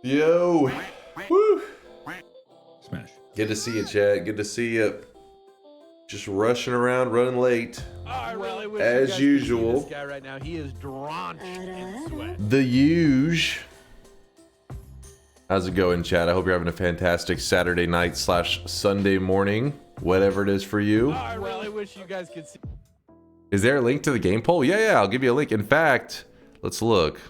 Yo. Woo. Smash. Good to see you, Chad. Good to see you. Just rushing around, running late. I really wish As you guys usual. could see this guy right now. He is drenched in sweat. The huge. How's it going, Chad? I hope you're having a fantastic Saturday night / Sunday morning, whatever it is for you. I really wish you guys could see. Is there a link to the game poll? Yeah, I'll give you a link. In fact, let's look.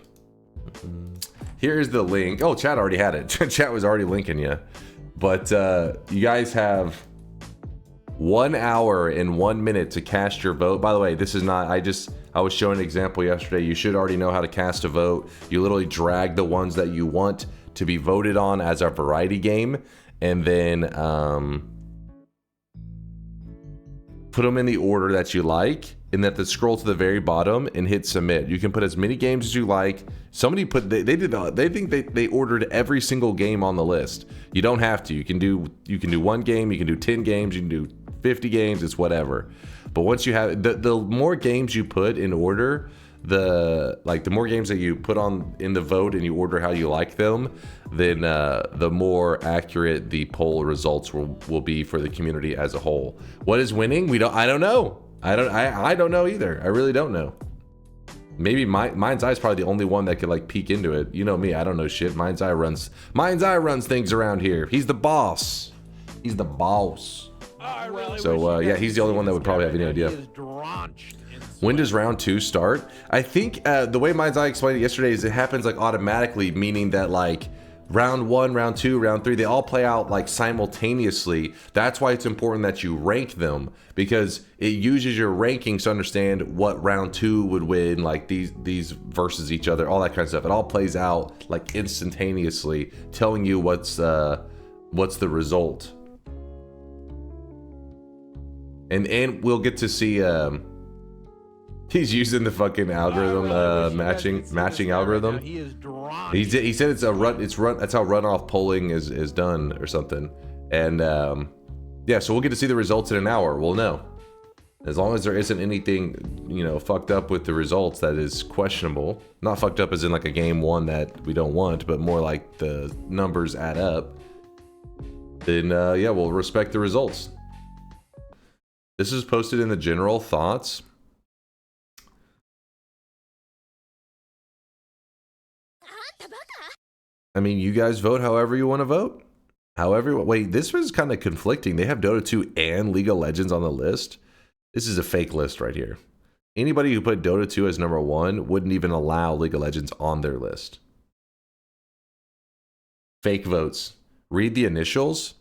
Here's the link. Oh, Chad already had it. Chat was already linking you. But you guys have 1 hour and 1 minute to cast your vote. By the way, this is not, I was showing an example yesterday. You should already know how to cast a vote. You literally drag the ones that you want to be voted on as a variety game, and then put them in the order that you like, and then scroll to the very bottom and hit submit. You can put as many games as you like. Somebody put they ordered every single game on the list. You don't have to. You can do one game, you can do 10 games, you can do 50 games, it's whatever. But once you have the more games you put in order, the more games that you put on in the vote and you order how you like them, then the more accurate the poll results will be for the community as a whole. What is winning? I don't know. I don't know either. I really don't know. Maybe Mind's Eye is probably the only one that could like peek into it. You know me, I don't know shit. Mind's Eye runs things around here. He's the boss. He's the boss. So yeah, he's the only one that would probably have any idea. When does round 2 start? I think the way Mind's Eye explained it yesterday is it happens like automatically, meaning that like round 1, round 2, round 3, they all play out like simultaneously. That's why it's important that you rank them, because it uses your rankings to understand what round 2 would win, like these versus each other, all that kind of stuff. It all plays out like instantaneously, telling you what's the result. And we'll get to see he's using the fucking algorithm, matching algorithm. He said it's run. That's how runoff polling is done or something. And yeah, so we'll get to see the results in an hour. We'll know, as long as there isn't anything fucked up with the results that is questionable. Not fucked up as in like a game one that we don't want, but more like the numbers add up. Then yeah, we'll respect the results. This is posted in the general thoughts. I mean, you guys vote however you want to vote. Wait, this was kind of conflicting. They have Dota 2 and League of Legends on the list. This is a fake list right here. Anybody who put Dota 2 as number 1 wouldn't even allow League of Legends on their list. Fake votes. Read the initials.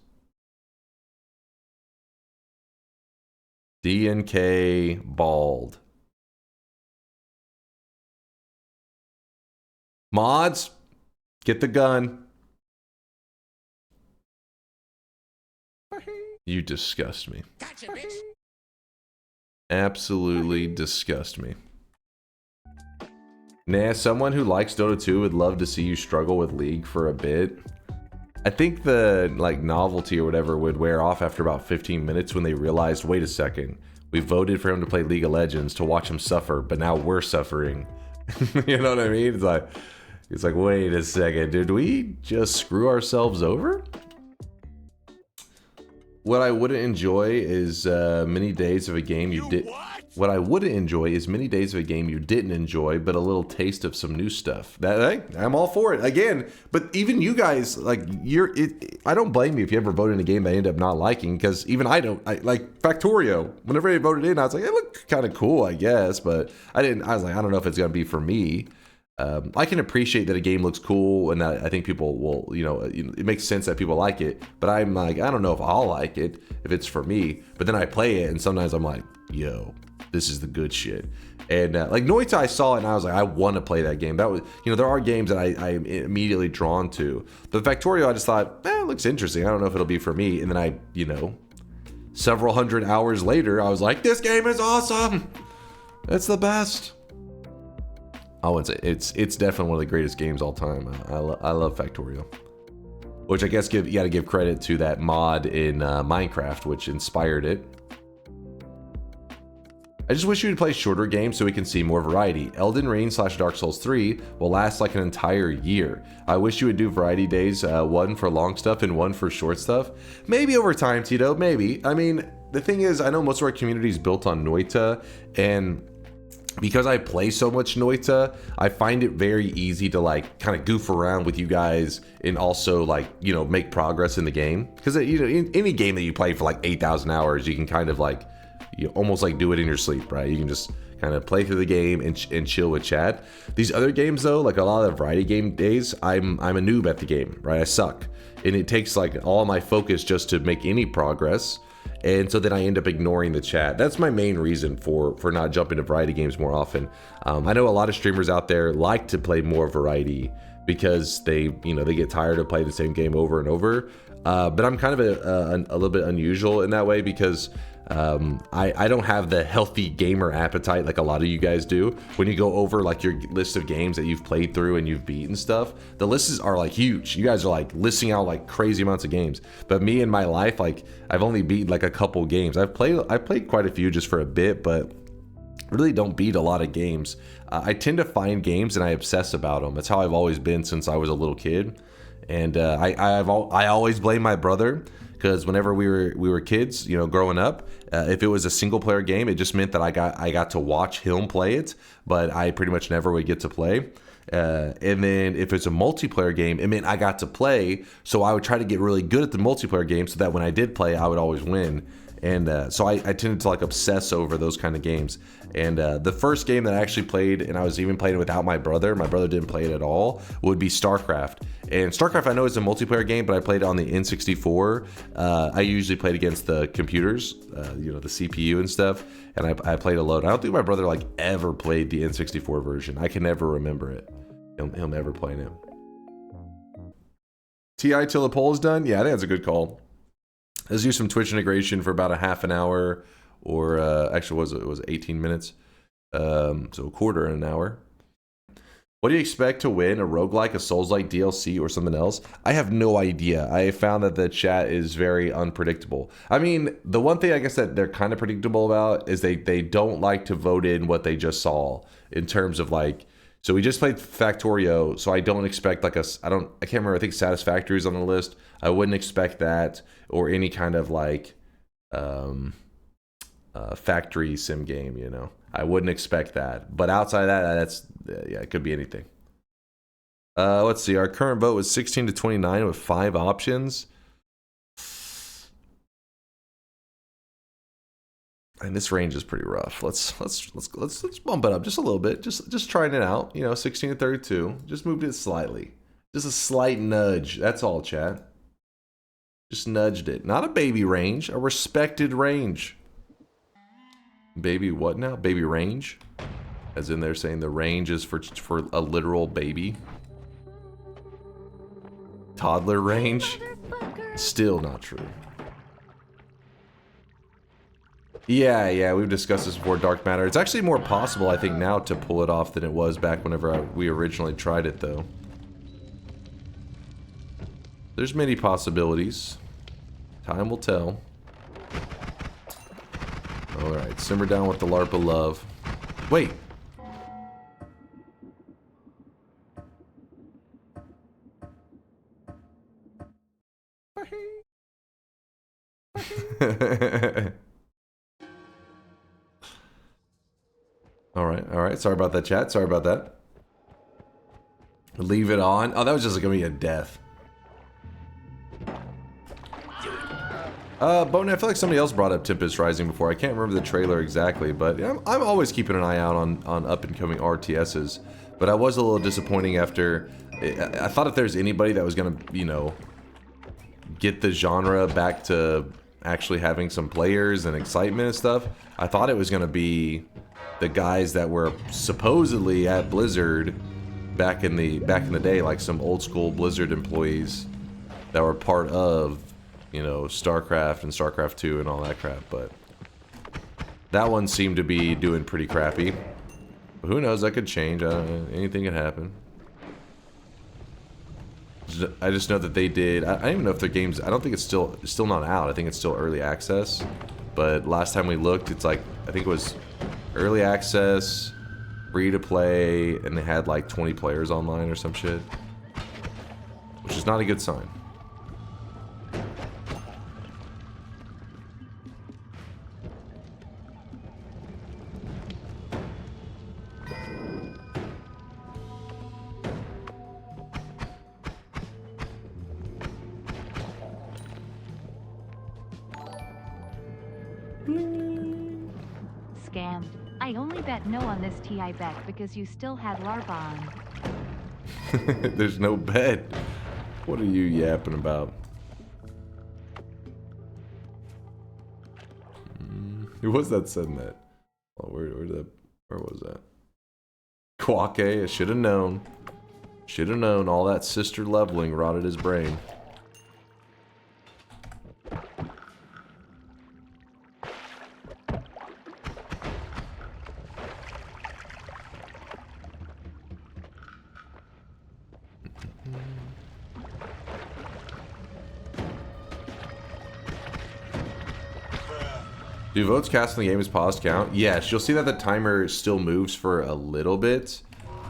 DNK bald. Mods, get the gun. You disgust me. Gotcha, bitch. Absolutely disgust me. Nah, someone who likes Dota 2 would love to see you struggle with League for a bit. I think the novelty or whatever would wear off after about 15 minutes when they realized, wait a second, we voted for him to play League of Legends to watch him suffer, but now we're suffering. You know what I mean? It's like, wait a second, did we just screw ourselves over? What I wouldn't enjoy is many days of a game you did. What I wouldn't enjoy is many days of a game you didn't enjoy, but a little taste of some new stuff. I'm all for it again. But even you guys, like I don't blame you if you ever voted in a game that I end up not liking, because even I don't. Like Factorio. Whenever I voted in, I was like, it looked kind of cool, I guess, but I was like, I don't know if it's gonna be for me. I can appreciate that a game looks cool, and I think people will, it makes sense that people like it, but I'm like, I don't know if I'll like it, if it's for me. But then I play it, and sometimes I'm like, yo, this is the good shit. And like Noita, I saw it, and I was like, I want to play that game. That was, there are games that I'm immediately drawn to. But Factorio, I just thought, it looks interesting. I don't know if it'll be for me. And then several hundred hours later, I was like, this game is awesome. It's the best. I wouldn't say it's definitely one of the greatest games all time. I love Factorio, which I guess you got to give credit to that mod in Minecraft, which inspired it. I just wish you would play shorter games so we can see more variety. Elden Ring / Dark Souls 3 will last like an entire year. I wish you would do variety days, one for long stuff and one for short stuff. Maybe over time, Tito, maybe. I mean, the thing is, I know most of our community is built on Noita, and because I play so much Noita, I find it very easy to like kind of goof around with you guys and also like, you know, make progress in the game. Because, you know, in any game that you play for like 8,000 hours, you can kind of like, you almost like do it in your sleep, right? You can just kind of play through the game and chill with chat. These other games though, like a lot of the variety game days, I'm a noob at the game, right? I suck. And it takes like all my focus just to make any progress. And so then I end up ignoring the chat. That's my main reason for not jumping to variety games more often. I know a lot of streamers out there like to play more variety because they, you know, they get tired of playing the same game over and over. But I'm kind of a little bit unusual in that way because I don't have the healthy gamer appetite like a lot of you guys do. When you go over like your list of games that you've played through and you've beaten stuff, the lists are like huge. You guys are like listing out like crazy amounts of games. But me in my life, like I've only beaten like a couple games. I've played quite a few just for a bit, but really don't beat a lot of games. I tend to find games and I obsess about them. That's how I've always been since I was a little kid. And I always blame my brother. Because whenever we were kids, you know, growing up, if it was a single player game, it just meant that I got to watch him play it, but I pretty much never would get to play. And then if it's a multiplayer game, it meant I got to play, so I would try to get really good at the multiplayer game so that when I did play, I would always win. And so I tended to like obsess over those kind of games. And the first game that I actually played, and I was even playing it without my brother didn't play it at all, would be StarCraft. And StarCraft I know is a multiplayer game, but I played it on the N64. I usually played against the computers, you know, the CPU and stuff, and I played alone. I don't think my brother like ever played the N64 version. I can never remember it. He'll never play it. TI till the poll is done? Yeah, I think that's a good call. Let's use some Twitch integration for about a half an hour, or actually it was 18 minutes, so a quarter in an hour. What do you expect to win? A roguelike, a Souls-like DLC, or something else? I have no idea. I found that the chat is very unpredictable. I mean, the one thing I guess that they're kind of predictable about is they don't like to vote in what they just saw in terms of like. So we just played Factorio, so I don't expect like I can't remember, I think Satisfactory is on the list. I wouldn't expect that, or any kind of like factory sim game, you know. I wouldn't expect that. But outside of that, that's, yeah, it could be anything. Let's see, our current vote was 16 to 29 with 5 options. And this range is pretty rough. Let's bump it up just a little bit. Just trying it out. You know, 16 to 32. Just moved it slightly. Just a slight nudge. That's all, chat. Just nudged it. Not a baby range, a respected range. Baby what now? Baby range? As in they're saying the range is for a literal baby. Toddler range? Still not true. Yeah, we've discussed this before, Dark Matter. It's actually more possible, I think, now to pull it off than it was back whenever we originally tried it, though. There's many possibilities. Time will tell. Alright, simmer down with the LARP of love. Wait! Alright, sorry about that, chat. Sorry about that. Leave it on. Oh, that was just gonna be a death. Bone, I feel like somebody else brought up Tempest Rising before. I can't remember the trailer exactly, but yeah, I'm always keeping an eye out on up-and-coming RTSs. But I was a little disappointing after... I thought if there's anybody that was gonna, you know, get the genre back to actually having some players and excitement and stuff, I thought it was gonna be the guys that were supposedly at Blizzard back in the day, like some old school Blizzard employees that were part of, you know, StarCraft and StarCraft 2 and all that crap, but that one seemed to be doing pretty crappy. But who knows, that could change. Anything could happen. I just know that they did. I don't even know if their games. I don't think it's still not out. I think it's still early access. But last time we looked, it's like, I think it was Early access, free to play, and they had like 20 players online or some shit. Which is not a good sign. Scammed. I only bet no on this TI bet because you still had larva on. There's no bet. What are you yapping about? Who was that said that? Oh, where was that? Quake, I should have known. Should have known all that sister leveling rotted his brain. Do votes cast in the game as paused count? Yes, you'll see that the timer still moves for a little bit.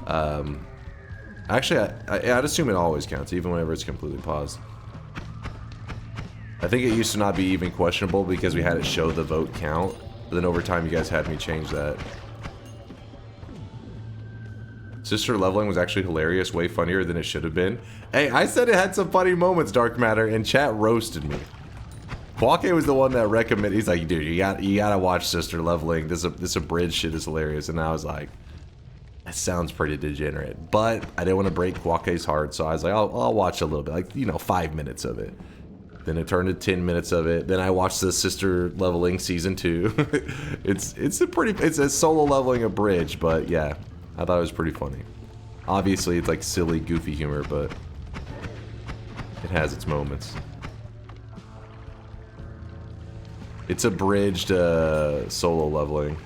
Actually, I'd assume it always counts, even whenever it's completely paused. I think it used to not be even questionable because we had it show the vote count, but then over time you guys had me change that. Sister leveling was actually hilarious, way funnier than it should have been. Hey, I said it had some funny moments, Dark Matter, and chat roasted me. Quake was the one that recommended. He's like, dude, you gotta watch Sister Leveling. This abridged shit is hilarious. And I was like, that sounds pretty degenerate. But I didn't want to break Quake's heart, so I was like, I'll watch a little bit, like, you know, 5 minutes of it. Then it turned to 10 minutes of it. Then I watched the Sister Leveling season 2. it's a solo leveling abridged, but yeah, I thought it was pretty funny. Obviously, it's like silly, goofy humor, but it has its moments. It's abridged solo leveling,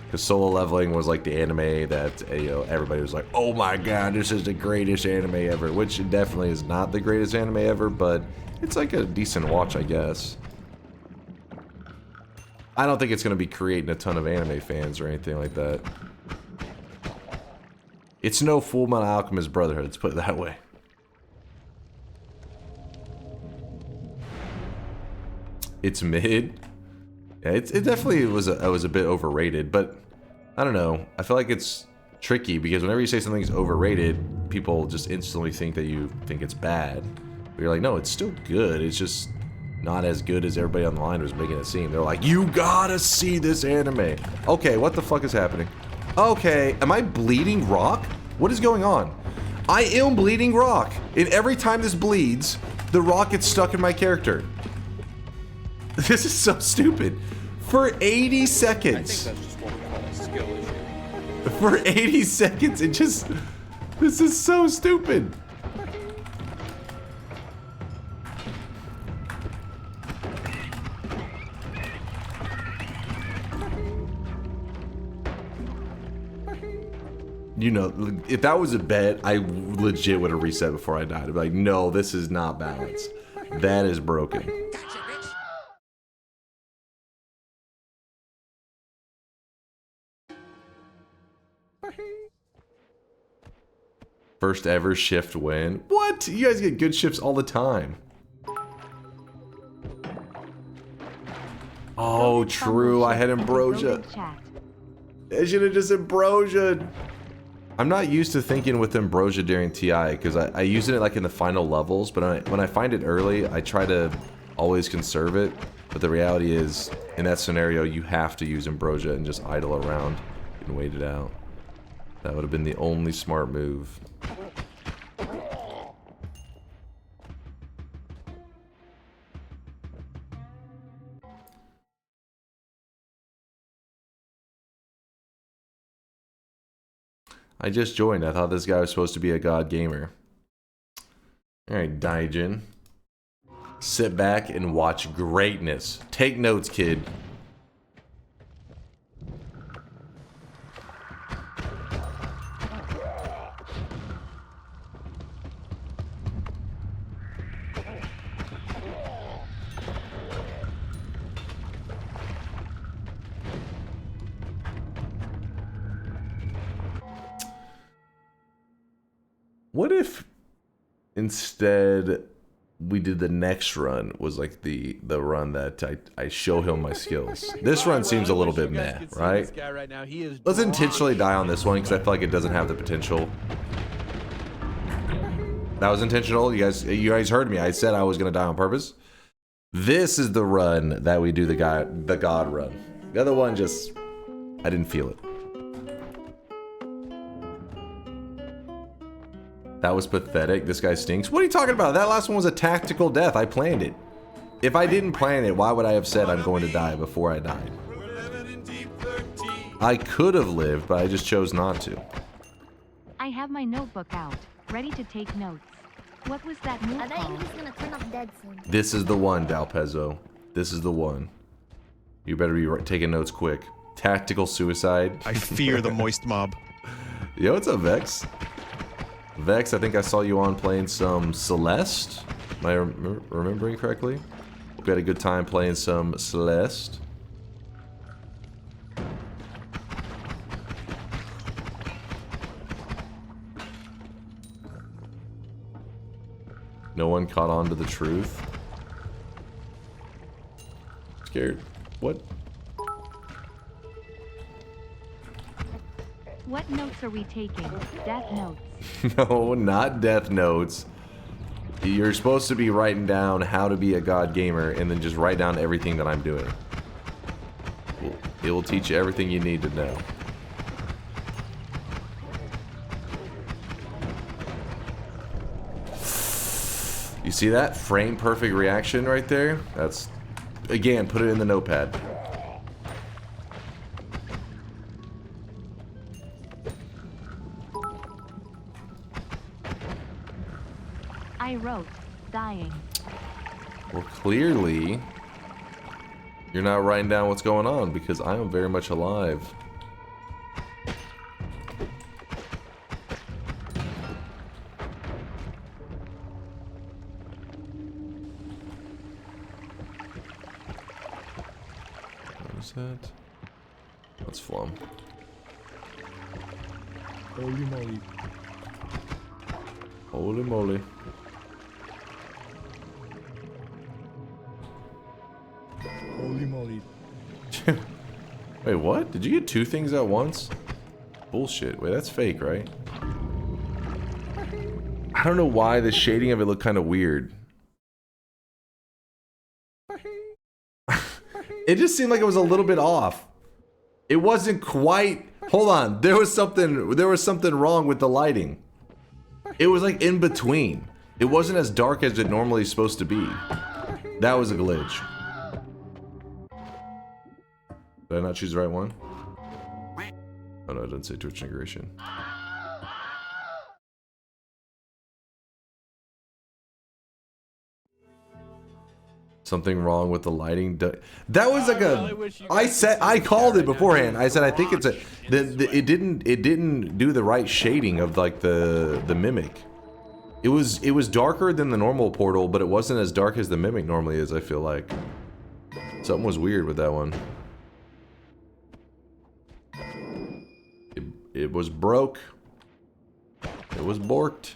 because solo leveling was like the anime that you know, everybody was like, oh my god, this is the greatest anime ever, which it definitely is not the greatest anime ever, but it's like a decent watch, I guess. I don't think it's going to be creating a ton of anime fans or anything like that. It's no Fullmetal Alchemist Brotherhood, let's put it that way. It's mid. Yeah, it definitely was a bit overrated, but I don't know. I feel like it's tricky because whenever you say something's overrated, people just instantly think that you think it's bad. But you're like, no, it's still good. It's just not as good as everybody on the line was making it seem. They're like, you gotta see this anime. Okay, what the fuck is happening? Okay, am I bleeding rock? What is going on? I am bleeding rock. And every time this bleeds, the rock gets stuck in my character. This is so stupid. For 80 seconds. I think that's just what we call a skill issue. For 80 seconds, it just... This is so stupid. You know, if that was a bet, I legit would have reset before I died. I'd be like, no, this is not balanced. That is broken. First ever shift win. What? You guys get good shifts all the time. Oh, true. I had Ambrosia. I should have just Ambrosia. I'm not used to thinking with Ambrosia during TI because I use it like in the final levels, but when I find it early, I try to always conserve it. But the reality is, in that scenario, you have to use Ambrosia and just idle around and wait it out. That would have been the only smart move. I just joined. I thought this guy was supposed to be a god gamer. Alright, Daijin. Sit back and watch greatness. Take notes, kid. What if instead we did the next run was like the run that I show him my skills? This run seems a little bit meh, right? This guy right now, he is Let's intentionally die on this one because I feel like it doesn't have the potential. That was intentional. You guys heard me. I said I was gonna die on purpose. This is the run that we do the god run. The other one just I didn't feel it. That was pathetic. This guy stinks. What are you talking about? That last one was a tactical death. I planned it. If I didn't plan it, why would I have said I'm going to die before I died? I could have lived, but I just chose not to. I have my notebook out, ready to take notes. What was that move I bet called? he's gonna turn up dead soon. This is the one, Dalpezzo. This is the one. You better be taking notes quick. Tactical suicide. I fear the moist mob. Yo, what's up, Vex? Vex, I think I saw you on playing some Celeste. Am I remembering correctly? Hope you had a good time playing some Celeste. No one caught on to the truth. Scared. What? What notes are we taking? Death notes. No, not death notes. You're supposed to be writing down how to be a god gamer and then just write down everything that I'm doing. It will teach you everything you need to know. You see that? Frame perfect reaction right there? That's, again, put it in the notepad. I wrote, dying. Well, clearly, you're not writing down what's going on because I am very much alive. What is that? That's Flum. Holy moly. Holy moly. Holy moly. Wait, what? Did you get two things at once? Bullshit. Wait, that's fake, right? I don't know why the shading of it looked kind of weird. It just seemed like it was a little bit off. It wasn't quite... Hold on. There was something wrong with the lighting. It was like in between. It wasn't as dark as it normally is supposed to be. That was a glitch. Did I not choose the right one? Oh no, it didn't say Twitch integration. Something wrong with the lighting. That was like I called it beforehand. I said I think it's it didn't do the right shading of like the mimic. It was darker than the normal portal, but it wasn't as dark as the mimic normally is, I feel like. Something was weird with that one. It was broke. It was borked.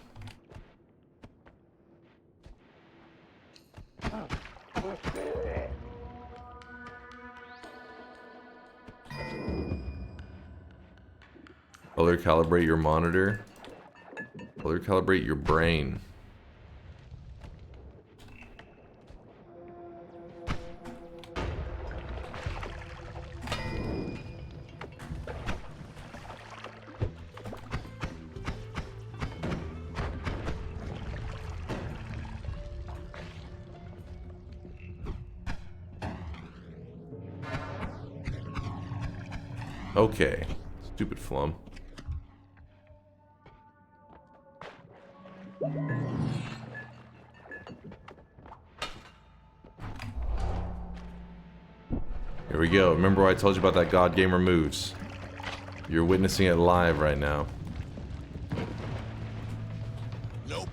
Color calibrate your monitor. Color calibrate your brain. Okay. Stupid Flum. Here we go. Remember what I told you about that God Gamer moves? You're witnessing it live right now. Nope.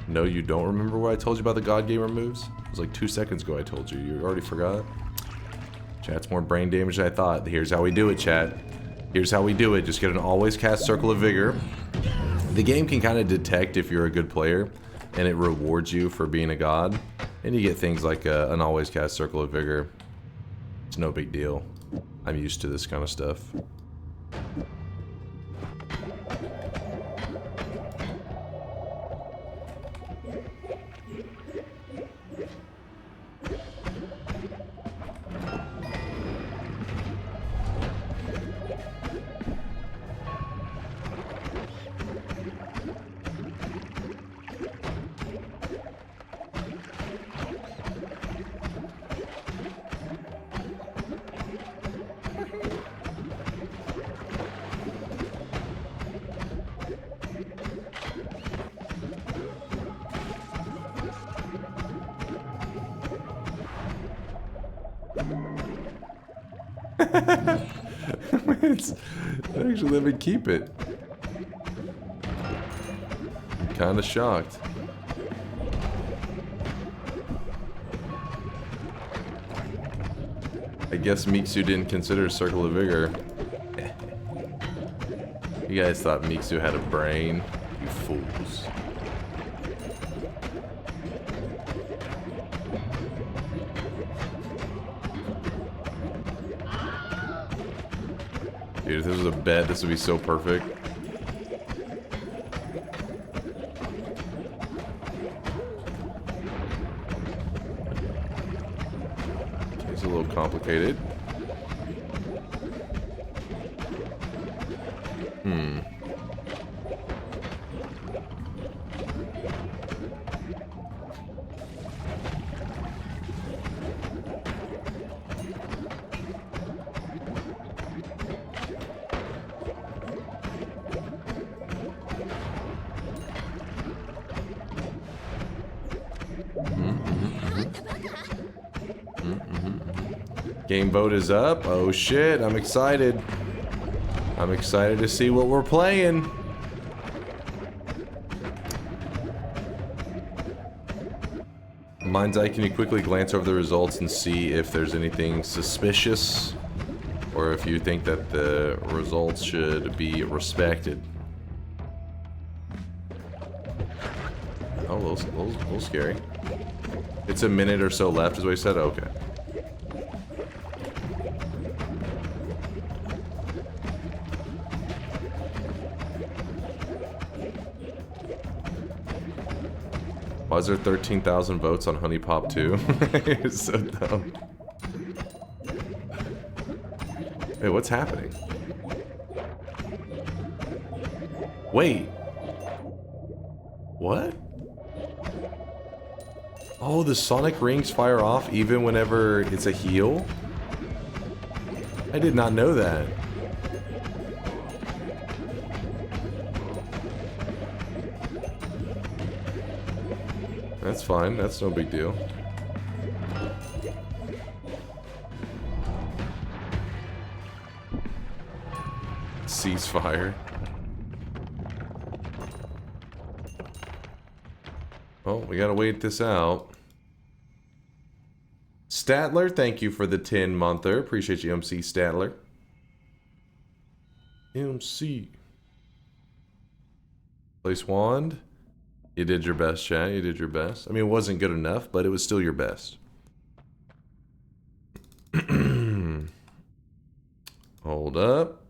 No, you don't remember what I told you about the God Gamer moves? It was like 2 seconds ago I told you. You already forgot? Chat's more brain damage than I thought. Here's how we do it, chat. Here's how we do it. Just get an always cast Circle of Vigor. The game can kind of detect if you're a good player, and it rewards you for being a god. And you get things like an always cast Circle of Vigor. It's no big deal. I'm used to this kind of stuff. Actually, let me keep it. I'm kind of shocked. I guess Mixu didn't consider Circle of Vigor. You guys thought Mixu had a brain? You fools. Dude, if this was a bet, this would be so perfect. Okay, it's a little complicated. Game vote is up. Oh shit, I'm excited. I'm excited to see what we're playing. Mind's Eye, can you quickly glance over the results and see if there's anything suspicious? Or if you think that the results should be respected? Oh, a little scary. It's a minute or so left, is what he said? Okay. Why is there 13,000 votes on Honey Pop 2? It's so dumb. Hey, what's happening? Wait. What? Oh, the Sonic rings fire off even whenever it's a heal? I did not know that. That's fine, that's no big deal. Ceasefire. Oh, we gotta wait this out. Statler, thank you for the 10-monther. Appreciate you, MC Statler. MC. Place wand. You did your best, chat. You did your best. I mean, it wasn't good enough, but it was still your best. Hold up.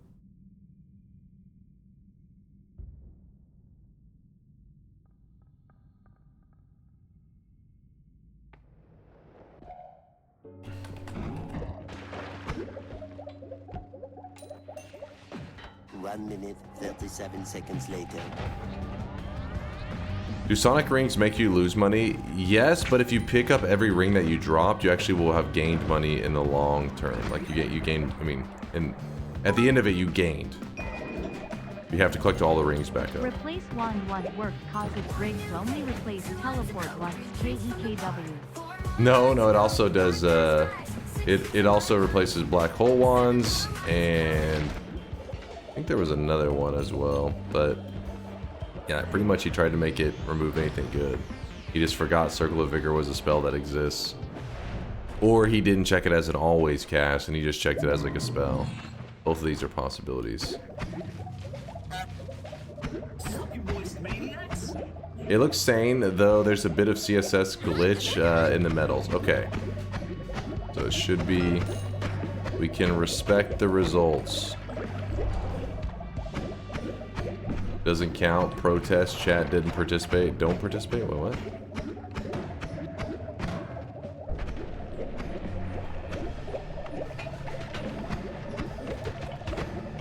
One minute, 37 seconds later. Do Sonic rings make you lose money? Yes, but if you pick up every ring that you dropped, you actually will have gained money in the long term. Like you gained, I mean, at the end of it, you gained. You have to collect all the rings back up. Replace wand won't work cause it breaks only replace teleport once KEKW. No, it also does, it also replaces black hole wands, and I think there was another one as well, but yeah, pretty much he tried to make it remove anything good. He just forgot Circle of Vigor was a spell that exists. Or he didn't check it as an always cast, and he just checked it as like a spell. Both of these are possibilities. It looks sane, though there's a bit of CSS glitch in the metals. Okay. So it should be... We can respect the results. Doesn't count. Protest. Chat didn't participate. Don't participate? Wait, what?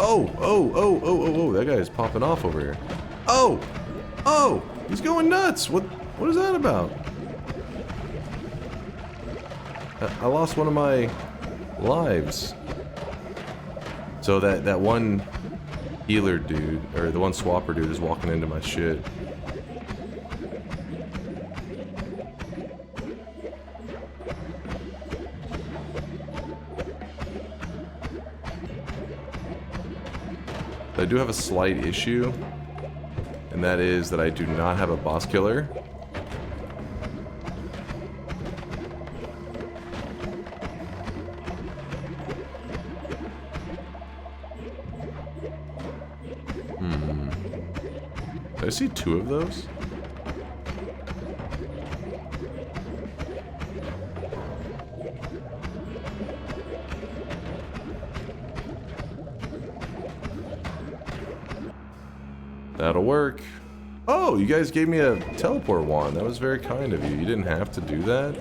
Oh, that guy is popping off over here. Oh, he's going nuts. What is that about? I lost one of my lives. So that one healer dude, or the one swapper dude, is walking into my shit. I do have a slight issue, and that is that I do not have a boss killer. Did I see two of those? That'll work. Oh, you guys gave me a teleport wand. That was very kind of you. You didn't have to do that.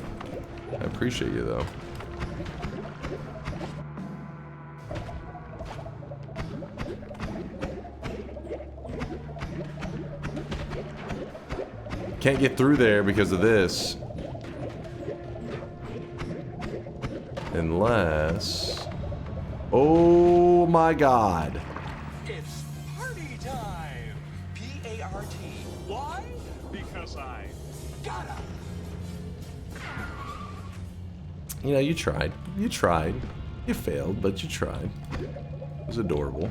I appreciate you, though. Can't get through there because of this. Unless... Oh my god. It's party time! P-A-R-T. Why? Because I gotta. You know, you tried. You tried. You failed, but you tried. It was adorable.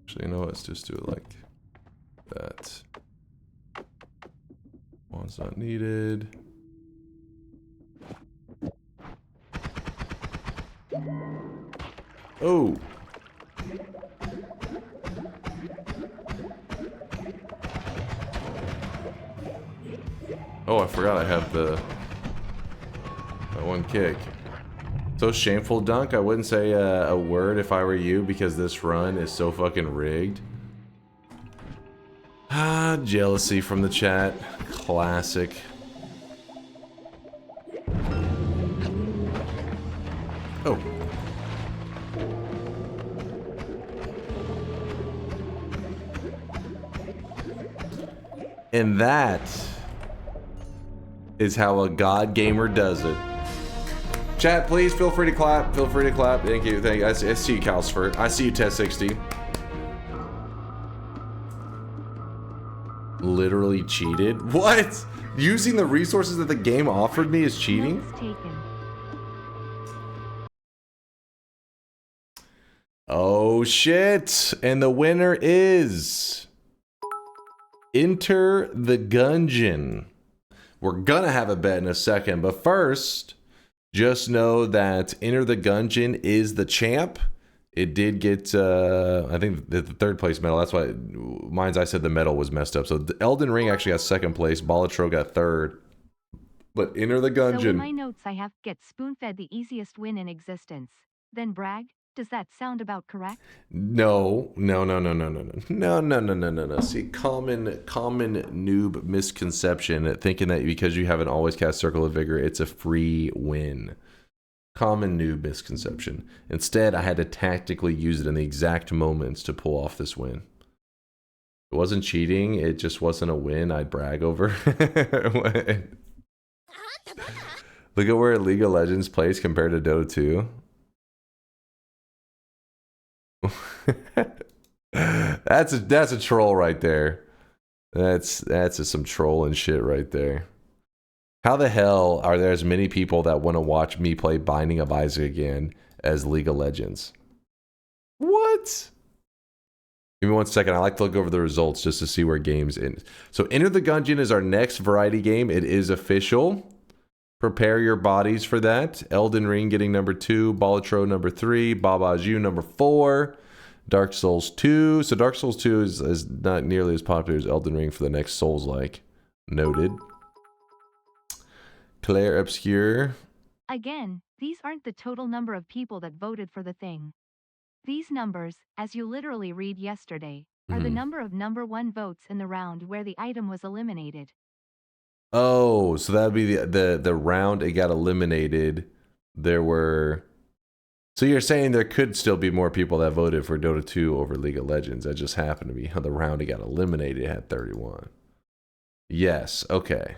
Actually, you know what? Let's just do it like that. One's not needed. Oh! Oh, I forgot I have that one kick. So shameful, Dunk. I wouldn't say a word if I were you because this run is so fucking rigged. Ah, jealousy from the chat. Classic. Oh. And that is how a god gamer does it. Chat, please feel free to clap. Feel free to clap. Thank you. Thank you. I see you, Calsford. I see you, Test 60. Literally cheated? What? Using the resources that the game offered me is cheating? Notes taken. Oh shit. And the winner is Enter the Gunegon. We're gonna have a bet in a second, but first, just know that Enter the Gunegon is the champ. It did get, I think, the third place medal. That's why I said the medal was messed up. So the Elden Ring actually got second place. Balatro got third. But Enter the Gunegon. So in my notes I have get spoon-fed the easiest win in existence. Then brag? Does that sound about correct? No. See, common noob misconception, thinking that because you have an always cast Circle of Vigor, it's a free win. Common noob misconception. Instead, I had to tactically use it in the exact moments to pull off this win. It wasn't cheating, it just wasn't a win I'd brag over. Look at where League of Legends plays compared to Dota 2. That's a troll right there. That's some troll and shit right there. How the hell are there as many people that want to watch me play Binding of Isaac again as League of Legends? What? Give me 1 second. I like to look over the results just to see where games end. So Enter the Gungeon is our next variety game. It is official. Prepare your bodies for that. Elden Ring getting number 2. Balatro number 3. Babaju number 4. Dark Souls 2. So Dark Souls 2 is not nearly as popular as Elden Ring for the next Souls-like. Noted. Claire Obscure. Again, these aren't the total number of people that voted for the thing. These numbers, as you literally read yesterday, are the number of number 1 votes in the round where the item was eliminated. Oh, so that would be the round it got eliminated. There were... So you're saying there could still be more people that voted for Dota 2 over League of Legends. That just happened to be how the round it got eliminated had 31. Yes, okay.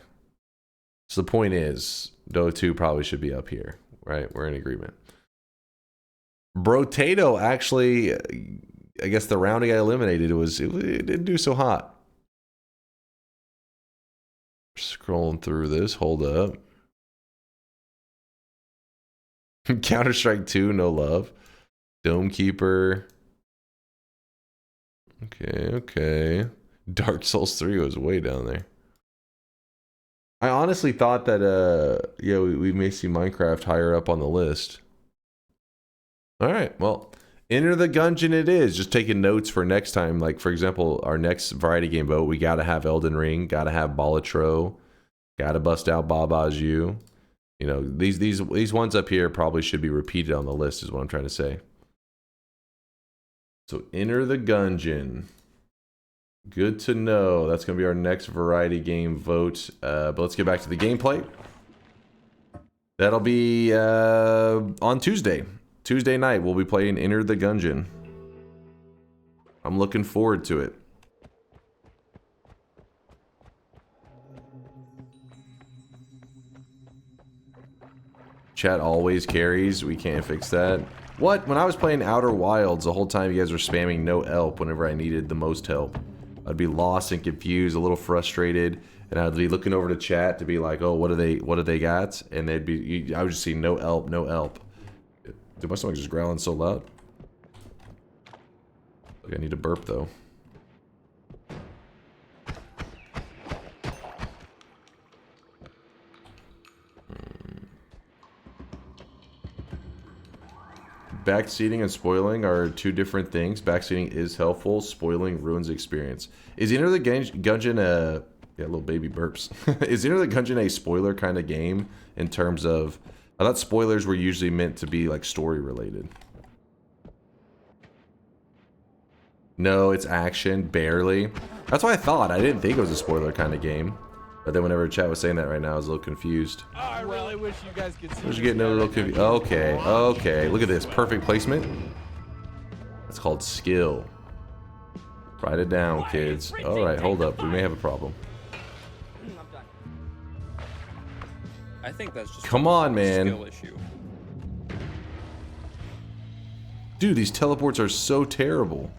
So the point is, Dota 2 probably should be up here, right? We're in agreement. Brotato actually, I guess the round it got eliminated, it didn't do so hot. Scrolling through this, hold up. Counter-Strike 2, no love. Dome Keeper. Okay. Dark Souls 3 was way down there. I honestly thought that, yeah, we may see Minecraft higher up on the list. All right, well, Enter the Gungeon it is. Just taking notes for next time. Like, for example, our next variety game vote, we got to have Elden Ring, got to have Balatro, got to bust out Babaju. You know, these ones up here probably should be repeated on the list is what I'm trying to say. So, Enter the Gungeon. Good to know. That's going to be our next variety game vote. But let's get back to the gameplay. That'll be on Tuesday. Tuesday night, we'll be playing Enter the Gungeon. I'm looking forward to it. Chat always carries. We can't fix that. What? When I was playing Outer Wilds, the whole time you guys were spamming no help whenever I needed the most help. I'd be lost and confused, a little frustrated, and I'd be looking over to chat to be like, "Oh, what do they got?" And they'd be, I would just see no help, no help. Dude, my stomach's just growling so loud. Like I need to burp though. Backseating and spoiling are two different things. Backseating is helpful. Spoiling ruins the experience. Is Enter the Gungeon a... Yeah, little baby burps. Is Enter the Gungeon a spoiler kind of game in terms of... I thought spoilers were usually meant to be like story related. No, it's action. Barely. That's what I thought. I didn't think it was a spoiler kind of game. But then whenever chat was saying that right now, I was a little confused. Oh, I really wish you guys could see. Where's you getting a little confused? Okay. Look at this. Perfect placement. That's called skill. Write it down, kids. Alright, hold up. We may have a problem. I think that's just Come on, man. Skill issue. Dude, these teleports are so terrible.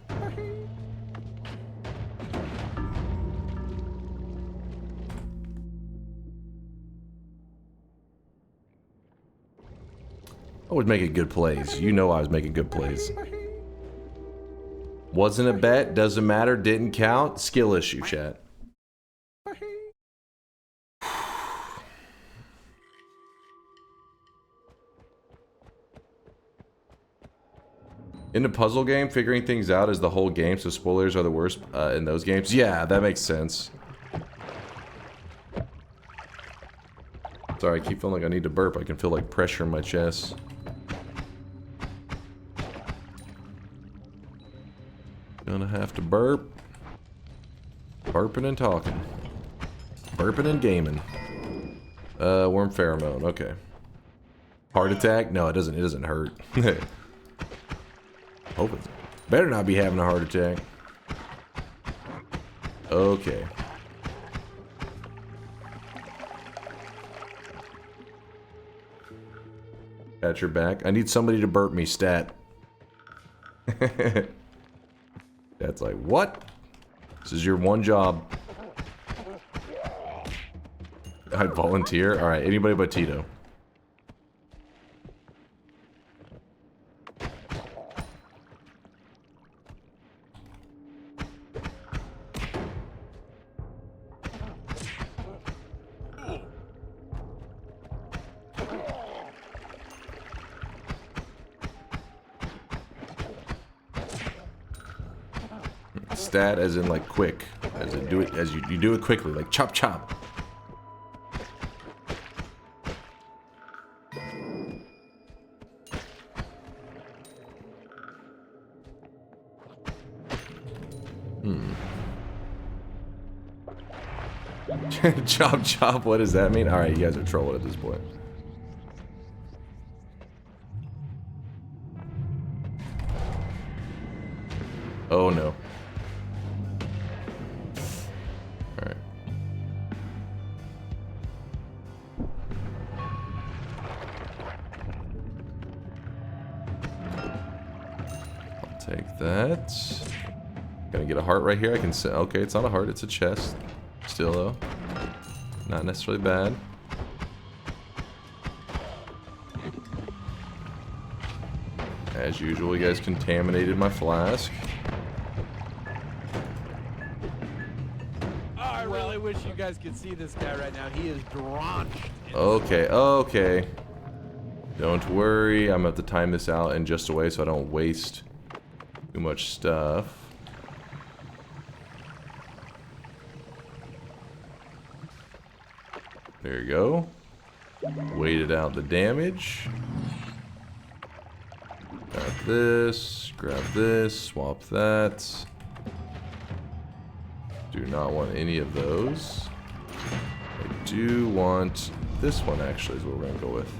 I was making good plays. You know I was making good plays. Wasn't a bet, doesn't matter, didn't count. Skill issue, chat. In a puzzle game, figuring things out is the whole game, so spoilers are the worst in those games. Yeah, that makes sense. Sorry, I keep feeling like I need to burp. I can feel like pressure in my chest. Gonna have to burp. Burping and talking. Burping and gaming. Worm pheromone, okay. Heart attack? No, it doesn't hurt. Hope it's better not be having a heart attack. Okay. Got your back. I need somebody to burp me, stat. That's like, what? This is your one job. I volunteer. All right, anybody but Tito. Stat as in like quick, as in do it as you do it quickly, like chop chop. Chop chop, what does that mean? Alright, you guys are trolling at this point. Oh no. Alright. I'll take that. Gonna get a heart right here. I can say, okay, it's not a heart, it's a chest. Still though. Not necessarily bad. As usual, you guys contaminated my flask. Oh, I really wish you guys could see this guy right now. He is drenched. Okay, okay. Don't worry, I'm gonna have to time this out in just a way so I don't waste too much stuff. There you go. Waited out the damage. Grab this, swap that. Do not want any of those. I do want this one actually is what we're gonna go with.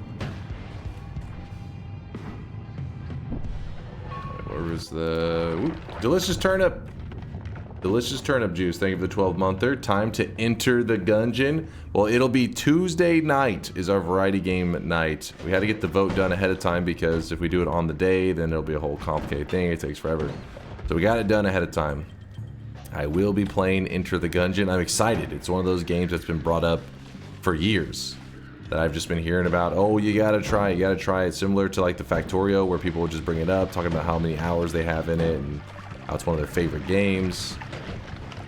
Right, where was the delicious turnip? Delicious turnip juice. Thank you for the 12-monther. Time to enter the gungeon. Well, it'll be Tuesday night is our variety game night. We had to get the vote done ahead of time because if we do it on the day, then it'll be a whole complicated thing. It takes forever. So we got it done ahead of time. I will be playing Enter the Gunegon. I'm excited. It's one of those games that's been brought up for years that I've just been hearing about. Oh, you gotta try it. You gotta try it. Similar to like the Factorio where people will just bring it up, talking about how many hours they have in it and how it's one of their favorite games.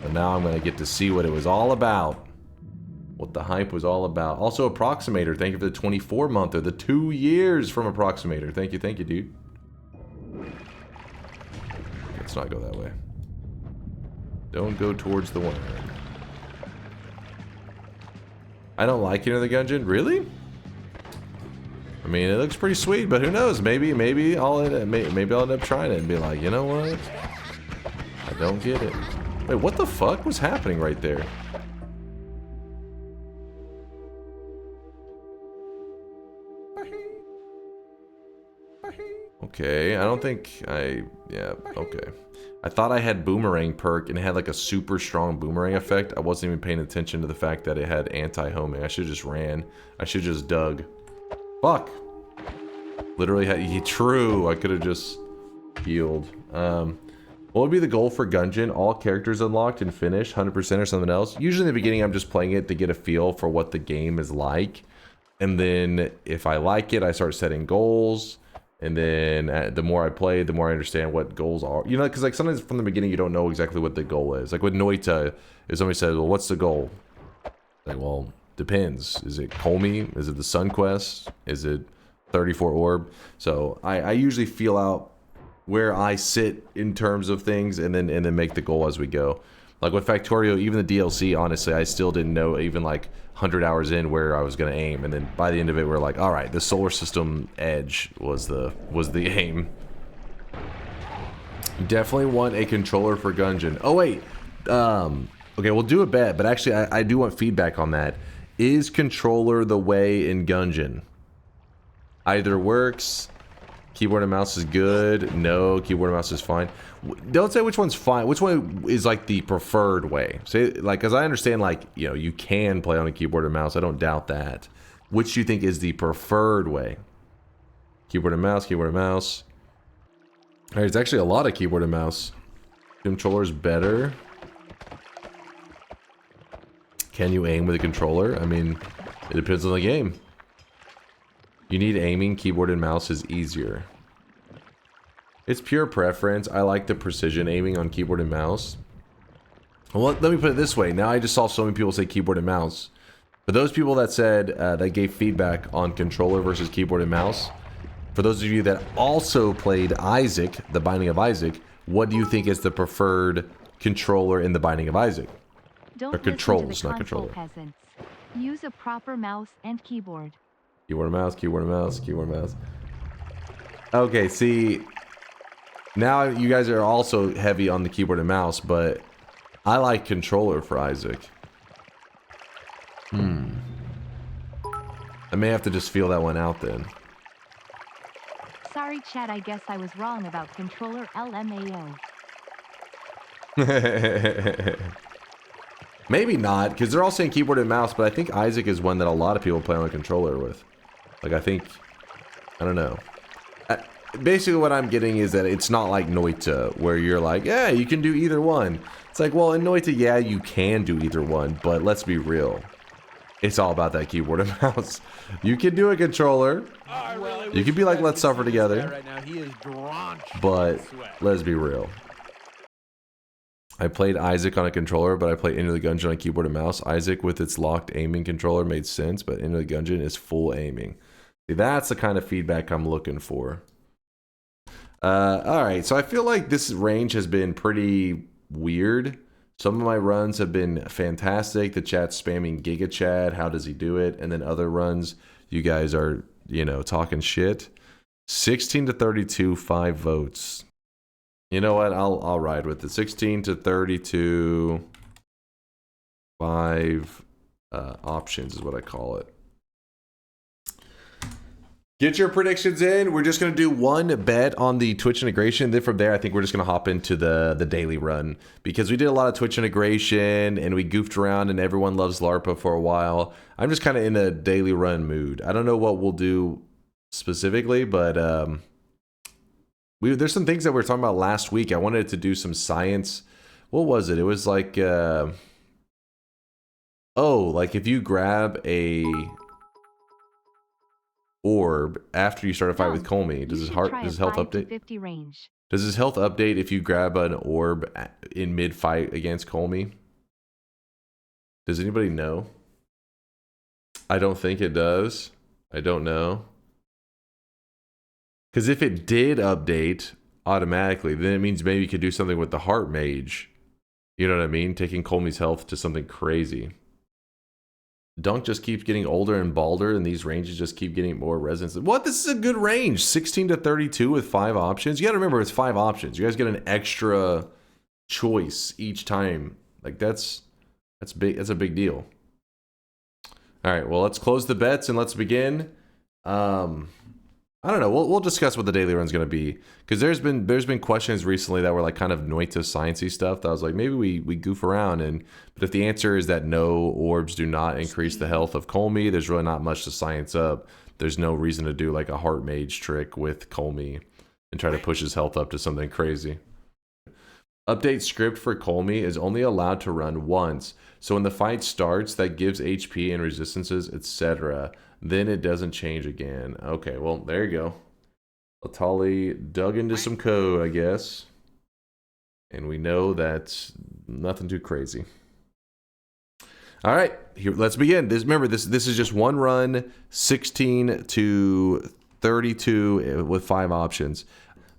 But now I'm going to get to see what it was all about. What the hype was all about. Also, Approximator, thank you for the 24-monther. The 2 years from Approximator. Thank you, dude. Let's not go that way. Don't go towards the one. I don't like Enter the Gunegon. Really? I mean, it looks pretty sweet, but who knows? Maybe I'll end up trying it and be like, you know what? I don't get it. Wait, what the fuck was happening right there? Okay, I don't think yeah, okay. I thought I had boomerang perk and it had like a super strong boomerang effect. I wasn't even paying attention to the fact that it had anti-homing. I should have just ran. I should have just dug. Fuck. Literally had, true, I could have just healed. What would be the goal for Gungeon? All characters unlocked and finished, 100% or something else? Usually in the beginning, I'm just playing it to get a feel for what the game is like. And then if I like it, I start setting goals. And then the more I play, the more I understand what goals are. You know, because like sometimes from the beginning, you don't know exactly what the goal is. Like with Noita, if somebody says, well, what's the goal? Like, well, depends. Is it Comey? Is it the Sun Quest? Is it 34 Orb? So I usually feel out where I sit in terms of things and then make the goal as we go. Like with Factorio, even the DLC, honestly, I still didn't know even like 100 hours in where I was going to aim. And then by the end of it, we're like, all right, the solar system edge was the aim. Definitely want a controller for Gungeon. Oh, wait. Okay, we'll do a bet, but actually I do want feedback on that. Is controller the way in Gungeon? Either works. Keyboard and mouse is good. No, keyboard and mouse is fine. Don't say which one's fine. Which one is like the preferred way? Say like, because I understand like, you know, you can play on a keyboard and mouse. I don't doubt that. Which do you think is the preferred way? Keyboard and mouse, keyboard and mouse. There's actually a lot of keyboard and mouse. Controller's better. Can you aim with a controller? I mean, it depends on the game. You need aiming, keyboard and mouse is easier. It's pure preference. I like the precision aiming on keyboard and mouse. Well, let me put it this way. Now I just saw so many people say keyboard and mouse. For those people that said, that gave feedback on controller versus keyboard and mouse, for those of you that also played Isaac, The Binding of Isaac, what do you think is the preferred controller in The Binding of Isaac? Don't Or controls, listen to not the console controller. peasants. Use a proper mouse and keyboard. Keyboard and mouse, keyboard and mouse, keyboard and mouse. Okay, see, now you guys are also heavy on the keyboard and mouse, but I like controller for Isaac. I may have to just feel that one out then. Sorry chat, I guess I was wrong about controller LMAO. Maybe not, because they're all saying keyboard and mouse, but I think Isaac is one that a lot of people play on a controller with. Like, I don't know. Basically what I'm getting is that it's not like Noita, where you're like, yeah, you can do either one. It's like, well, in Noita, yeah, you can do either one, but let's be real. It's all about that keyboard and mouse. You can do a controller. You can be like, let's suffer together. Right now, he is drenched But in sweat. let's be real. I played Isaac on a controller, but I played Enter the Gungeon on a keyboard and mouse. Isaac with its locked aiming controller made sense, but Enter the Gungeon is full aiming. See, that's the kind of feedback I'm looking for. Alright, so I feel like this range has been pretty weird. Some of my runs have been fantastic. The chat's spamming Giga Chad, how does he do it? And then other runs, you guys are, you know, talking shit. 16 to 32, 5 votes. You know what? I'll ride with it. 16 to 32, 5 options is what I call it. Get your predictions in. We're just going to do one bet on the Twitch integration. Then from there, I think we're just going to hop into the daily run. Because we did a lot of Twitch integration and we goofed around and everyone loves LARPA for a while. I'm just kind of in a daily run mood. I don't know what we'll do specifically, but there's some things that we were talking about last week. I wanted to do some science. What was it? It was like, like if you grab a orb after you start a fight with Comey, does his health update? 50 range. Does his health update if you grab an orb in mid fight against Comey? Does anybody know? I don't think it does. I don't know. Because if it did update automatically, then it means maybe you could do something with the heart mage. You know what I mean? Taking Comey's health to something crazy. Dunk just keeps getting older and balder, and these ranges just keep getting more resonance. What? This is a good range. 16 to 32 with 5 options. You got to remember, it's 5 options. You guys get an extra choice each time. Like, that's big. That's a big deal. All right, well, let's close the bets and let's begin. I don't know. We'll discuss what the daily run's going to be, because there's been questions recently that were like kind of Noita sciencey stuff that I was like, maybe we goof around, but if the answer is that no, orbs do not increase the health of Comey, there's really not much to science up. There's no reason to do like a heart mage trick with Comey and try to push his health up to something crazy. Update script for Comey is only allowed to run once, so when the fight starts, that gives HP and resistances, etc. Then it doesn't change again. Okay, well, there you go. Latali dug into some code, I guess. And we know that's nothing too crazy. All right, here, let's begin. Remember, this is just one run, 16 to 32 with 5 options.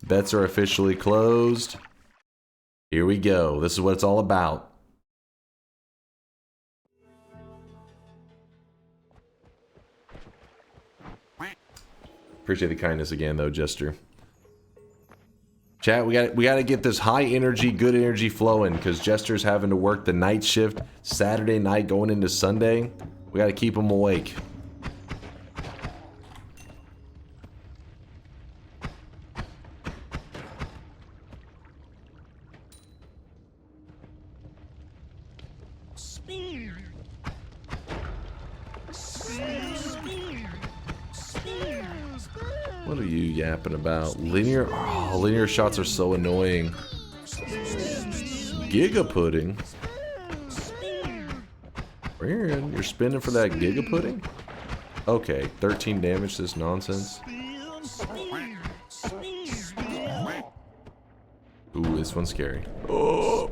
Bets are officially closed. Here we go. This is what it's all about. Appreciate the kindness again, though, Jester. Chat, we got to get this high energy, good energy flowing, because Jester's having to work the night shift Saturday night going into Sunday. We got to keep him awake. What are you yapping about? Linear shots are so annoying. Giga pudding. You're spinning for that Giga Pudding? Okay, 13 damage to this nonsense. Ooh, this one's scary. Oh!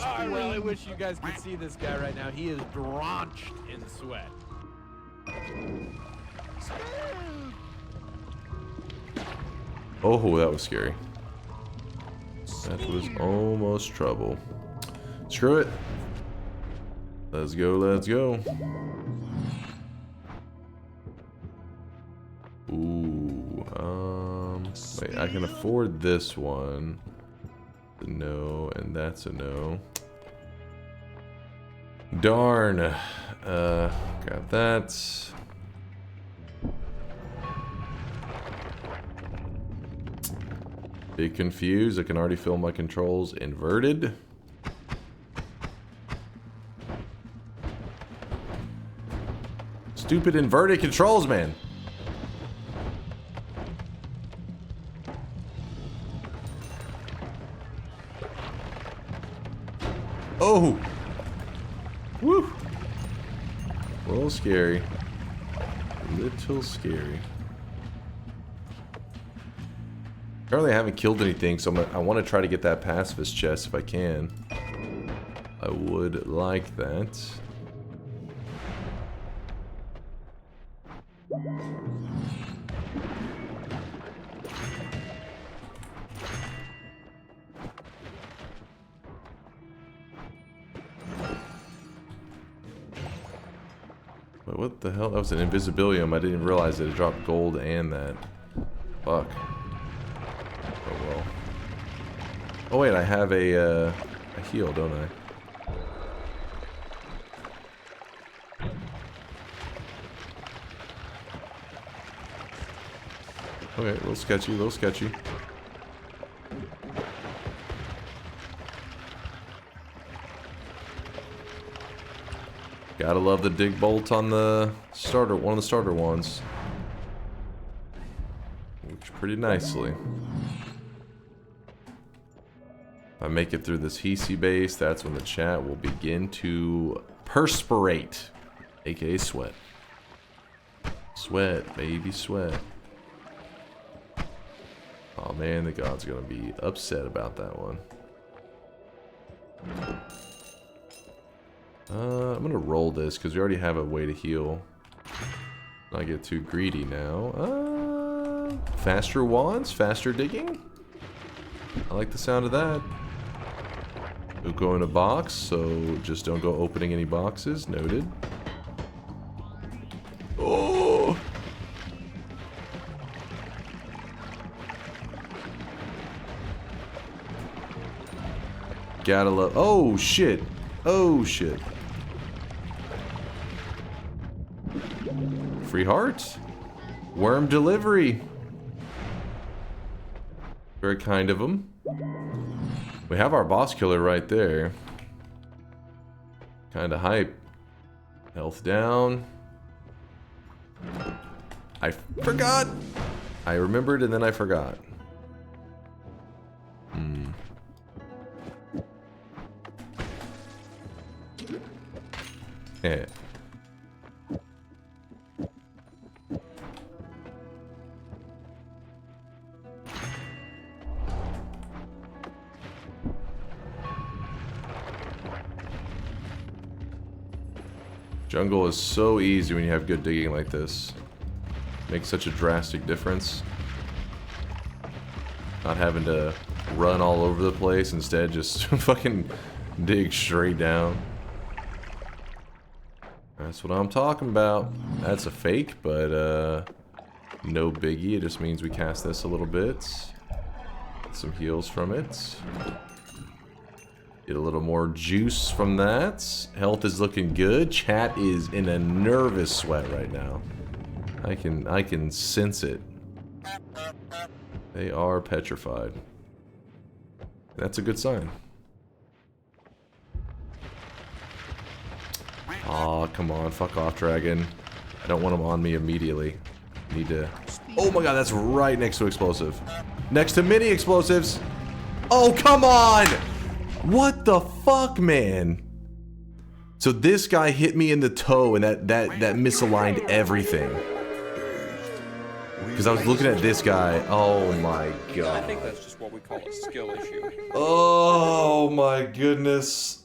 I really wish you guys could see this guy right now. He is drenched in sweat. Oh, that was scary. That was almost trouble. Screw it. Let's go, let's go. Ooh, wait, I can afford this one. A no, and that's a no. Darn. Got that. Big confused. I can already feel my controls inverted. Stupid inverted controls, man. Oh! Woo! A little scary. A little scary. Apparently I haven't killed anything, so I want to try to get that pacifist chest if I can. I would like that. But what the hell? That was an invisibilium. I didn't realize that it dropped gold and that. Fuck. Oh well. Oh wait, I have a heal, don't I? Okay, a little sketchy, a little sketchy. Gotta love the dig bolt on the starter, one of the starter ones. Works pretty nicely. If I make it through this Hisi base, that's when the chat will begin to perspirate, aka sweat. Sweat, baby, sweat. Oh man, the god's gonna be upset about that one. I'm gonna roll this because we already have a way to heal. Not get too greedy now. Faster wands, faster digging. I like the sound of that. We'll go in a box, so just don't go opening any boxes. Noted. Oh! Gotta love. Oh shit! Oh shit! Free heart. Worm delivery. Very kind of them. We have our boss killer right there. Kinda hype. Health down. I forgot! I remembered and then I forgot. Yeah. Jungle is so easy when you have good digging like this. Makes such a drastic difference. Not having to run all over the place, instead just fucking dig straight down. That's what I'm talking about. That's a fake, but no biggie. It just means we cast this a little bit. Get some heals from it. Get a little more juice from that. Health is looking good. Chat is in a nervous sweat right now. I can sense it. They are petrified. That's a good sign. Aw, come on, fuck off, dragon. I don't want them on me immediately. Need to... Oh my god, that's right next to explosive. Next to mini explosives. Oh, come on! What the fuck, man? So this guy hit me in the toe and that misaligned everything. Because I was looking at this guy. Oh my I god. think that's just what we call a skill issue. Oh my goodness.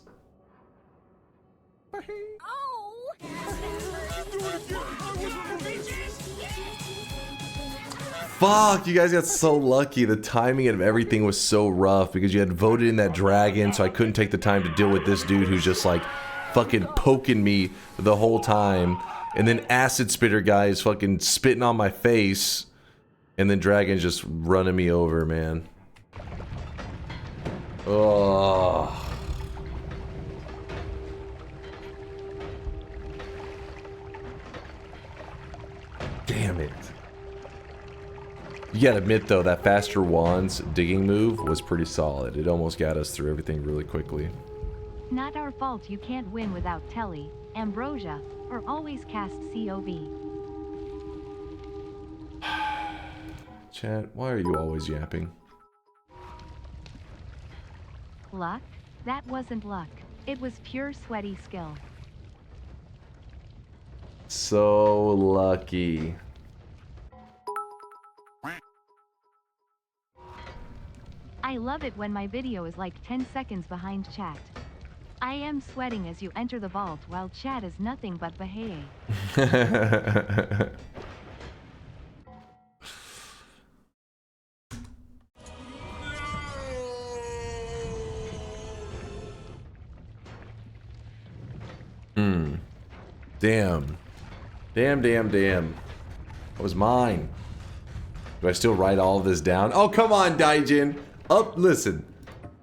Fuck, you guys got so lucky. The timing of everything was so rough because you had voted in that dragon, so I couldn't take the time to deal with this dude who's just like fucking poking me the whole time. And then acid spitter guy is fucking spitting on my face. And then dragon's just running me over, man. Oh. Damn it. You gotta admit though, that faster wands digging move was pretty solid. It almost got us through everything really quickly. Not our fault you can't win without Telly, Ambrosia, or always cast COV. Chat, why are you always yapping? Luck? That wasn't luck. It was pure sweaty skill. So lucky. I love it when my video is like 10 seconds behind chat. I am sweating as you enter the vault while chat is nothing but Baha'e. Damn. Damn. That was mine. Do I still write all of this down? Oh, come on, Daijin. Listen.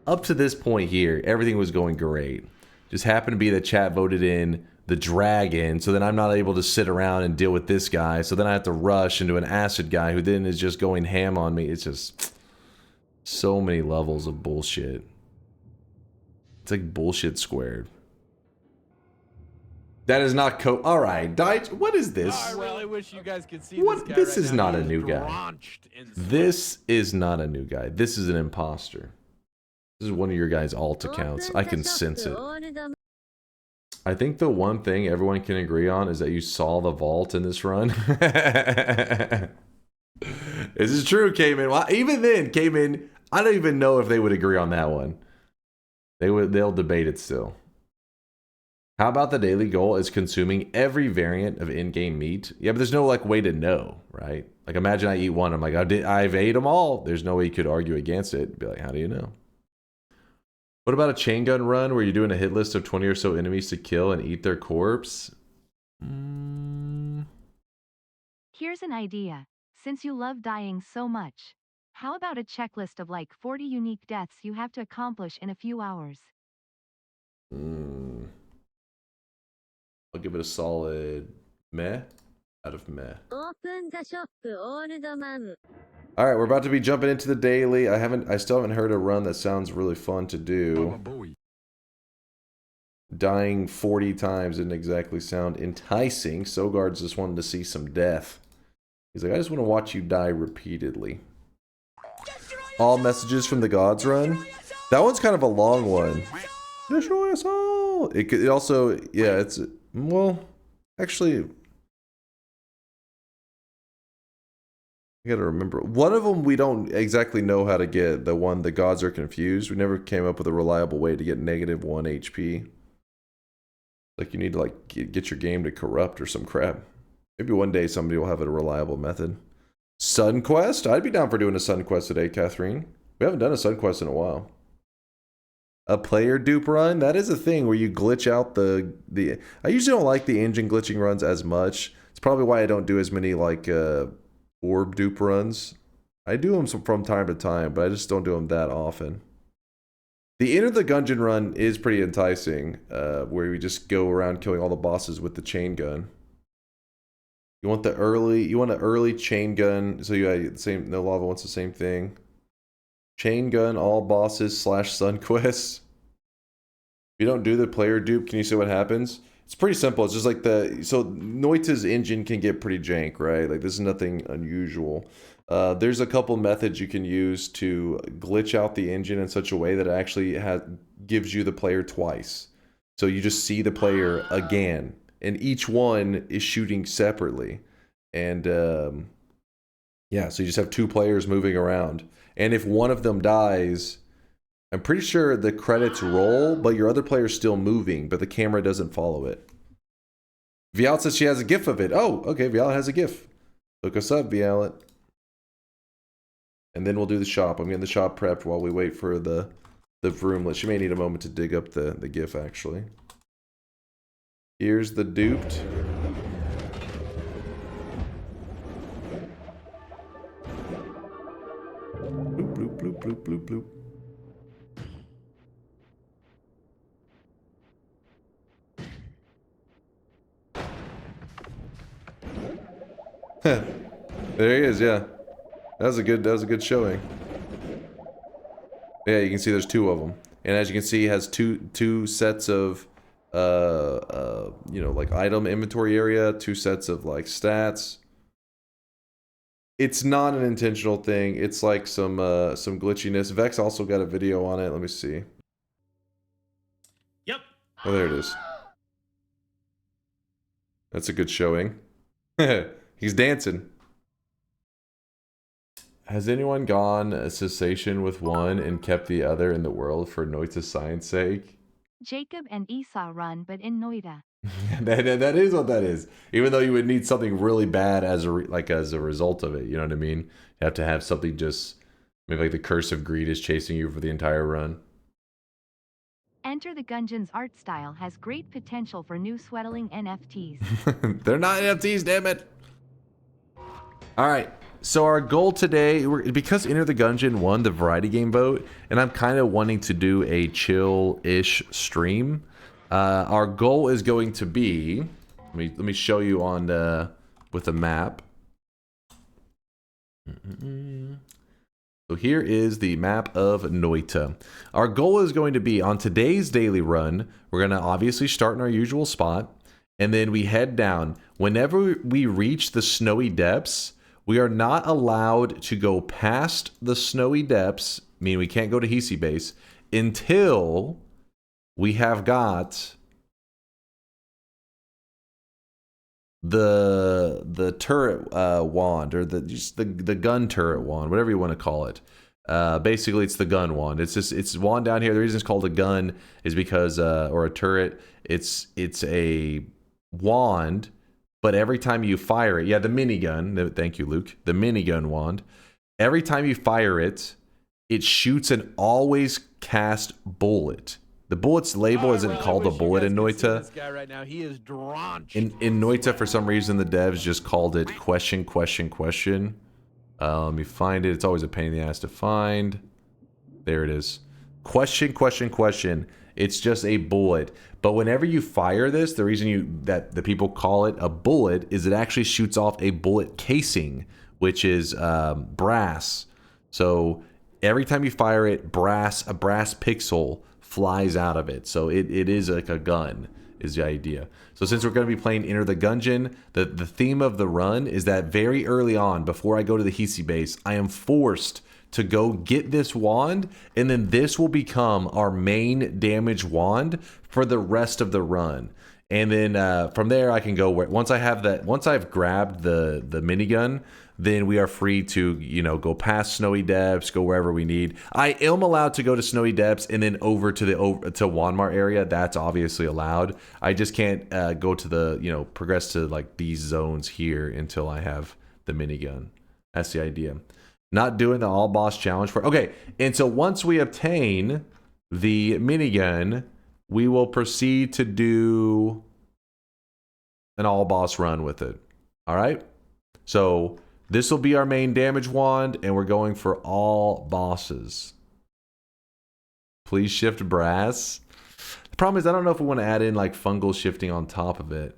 Up to this point here, everything was going great. Just happened to be that chat voted in the dragon, so then I'm not able to sit around and deal with this guy, so then I have to rush into an acid guy who then is just going ham on me. It's just so many levels of bullshit. It's like bullshit squared. That is not Alright, what is this? I really wish you guys could see What? this guy This right is now. not He a new guy. drenched in sweat. This is not a new guy. This is an imposter. This is one of your guys' alt accounts. I can sense it. I think the one thing everyone can agree on is that you saw the vault in this run. This is true, Cayman. Well, even then, Cayman, I don't even know if they would agree on that one. They'll debate it still. How about the daily goal is consuming every variant of in-game meat? Yeah, but there's no like way to know, right? Like imagine I eat one, I'm like, I've ate them all. There's no way you could argue against it. Be like, how do you know? What about a chain gun run where you're doing a hit list of 20 or so enemies to kill and eat their corpse? Here's an idea. Since you love dying so much, how about a checklist of like 40 unique deaths you have to accomplish in a few hours? I'll give it a solid meh out of meh. Open the shop, old man. All right, we're about to be jumping into the daily. I still haven't heard a run that sounds really fun to do. Dying 40 times didn't exactly sound enticing. Sogard's just wanted to see some death. He's like, I just want to watch you die repeatedly. All messages from the gods run. That one's kind of a long one. Destroy us all. It also, yeah, it's, well, actually, I gotta remember. One of them we don't exactly know how to get. The one, the gods are confused. We never came up with a reliable way to get -1 HP. Like you need to like get your game to corrupt or some crap. Maybe one day somebody will have a reliable method. Sun Quest? I'd be down for doing a Sun Quest today, Catherine. We haven't done a Sun Quest in a while. A player dupe run? That is a thing where you glitch out the... I usually don't like the engine glitching runs as much. It's probably why I don't do as many like orb dupe runs. I do them from time to time, but I just don't do them that often. The Enter the Gunegon run is pretty enticing, where we just go around killing all the bosses with the chain gun. You want an early chain gun, so you got the same, no lava wants the same thing. Chain gun, all bosses / Sun Quest. If you don't do the player dupe, can you see what happens? It's pretty simple. It's just like so Noita's engine can get pretty jank, right? Like this is nothing unusual. There's a couple methods you can use to glitch out the engine in such a way that it actually gives you the player twice. So you just see the player again, and each one is shooting separately. And yeah, so you just have two players moving around. And if one of them dies, I'm pretty sure the credits roll, but your other player's still moving, but the camera doesn't follow it. Vialet says she has a GIF of it. Oh, okay, Vialet has a GIF. Look us up, Vialet. And then we'll do the shop. I'm getting the shop prepped while we wait for the roomlet. She may need a moment to dig up the GIF, actually. Here's the duped. Bloop, bloop, bloop, bloop, bloop, bloop. There he is, yeah. That was a good showing. Yeah, you can see there's two of them. And as you can see, he has two sets of you know, like item inventory area, two sets of like stats. It's not an intentional thing. It's like some glitchiness. Vex also got a video on it. Let me see. Yep. Oh, there it is. That's a good showing. He's dancing. Has anyone gone a cessation with one and kept the other in the world for Noita's science sake? Jacob and Esau run, but in Noita. that is what that is. Even though you would need something really bad as a result of it, you know what I mean? You have to have something just maybe like the curse of greed is chasing you for the entire run. Enter the Gunegon's art style has great potential for new sweatling NFTs. They're not NFTs, damn it. All right. So our goal today, because Enter the Gunegon won the variety game vote, and I'm kind of wanting to do a chill-ish stream. Our goal is going to be, let me show you on with the map. So here is the map of Noita. Our goal is going to be on today's daily run. We're going to obviously start in our usual spot, and then we head down. Whenever we reach the snowy depths, we are not allowed to go past the snowy depths, meaning we can't go to Hisi base, until we have got the turret wand, or just the gun turret wand, whatever you want to call it. Basically, it's the gun wand. It's wand down here. The reason it's called a gun is because, or a turret, it's a wand. But every time you fire it, yeah, the minigun, thank you, Luke, the minigun wand, every time you fire it, it shoots an always cast bullet. The bullet's label isn't called a bullet in Noita. This guy right now, he is drenched. In Noita, for some reason, the devs just called it question, question, question. Let me find it. It's always a pain in the ass to find. There it is. Question, question, question. It's just a bullet. But whenever you fire this, the reason that the people call it a bullet is it actually shoots off a bullet casing, which is brass. So every time you fire it, a brass pixel flies out of it. So it is like a gun, is the idea. So since we're going to be playing Enter the Gunegon, the theme of the run is that very early on, before I go to the Hisi base, I am forced to go get this wand, and then this will become our main damage wand for the rest of the run. And then from there I can go once I've grabbed the minigun, then we are free to, you know, go past snowy depths, go wherever we need. I am allowed to go to snowy depths and then over to wand-mart area. That's obviously allowed. I just can't go to the, you know, progress to like these zones here until I have the minigun. That's the idea. Not doing the all boss challenge for, okay. And so once we obtain the minigun, we will proceed to do an all boss run with it. All right. So this will be our main damage wand, and we're going for all bosses. Please shift brass. The problem is I don't know if we want to add in like fungal shifting on top of it.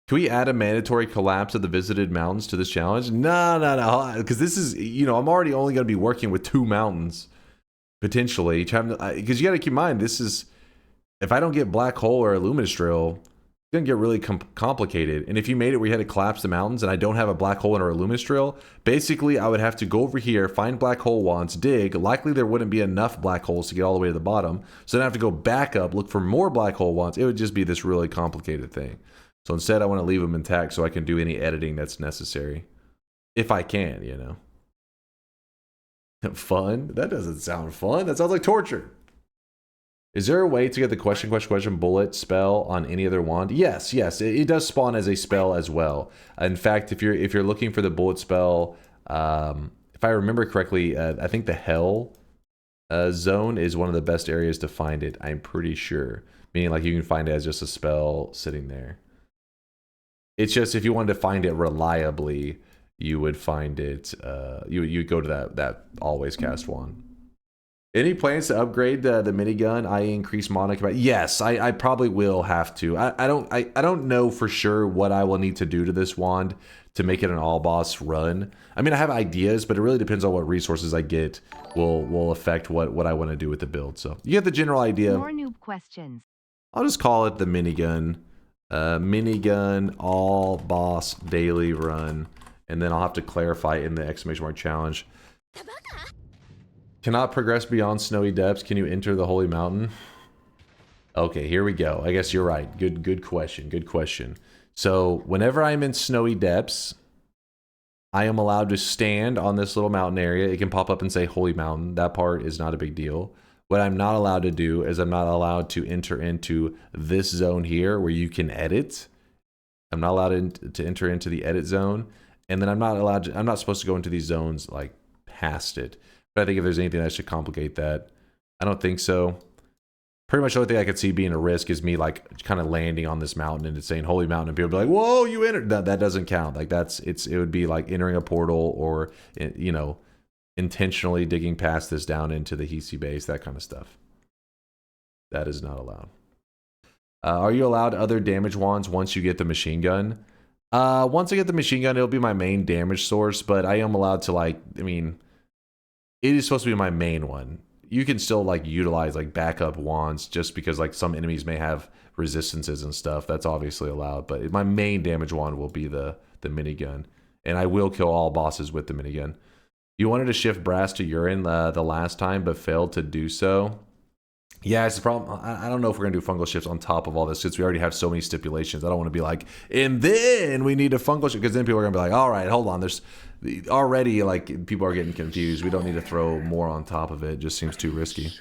Can we add a mandatory collapse of the visited mountains to this challenge? No. Because this is, you know, I'm already only going to be working with 2 mountains, potentially. Because you got to keep in mind, this is, if I don't get Black Hole or Illuminous Drill, gonna get really complicated. And if you made it where you had to collapse the mountains and I don't have a black hole or a Loomis drill, basically I would have to go over here, find black hole wands, dig. Likely there wouldn't be enough black holes to get all the way to the bottom. So then I have to go back up, look for more black hole wands. It would just be this really complicated thing. So instead I want to leave them intact so I can do any editing that's necessary. If I can, you know. Fun? That doesn't sound fun. That sounds like torture. Is there a way to get the question bullet spell on any other wand? Yes, it does spawn as a spell as well. In fact, if you're looking for the bullet spell, if I remember correctly, I think the hell zone is one of the best areas to find it. I'm pretty sure, meaning like you can find it as just a spell sitting there. It's just if you wanted to find it reliably, you would find it. You would go to that always cast wand. Any plans to upgrade the minigun, i.e. increase mana capacity? Yes, I probably will have to. I don't know for sure what I will need to do to this wand to make it an all boss run. I mean, I have ideas, but it really depends on what resources I get will affect what I want to do with the build. So you get the general idea. More noob questions. I'll just call it the minigun. Minigun all boss daily run. And then I'll have to clarify in the exclamation mark challenge. Cannot progress beyond snowy depths. Can you enter the holy mountain? Okay, here we go. I guess you're right. Good question. Good question. So whenever I'm in snowy depths, I am allowed to stand on this little mountain area. It can pop up and say holy mountain. That part is not a big deal. What I'm not allowed to do is I'm not allowed to enter into this zone here where you can edit. I'm not allowed to enter into the edit zone. And then I'm not supposed to go into these zones like past it. But I think if there's anything that should complicate that, I don't think so. Pretty much the only thing I could see being a risk is me like kind of landing on this mountain and it's saying holy mountain and people be like, whoa, you entered. That doesn't count. Like it would be like entering a portal or, you know, intentionally digging past this down into the Hisi base, that kind of stuff. That is not allowed. Are you allowed other damage wands once you get the machine gun? Once I get the machine gun, it'll be my main damage source, but I am allowed to like, I mean, it is supposed to be my main one. You can still like utilize like backup wands just because like some enemies may have resistances and stuff. That's obviously allowed, but my main damage wand will be the minigun, and I will kill all bosses with the minigun. You wanted to shift brass to urine the last time, but failed to do so. Yeah, it's a problem. I don't know if we're gonna do fungal shifts on top of all this since we already have so many stipulations. I don't want to be like, and then we need a fungal shift because then people are gonna be like, all right, hold on. There's already like people are getting confused. We don't need to throw more on top of it. It just seems too risky.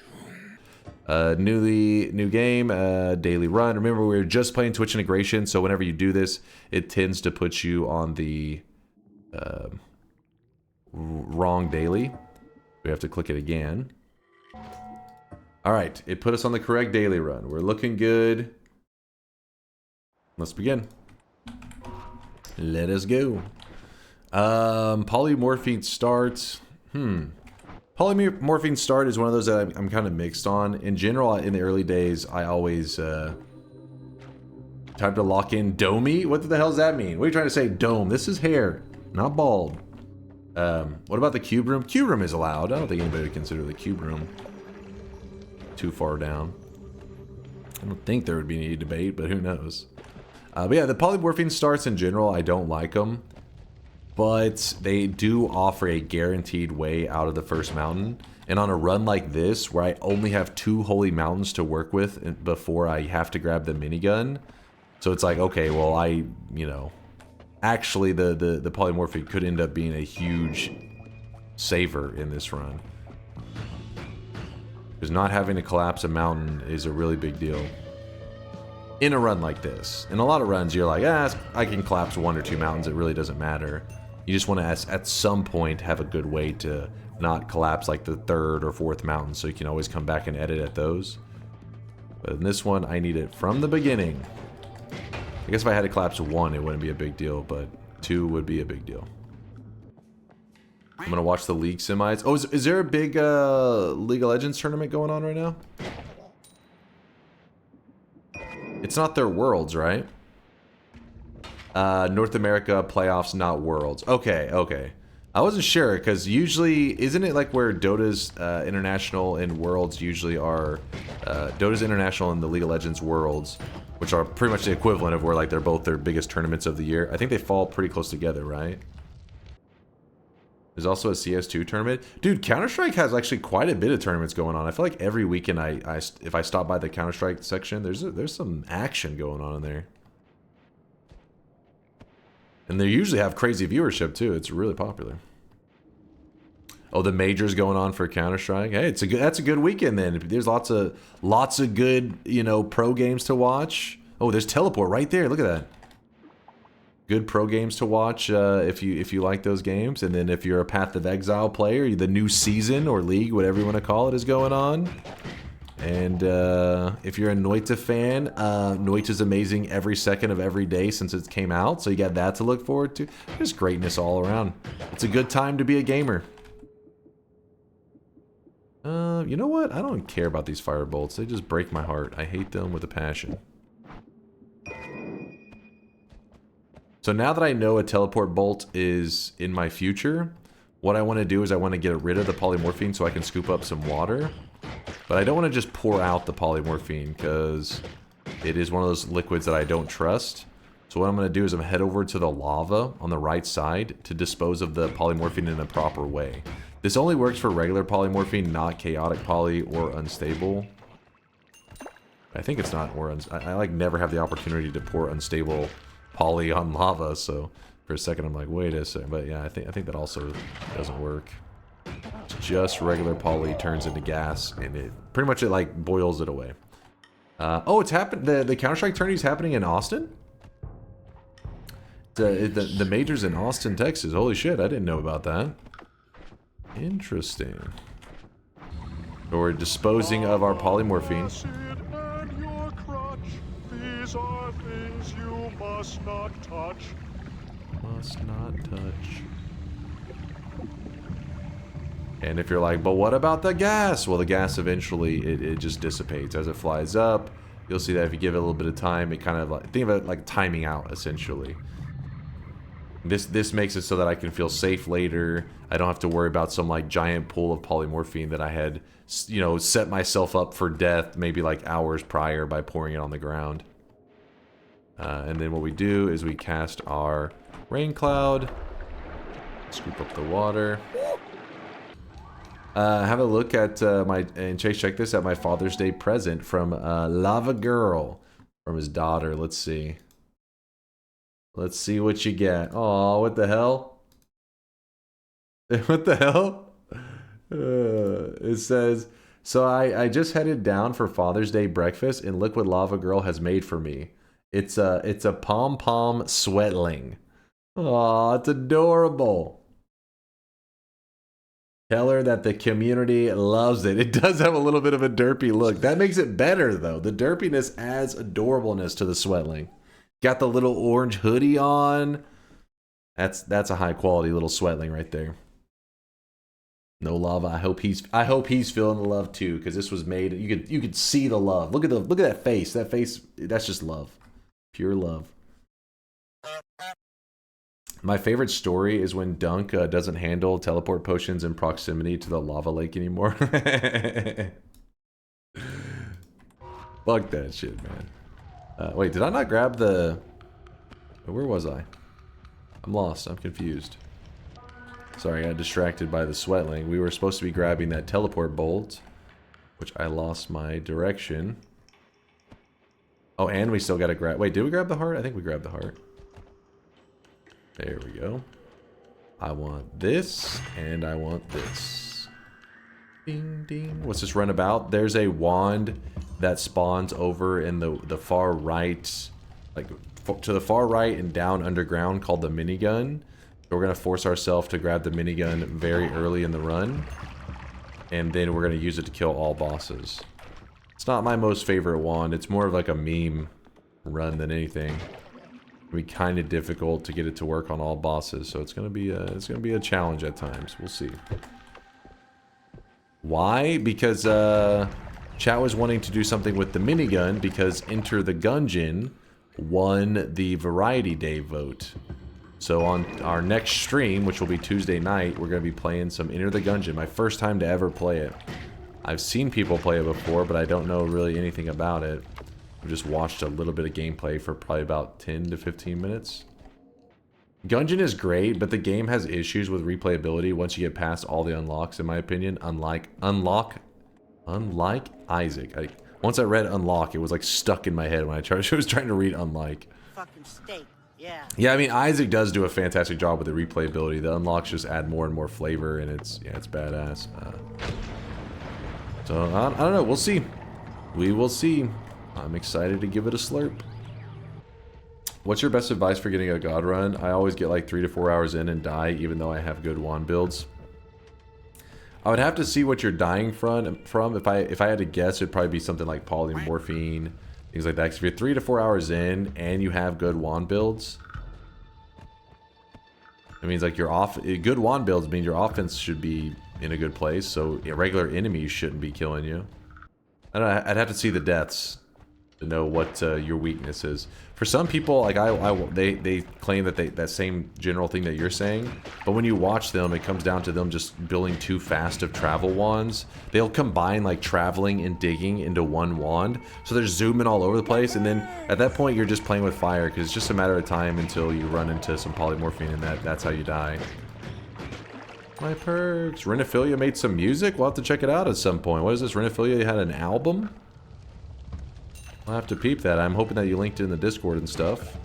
New game, daily run. Remember, we were just playing Twitch integration, so whenever you do this, it tends to put you on the wrong daily. We have to click it again. All right, it put us on the correct daily run. We're looking good. Let's begin. Let us go. Polymorphine start. Polymorphine start is one of those that I'm kind of mixed on. In general, in the early days, I always time to lock in domey. What the hell does that mean? What are you trying to say? Dome. This is hair, not bald. What about the cube room? Cube room is allowed. I don't think anybody would consider the cube room too far down. I don't think there would be any debate, but who knows? But yeah, the polymorphine starts in general, I don't like them, but they do offer a guaranteed way out of the first mountain. And on a run like this, where I only have 2 holy mountains to work with before I have to grab the minigun, so it's like, okay, well, you know, actually the polymorphine could end up being a huge saver in this run. Because not having to collapse a mountain is a really big deal in a run like this. In a lot of runs, you're like, I can collapse 1 or 2 mountains. It really doesn't matter. You just want to, at some point, have a good way to not collapse like the 3rd or 4th mountain, so you can always come back and edit at those. But in this one, I need it from the beginning. I guess if I had to collapse 1, it wouldn't be a big deal, but 2 would be a big deal. I'm going to watch the League semis. Oh, is there a big League of Legends tournament going on right now? It's not their Worlds, right? North America playoffs, not Worlds. Okay, okay. I wasn't sure, because usually, isn't it like where Dota's International and Worlds usually are, Dota's International and the League of Legends Worlds, which are pretty much the equivalent of where like they're both their biggest tournaments of the year. I think they fall pretty close together, right? There's also a CS2 tournament. Dude, Counter-Strike has actually quite a bit of tournaments going on. I feel like every weekend if I stop by the Counter-Strike section, there's some action going on in there. And they usually have crazy viewership too. It's really popular. Oh, the majors going on for Counter-Strike. Hey, that's a good weekend then. There's lots of good, you know, pro games to watch. Oh, there's Teleport right there. Look at that. Good pro games to watch if you like those games. And then if you're a Path of Exile player, the new season or league, whatever you want to call it, is going on. And if you're a Noita fan, Noita's amazing every second of every day since it came out. So you got that to look forward to. There's greatness all around. It's a good time to be a gamer. You know what? I don't care about these fire bolts. They just break my heart. I hate them with a passion. So now that I know a teleport bolt is in my future, what I want to do is I want to get rid of the polymorphine so I can scoop up some water. But I don't want to just pour out the polymorphine because it is one of those liquids that I don't trust. So what I'm going to do is I'm head over to the lava on the right side to dispose of the polymorphine in the proper way. This only works for regular polymorphine, not chaotic poly or unstable. I think it's not, or I like never have the opportunity to pour unstable poly on lava, so for a second I'm like, wait a second, but yeah, I think that also doesn't work. It's just regular poly turns into gas, and it pretty much like boils it away. Oh, it's happened. The Counter-Strike tourney is happening in Austin. The major's in Austin, Texas. Holy shit, I didn't know about that. Interesting. We're disposing of our polymorphine. These are things you must not touch. Must not touch. And if you're like, but what about the gas? Well, the gas eventually, it just dissipates as it flies up. You'll see that if you give it a little bit of time, it kind of like, think of it like timing out, essentially. This makes it so that I can feel safe later. I don't have to worry about some like giant pool of polymorphine that I had, you know, set myself up for death maybe like hours prior by pouring it on the ground. And then what we do is we cast our rain cloud, scoop up the water. Have a look at and Chase, check this out, my Father's Day present from Lava Girl, from his daughter. Let's see. Let's see what you get. Oh, what the hell? What the hell? It says, so I just headed down for Father's Day breakfast, and look what Lava Girl has made for me. It's a pom-pom sweatling. Oh, it's adorable. Tell her that the community loves it. It does have a little bit of a derpy look. That makes it better, though. The derpiness adds adorableness to the sweatling. Got the little orange hoodie on. That's a high quality little sweatling right there. No lava. I hope he's feeling the love too, because this was made. You could see the love. Look at that face. That face. That's just love. Pure love. My favorite story is when Dunk doesn't handle teleport potions in proximity to the lava lake anymore. Fuck that shit, man. Wait, did I not grab the... Where was I? I'm lost. I'm confused. Sorry, I got distracted by the sweatling. We were supposed to be grabbing that teleport bolt, which I lost my direction. Oh, and we still got to grab... Wait, did we grab the heart? I think we grabbed the heart. There we go. I want this, and I want this. Ding, ding. What's this run about? There's a wand that spawns over in the far right, like to the far right and down underground, called the minigun. So we're going to force ourselves to grab the minigun very early in the run, and then we're going to use it to kill all bosses. It's not my most favorite wand. It's more of like a meme run than anything. It'll be kind of difficult to get it to work on all bosses, so it's gonna be a challenge at times. We'll see. Why? Because chat was wanting to do something with the minigun because Enter the Gunegon won the Variety Day vote. So on our next stream, which will be Tuesday night, we're going to be playing some Enter the Gungeon. My first time to ever play it. I've seen people play it before, but I don't know really anything about it. I've just watched a little bit of gameplay for probably about 10 to 15 minutes. Gungeon is great, but the game has issues with replayability once you get past all the unlocks, in my opinion. Unlike Isaac. Once I read unlock, it was like stuck in my head when I was trying to read unlike. Fucking steak, yeah. Yeah, I mean, Isaac does do a fantastic job with the replayability. The unlocks just add more and more flavor, and it's badass. So, I don't know. We'll see. We will see. I'm excited to give it a slurp. What's your best advice for getting a god run? I always get like 3 to 4 hours in and die, even though I have good wand builds. I would have to see what you're dying from. If I had to guess, it'd probably be something like polymorphine, things like that. Because if you're 3 to 4 hours in and you have good wand builds, it means like good wand builds mean your offense should be in a good place. So regular enemies shouldn't be killing you. I don't know, I'd have to see the deaths to know what your weakness is. For some people, like they claim that that same general thing that you're saying, but when you watch them, it comes down to them just building too fast of travel wands. They'll combine like traveling and digging into one wand, so they're zooming all over the place, and then at that point you're just playing with fire because it's just a matter of time until you run into some polymorphine, and that's how you die. My perks. Renophilia made some music? We'll have to check it out at some point. What is this? Renophilia had an album? I'll have to peep that. I'm hoping that you linked it in the Discord and stuff.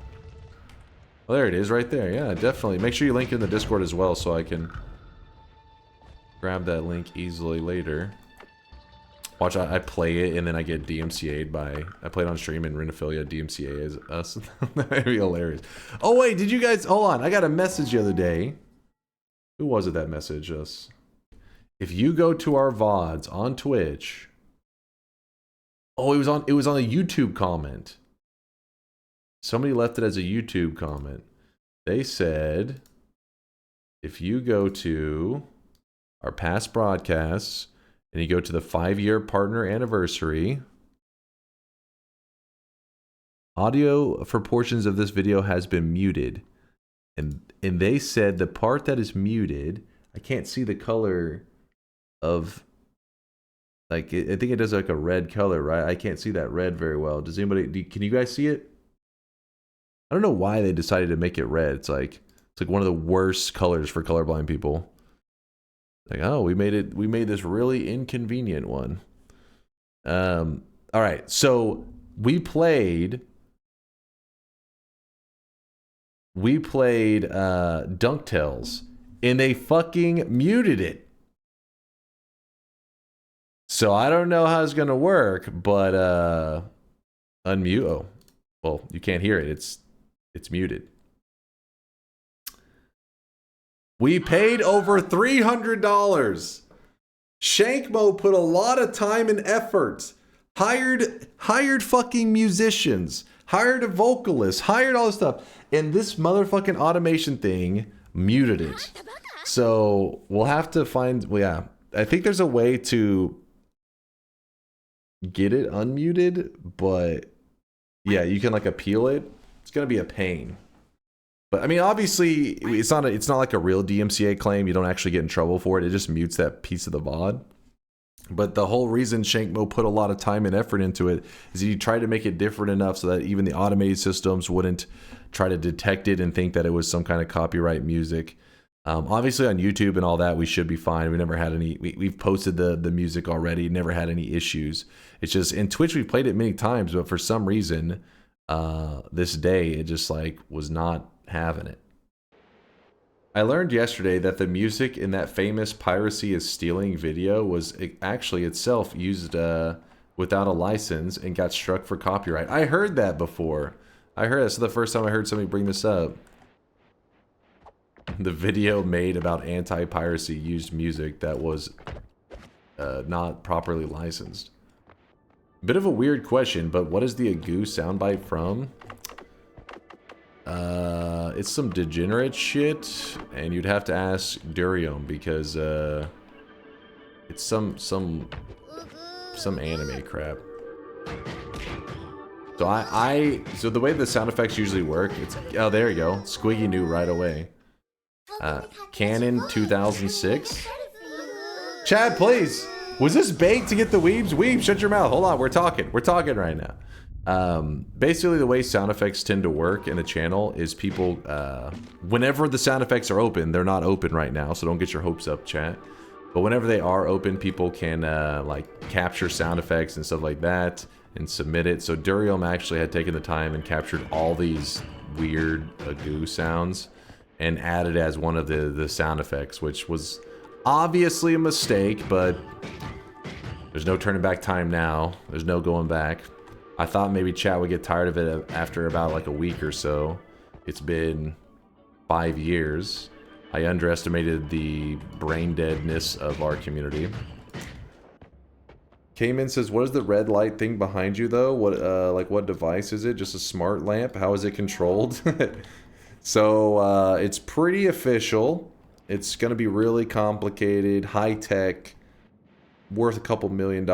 Oh, there it is right there. Yeah, definitely. Make sure you link it in the Discord as well so I can grab that link easily later. Watch, I play it and then I get DMCA'd by... I played on stream and Renophilia DMCA is us. That'd be hilarious. Oh, wait, did you guys... Hold on. I got a message the other day. Who was it that messaged us? If you go to our VODs on Twitch... Oh, it was on a YouTube comment. Somebody left it as a YouTube comment. They said, if you go to our past broadcasts and you go to the 5-year partner anniversary, audio for portions of this video has been muted. And they said the part that is muted, I can't see the color of... Like, I think it does like a red color, right? I can't see that red very well. Does anybody... Can you guys see it? I don't know why they decided to make it red. It's like one of the worst colors for colorblind people. Like, oh, we made this really inconvenient one. All right, so we played DunkTales, and they fucking muted it. So I don't know how it's gonna work, but unmute. Oh, well, you can't hear it. It's muted. We paid over $300. Shankmo put a lot of time and effort. Hired fucking musicians. Hired a vocalist. Hired all this stuff. And this motherfucking automation thing muted it. So we'll have to find... Well, yeah. I think there's a way to get it unmuted, but yeah, you can like appeal it. It's gonna be a pain. But I mean, obviously, it's not like a real DMCA claim. You don't actually get in trouble for it. It just mutes that piece of the VOD. But the whole reason Shankmo put a lot of time and effort into it is he tried to make it different enough so that even the automated systems wouldn't try to detect it and think that it was some kind of copyright music. Obviously on YouTube and all that, we should be fine. We never had any, we've posted the music already, never had any issues. It's just, in Twitch we've played it many times, but for some reason, this day, it just like was not having it. I learned yesterday that the music in that famous piracy is stealing video was actually itself used without a license and got struck for copyright. I heard that before. I heard that's the first time I heard somebody bring this up. The video made about anti-piracy used music that was not properly licensed. Bit of a weird question, but what is the uguu soundbite from? It's some degenerate shit, and you'd have to ask Durium because it's some anime crap. So so the way the sound effects usually work, it's, oh, there you go. Squiggy knew right away. Canon 2006. Chad, please. Was this bait to get the weebs? Weebs, shut your mouth. Hold on, we're talking. We're talking right now. Basically, the way sound effects tend to work in the channel is people, whenever the sound effects are open, they're not open right now, so don't get your hopes up, chat. But whenever they are open, people can like capture sound effects and stuff like that and submit it. So Durium actually had taken the time and captured all these weird uguu sounds and added as one of the sound effects, which was obviously a mistake, but there's no turning back time now. There's no going back. I thought maybe chat would get tired of it after about like a week or so. It's been 5 years. I underestimated the brain deadness of our community. Cayman says, what is the red light thing behind you though? What like what device is it? Just a smart lamp? How is it controlled? So it's pretty official. It's gonna be really complicated, high tech, worth a couple $1 million.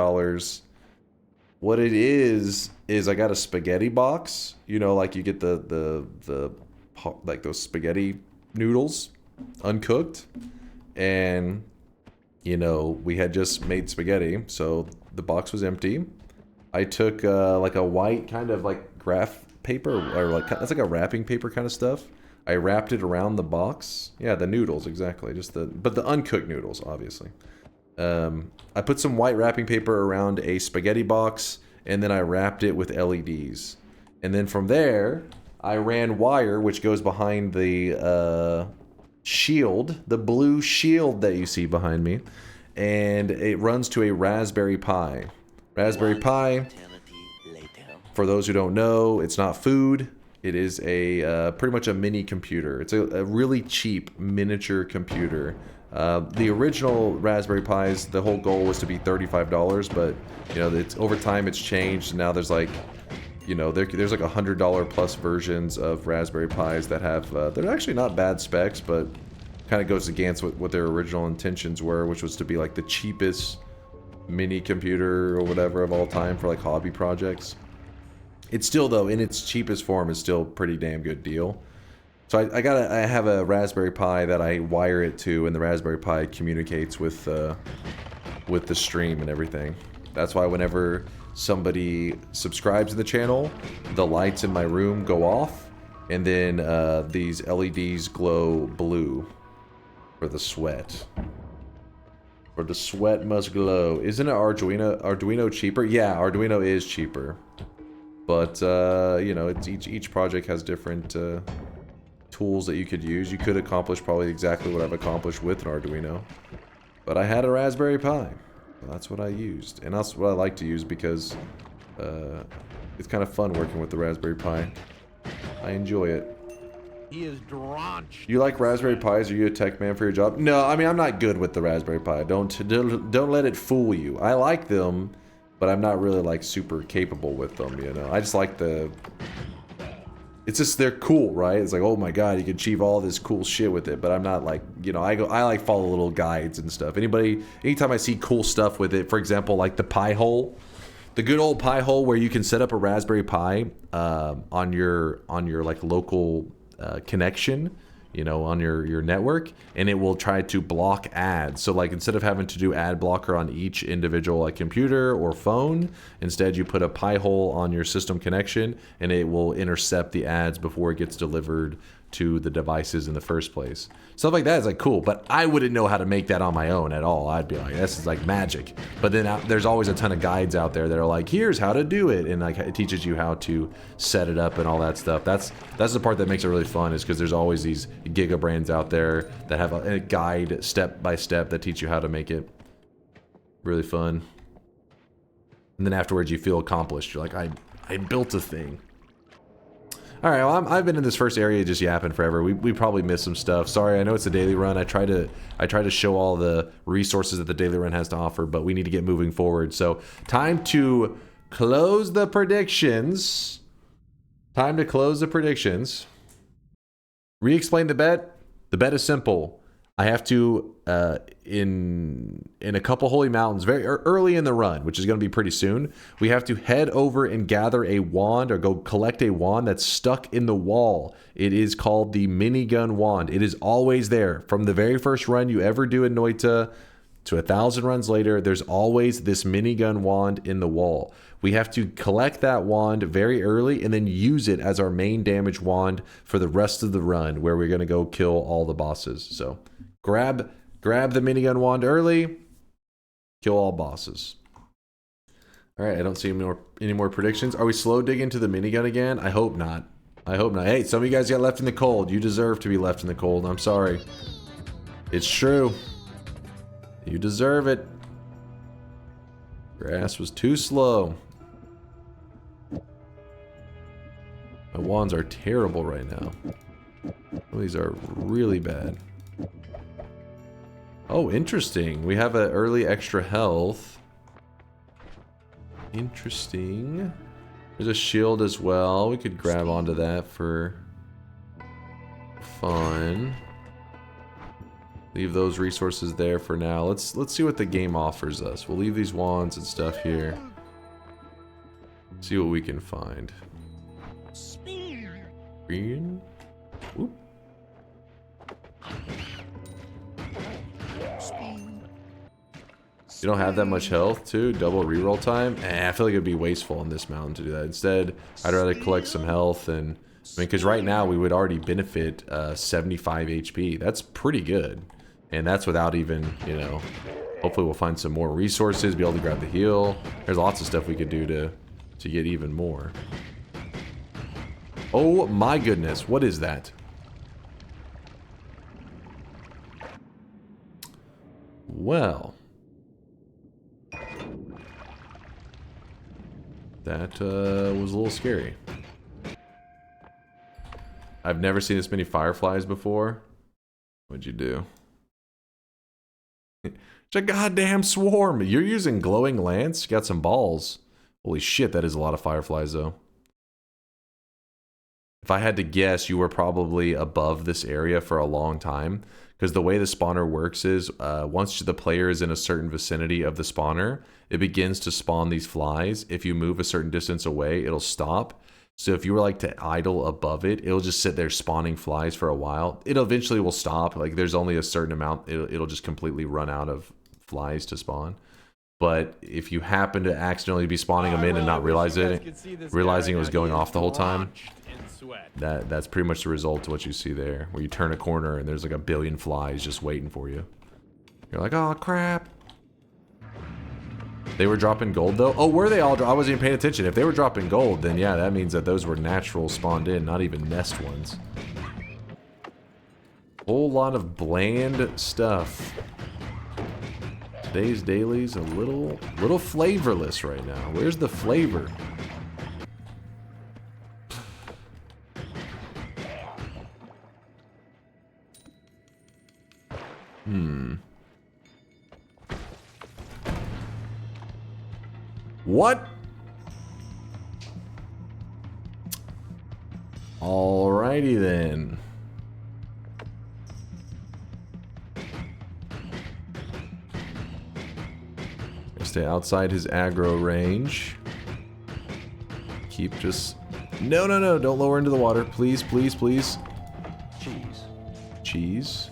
What it is I got a spaghetti box. You know, like you get the like those spaghetti noodles, uncooked, and you know we had just made spaghetti, so the box was empty. I took like a white kind of like graph paper, or like that's like a wrapping paper kind of stuff. I wrapped it around the box. Yeah, the noodles, exactly. Just but the uncooked noodles, obviously. I put some white wrapping paper around a spaghetti box, and then I wrapped it with LEDs. And then from there, I ran wire, which goes behind the shield, the blue shield that you see behind me, and it runs to a Raspberry Pi. Raspberry Pi, for those who don't know, it's not food. It is a pretty much a mini computer. It's a really cheap miniature computer. The original Raspberry Pis, the whole goal was to be $35, but you know, it's over time it's changed. Now there's like, you know, there's like $100 plus versions of Raspberry Pis that have they're actually not bad specs, but kind of goes against what their original intentions were, which was to be like the cheapest mini computer or whatever of all time for like hobby projects. It's still, though, in its cheapest form, is still a pretty damn good deal. So I have a Raspberry Pi that I wire it to, and the Raspberry Pi communicates with the stream and everything. That's why whenever somebody subscribes to the channel, the lights in my room go off, and then these LEDs glow blue for the sweat. For the sweat must glow. Isn't it Arduino cheaper? Yeah, Arduino is cheaper. But, you know, it's each project has different tools that you could use. You could accomplish probably exactly what I've accomplished with an Arduino. But I had a Raspberry Pi. So that's what I used. And that's what I like to use because it's kind of fun working with the Raspberry Pi. I enjoy it. He is drenched. You like Raspberry Pis? Are you a tech man for your job? No, I mean, I'm not good with the Raspberry Pi. Don't let it fool you. I like them, but I'm not really like super capable with them, you know. I just like it's just they're cool, right? It's like, oh my god, you can achieve all this cool shit with it, but I'm not like, you know, I like follow little guides and stuff. Anytime I see cool stuff with it, for example, like the Pi hole, the good old Pi hole where you can set up a Raspberry Pi on your like local connection, you know, on your network, and it will try to block ads. So like instead of having to do ad blocker on each individual like computer or phone, instead you put a Pi hole on your system connection and it will intercept the ads before it gets delivered to the devices in the first place. Stuff like that is like cool, but I wouldn't know how to make that on my own at all. I'd be like, this is like magic. But then there's always a ton of guides out there that are like, here's how to do it, and like it teaches you how to set it up and all that stuff. That's the part that makes it really fun, is because there's always these giga brains out there that have a guide step by step that teach you how to make it really fun. And then afterwards you feel accomplished. You're like, I built a thing. All right, well, I've been in this first area just yapping forever. We probably missed some stuff. Sorry, I know it's a daily run. I try to show all the resources that the daily run has to offer, but we need to get moving forward. So time to close the predictions. Re-explain the bet. The bet is simple. I have to, in a couple holy mountains, very early in the run, which is going to be pretty soon, we have to head over and gather a wand, or go collect a wand that's stuck in the wall. It is called the minigun wand. It is always there. From the very first run you ever do in Noita to 1,000 runs later, there's always this minigun wand in the wall. We have to collect that wand very early and then use it as our main damage wand for the rest of the run, where we're going to go kill all the bosses. So grab the minigun wand early, kill all bosses. All right, I don't see any more predictions. Are we slow digging to the minigun again? I hope not. I hope not. Hey, some of you guys got left in the cold. You deserve to be left in the cold. I'm sorry. It's true. You deserve it. Grass was too slow. My wands are terrible right now. These are really bad. Oh, interesting. We have an early extra health. Interesting. There's a shield as well. We could grab onto that for fun. Leave those resources there for now. Let's see what the game offers us. We'll leave these wands and stuff here. See what we can find. Green. Whoop. You don't have that much health too? Double reroll time? I feel like it'd be wasteful on this mountain to do that. Instead, I'd rather collect some health and... I mean, because right now we would already benefit 75 HP. That's pretty good. And that's without even, you know... Hopefully we'll find some more resources, be able to grab the heal. There's lots of stuff we could do to get even more. Oh my goodness, what is that? Well... That was a little scary. I've never seen this many fireflies before. What'd you do? It's a goddamn swarm. You're using glowing lance? You got some balls. Holy shit, that is a lot of fireflies though. If I had to guess, you were probably above this area for a long time. Because the way the spawner works is, once the player is in a certain vicinity of the spawner, it begins to spawn these flies. If you move a certain distance away, it'll stop. So if you were like to idle above it, it'll just sit there spawning flies for a while. It eventually will stop. Like there's only a certain amount, it'll just completely run out of flies to spawn. But if you happen to accidentally be spawning them in and not realizing it was going off the whole time, that's pretty much the result of what you see there. Where you turn a corner and there's like a billion flies just waiting for you. You're like, oh crap. They were dropping gold though? Oh, were they all? I wasn't even paying attention. If they were dropping gold, then yeah, that means that those were natural spawned in, not even nest ones. Whole lot of bland stuff. Today's daily's a little flavorless right now. Where's the flavor? What? Alrighty then. Stay outside his aggro range. Keep just... No, no, no, don't lower into the water. Please, please, please. Cheese. Cheese.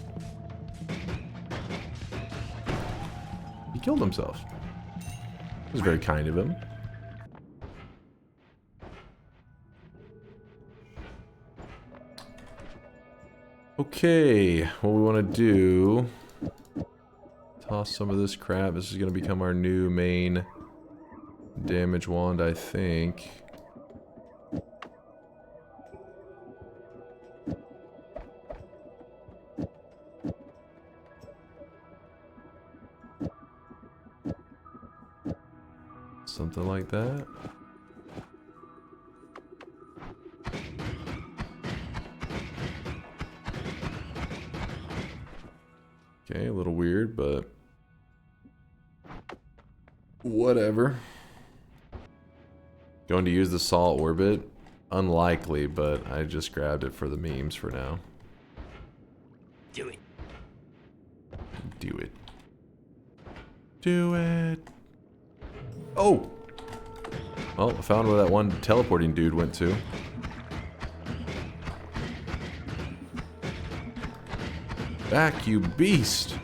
He killed himself. It was very kind of him. Okay, what we want to do... Toss some of this crap. This is going to become our new main damage wand, I think. Something like that. Okay, a little weird, but whatever. Going to use the salt orbit? Unlikely, but I just grabbed it for the memes for now. Do it. Do it. Do it. Oh! Well, I found where that one teleporting dude went to. Back, you beast!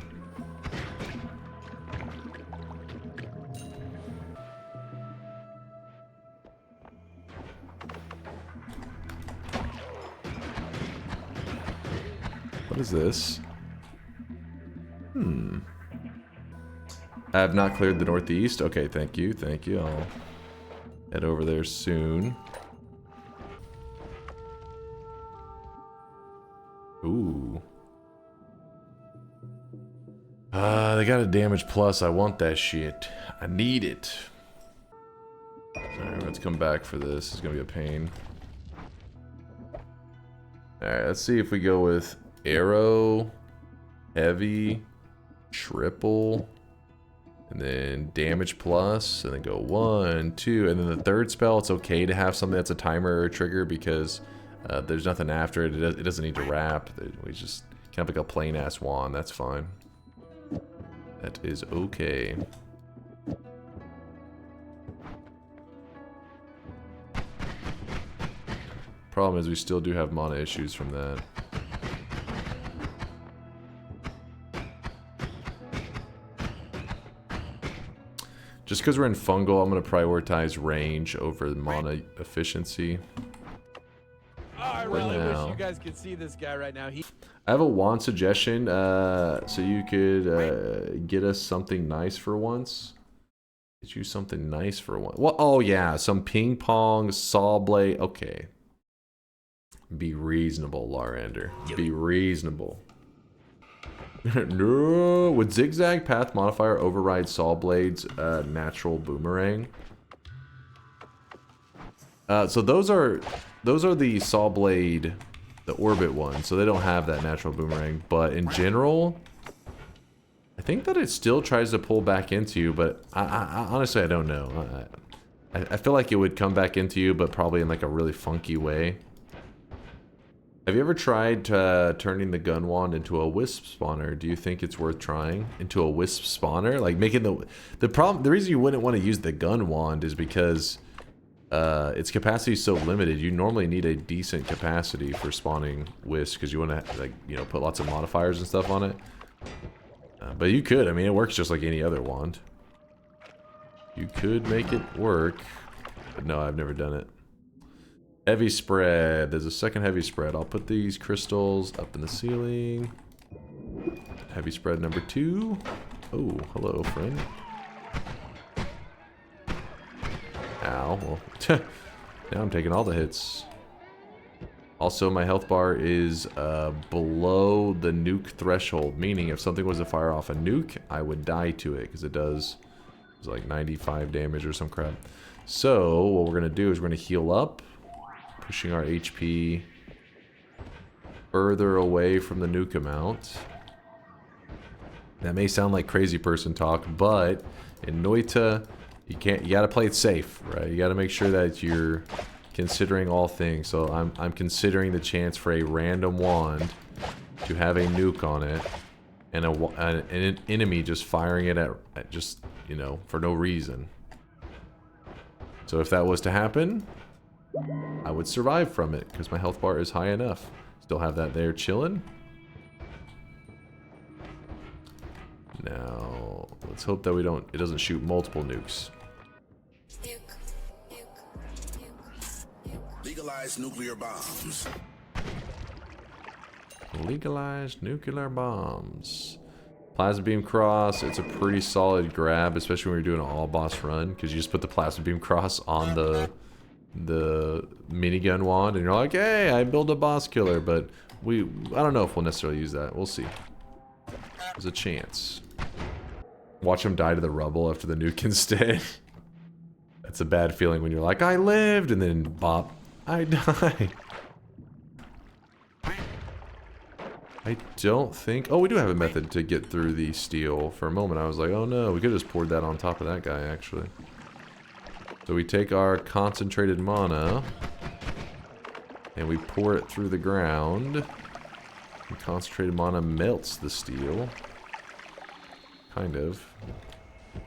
What is this? I have not cleared the northeast. Okay, thank you, thank you. I'll head over there soon. Ooh. They got a damage plus. I want that shit. I need it. Alright, let's come back for this. It's gonna be a pain. Alright, let's see if we go with arrow, heavy, triple, and then damage plus, and then go 1, 2, and then the third spell, it's okay to have something that's a timer or a trigger because there's nothing after it. It doesn't need to wrap. We just can have like a plain ass wand. That's fine. That is okay. Problem is we still do have mana issues from that. Just because we're in fungal, I'm going to prioritize range over mana efficiency. Oh, I really wish you guys could see this guy right now. I have a wand suggestion, so you could get us something nice for once. Get you something nice for once. Well, oh yeah, some ping pong, saw blade. Okay. Be reasonable, Larander. Be reasonable. No, would zigzag path modifier override saw blades natural boomerang? So those are the saw blade, the orbit ones. So they don't have that natural boomerang. But in general, I think that it still tries to pull back into you. But I honestly I don't know. I feel like it would come back into you, but probably in like a really funky way. Have you ever tried turning the gun wand into a wisp spawner? Do you think it's worth trying? Into a wisp spawner? Like making the reason you wouldn't want to use the gun wand is because its capacity is so limited. You normally need a decent capacity for spawning wisps because you want to, like, you know, put lots of modifiers and stuff on it. But you could. I mean, it works just like any other wand. You could make it work. But no, I've never done it. Heavy spread. There's a second heavy spread. I'll put these crystals up in the ceiling. Heavy spread number 2. Oh, hello, friend. Ow. Well, now I'm taking all the hits. Also, my health bar is below the nuke threshold, meaning if something was to fire off a nuke, I would die to it, because it does like 95 damage or some crap. So, what we're going to do is we're going to heal up, pushing our HP further away from the nuke amount. That may sound like crazy person talk, but in Noita, you gotta play it safe, right? You gotta make sure that you're considering all things. So I'm considering the chance for a random wand to have a nuke on it, and an enemy just firing it at just, you know, for no reason. So if that was to happen, I would survive from it because my health bar is high enough. Still have that there chilling. Now, let's hope that it doesn't shoot multiple nukes. Legalize nuclear bombs. Legalize nuclear bombs. Plasma beam cross, it's a pretty solid grab, especially when you're doing an all boss run, because you just put the plasma beam cross on the minigun wand and you're like, hey, I built a boss killer, but I don't know if we'll necessarily use that. We'll see. There's a chance. Watch him die to the rubble after the nuke instead. That's a bad feeling when you're like, I lived, and then bop, I died. I don't think... Oh, we do have a method to get through the steel. For a moment, I was like, oh no, we could have just poured that on top of that guy, actually. So we take our concentrated mana, and we pour it through the ground. And concentrated mana melts the steel. Kind of.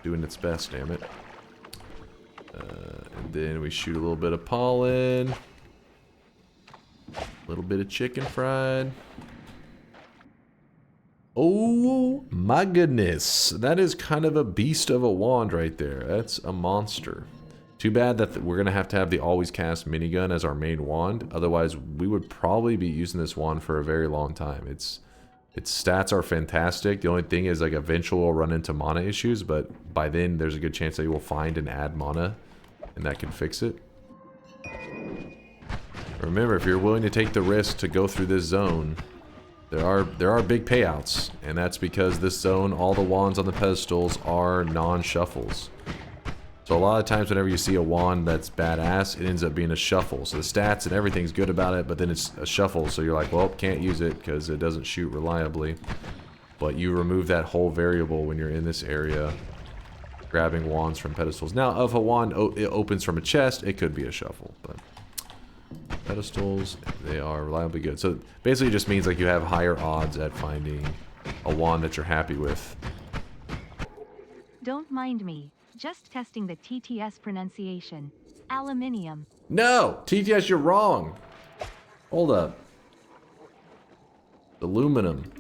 Doing its best, damn it. And then we shoot a little bit of pollen. A little bit of chicken fried. Oh my goodness. That is kind of a beast of a wand right there. That's a monster. Too bad that we're going to have the always cast minigun as our main wand. Otherwise, we would probably be using this wand for a very long time. Its stats are fantastic. The only thing is, like, eventually we'll run into mana issues, but by then there's a good chance that you will find and add mana, and that can fix it. Remember, if you're willing to take the risk to go through this zone, there are big payouts, and that's because this zone, all the wands on the pedestals are non-shuffles. So a lot of times whenever you see a wand that's badass, it ends up being a shuffle. So the stats and everything's good about it, but then it's a shuffle, so you're like, well, can't use it because it doesn't shoot reliably. But you remove that whole variable when you're in this area grabbing wands from pedestals. Now, if a wand it opens from a chest, it could be a shuffle, but pedestals, they are reliably good. So basically it just means like you have higher odds at finding a wand that you're happy with. Don't mind me. Just testing the TTS pronunciation. Aluminium. No! TTS, you're wrong! Hold up. Aluminum.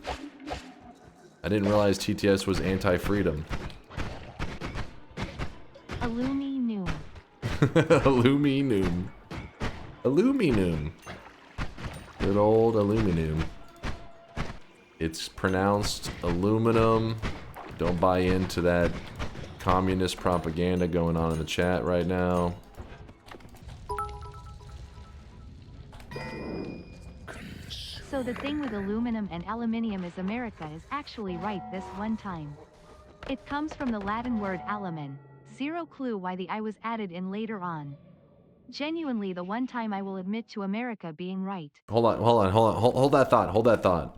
I didn't realize TTS was anti-freedom. Aluminum. Aluminum. Aluminum. Good old aluminum. It's pronounced aluminum. Don't buy into that communist propaganda going on in the chat right now. So the thing with aluminum and aluminium is America is actually right this one time. It comes from the Latin word alumen. Zero clue why the I was added in later on. Genuinely the one time I will admit to America being right. Hold that thought.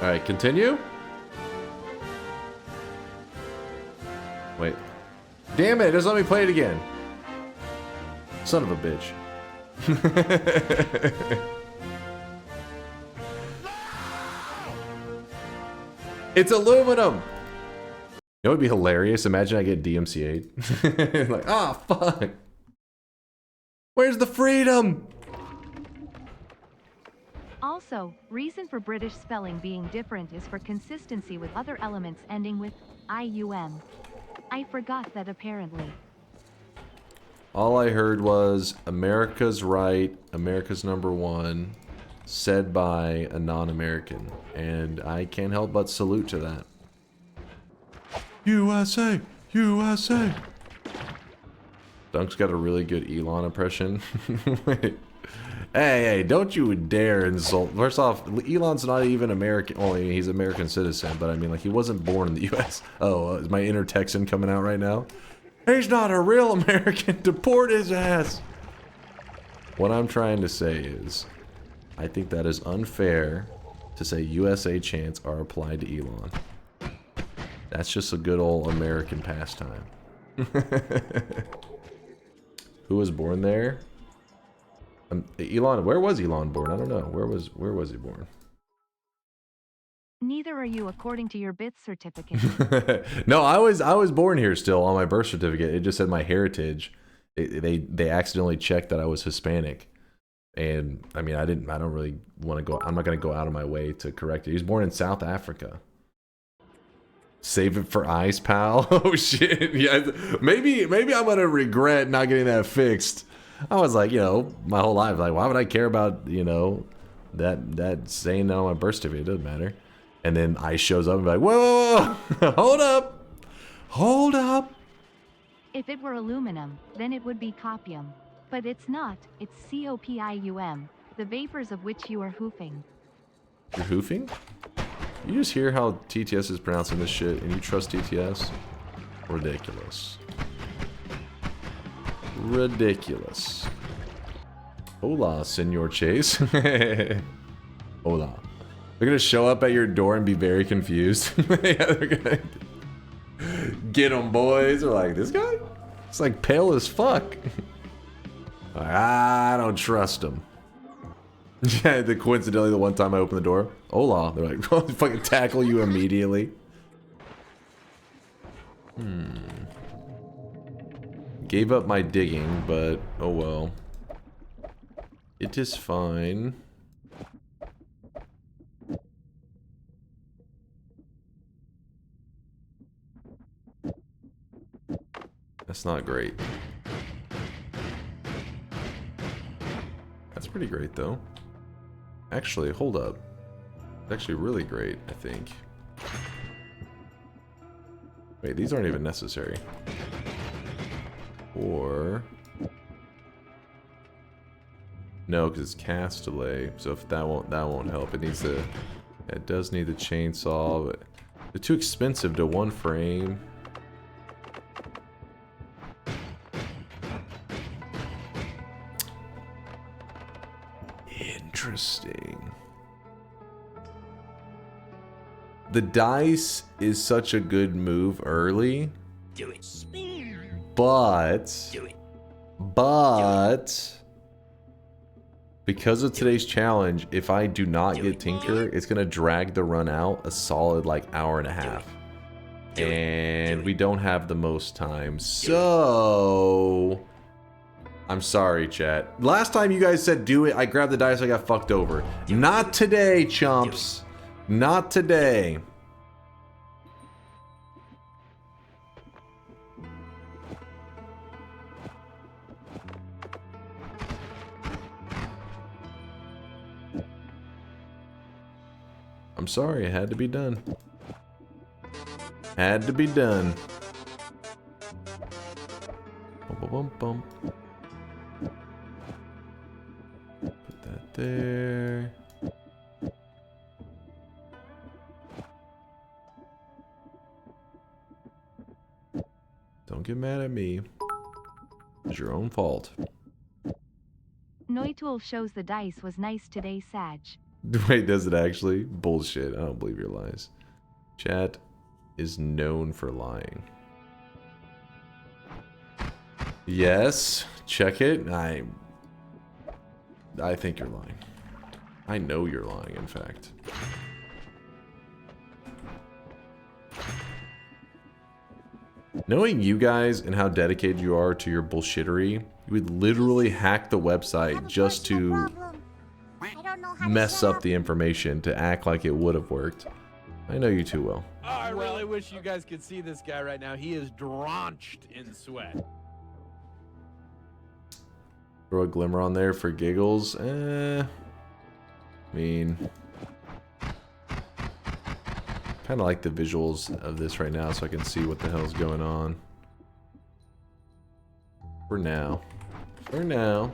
Alright, continue. Wait. Damn it, just let me play it again. Son of a bitch. It's aluminum! You know what would be hilarious? Imagine I get DMCA'd. Like, ah, fuck. Where's the freedom? Also, reason for British spelling being different is for consistency with other elements ending with IUM. I forgot that apparently. All I heard was America's right, America's number one, said by a non-American, and I can't help but salute to that. USA! USA! Dunk's got a really good Elon impression. Wait. Hey, don't you dare insult. First off, Elon's not even American. Well, he's an American citizen, but I mean, like, he wasn't born in the U.S. Oh, is my inner Texan coming out right now? He's not a real American. Deport his ass. What I'm trying to say is, I think that is unfair to say USA chants are applied to Elon. That's just a good old American pastime. Who was born there? Elon, where was Elon born? I don't know. Where was he born? Neither are you according to your birth certificate. No, I was born here still on my birth certificate. It just said my heritage. They accidentally checked that I was Hispanic. And I mean, I don't really want to go. I'm not going to go out of my way to correct it. He was born in South Africa. Save it for eyes, pal. Oh shit. Yeah, maybe I'm going to regret not getting that fixed. I was like, you know, my whole life, like, why would I care about, you know, that saying that on my birth certificate? It doesn't matter. And then ICE shows up and be like, whoa, hold up. If it were aluminum, then it would be copium. But it's not, it's copium, the vapors of which you are hoofing. You're hoofing? You just hear how TTS is pronouncing this shit and you trust TTS? Ridiculous. Ridiculous. Hola, Senor Chase. Hola. They're gonna show up at your door and be very confused. Yeah, they're gonna get them, boys. They're like, this guy? It's like pale as fuck. Like, I don't trust him. Yeah, coincidentally, the one time I opened the door, hola, they're like, "I'll fucking tackle you immediately." Gave up my digging, but oh well. It is fine. That's not great. That's pretty great, though. Actually, hold up. It's actually really great, I think. Wait, these aren't even necessary. Or... no, because it's cast delay. So if that won't help. It needs to... it does need the chainsaw, but they're too expensive to one frame. Interesting. The dice is such a good move early. Do it. But... Do it. But... because of today's challenge, if I do not get Tinker, it's going to drag the run out a solid like hour and a half. And we don't have the most time. So... I'm sorry, chat. Last time you guys said do it, I grabbed the dice, I got fucked over. Not today, chumps. Not today. I'm sorry, it had to be done. Had to be done. Bum, bum, bum, bum. Put that there. Don't get mad at me. It's your own fault. Noita shows the dice was nice today, Sag. Wait, does it actually? Bullshit. I don't believe your lies. Chat is known for lying. Yes, check it. I think you're lying. I know you're lying, in fact. Knowing you guys and how dedicated you are to your bullshittery, you would literally hack the website just to mess up the information to act like it would have worked. I know you too well. Oh, I really wish you guys could see this guy right now. He is drenched in sweat. Throw a glimmer on there for giggles. I mean, kind of like the visuals of this right now so I can see what the hell's going on. For now. For now.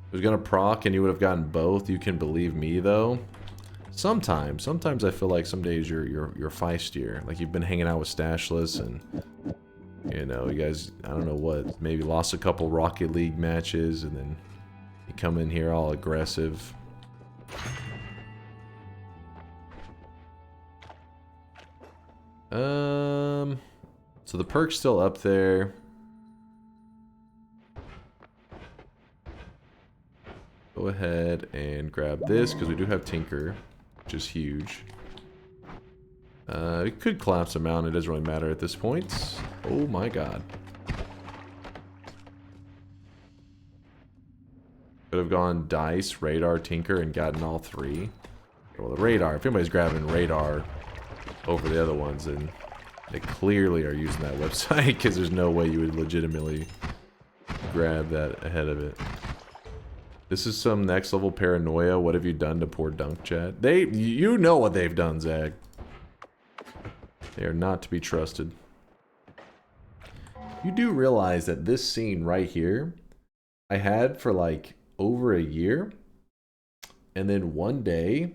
If it was gonna proc and you would have gotten both, you can believe me though. Sometimes I feel like some days you're feistier. Like you've been hanging out with Stashless and you know, you guys, I don't know what, maybe lost a couple Rocket League matches and then you come in here all aggressive. So the perk's still up there. Go ahead and grab this because we do have Tinker, which is huge. It could collapse a mountain, it doesn't really matter at this point. Oh my god. Could have gone dice, radar, Tinker, and gotten all three. Well, the radar, if anybody's grabbing radar over the other ones, then they clearly are using that website because there's no way you would legitimately grab that ahead of it. This is some next level paranoia. What have you done to poor Dunk Chat? You know what they've done, Zag. They are not to be trusted. You do realize that this scene right here, I had for like over a year. And then one day,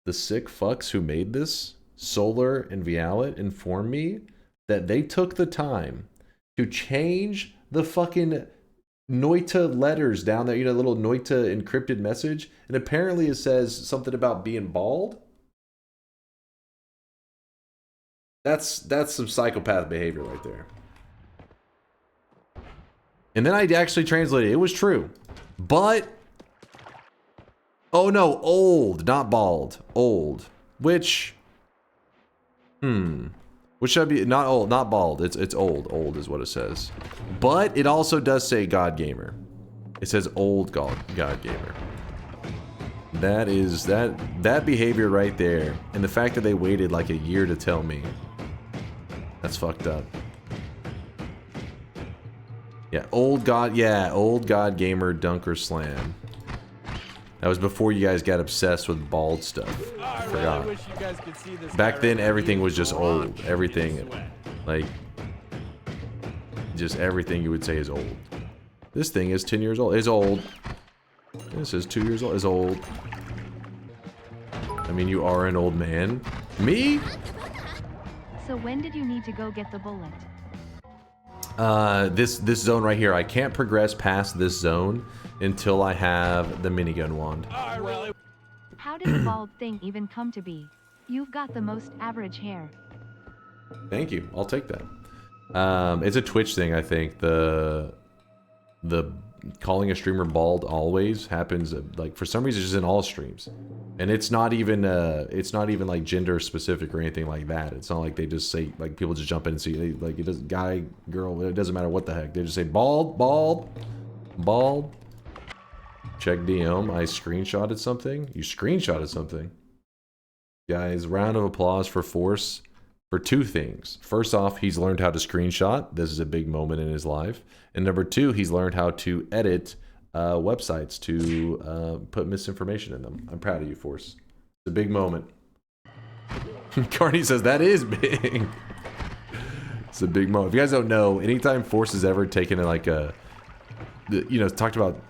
the sick fucks who made this, Solar and Vialet, informed me that they took the time to change the fucking Noita letters down there, you know, little Noita encrypted message, and apparently it says something about being bald. That's some psychopath behavior right there. And then I actually translated it. It was true. But Oh no, old, not bald. Old. Which... Which should be... Not old, not bald. It's old. Old is what it says. But it also does say God Gamer. It says old God Gamer. That is... That behavior right there. And the fact that they waited like a year to tell me. That's fucked up. Yeah, old God Gamer DunkOrSlam. That was before you guys got obsessed with bald stuff. I forgot. Really wish you guys could see this Back guy then, right everything now. was just old. Everything, like, just everything you would say is old. This thing is 10 years old. It's old. This is 2 years old. It's old. I mean, you are an old man. Me? So when did you need to go get the bullet? This zone right here. I can't progress past this zone until I have the minigun wand. How did the bald thing even come to be? You've got the most average hair. Thank you. I'll take that. It's a Twitch thing, I think. The calling a streamer bald always happens, like, for some reason, just in all streams. And it's not even like gender specific or anything like that. It's not like they just say, like, people just jump in and see, like, it doesn't, guy, girl, it doesn't matter what the heck. They just say bald, bald, bald. Check DM. I screenshotted something. You screenshotted something. Guys, round of applause for Force for two things. First off, he's learned how to screenshot. This is a big moment in his life. And number two, he's learned how to edit websites to put misinformation in them. I'm proud of you, Force. It's a big moment. Carney says, that is big. It's a big moment. If you guys don't know, anytime Force has ever taken like a, you know, talked about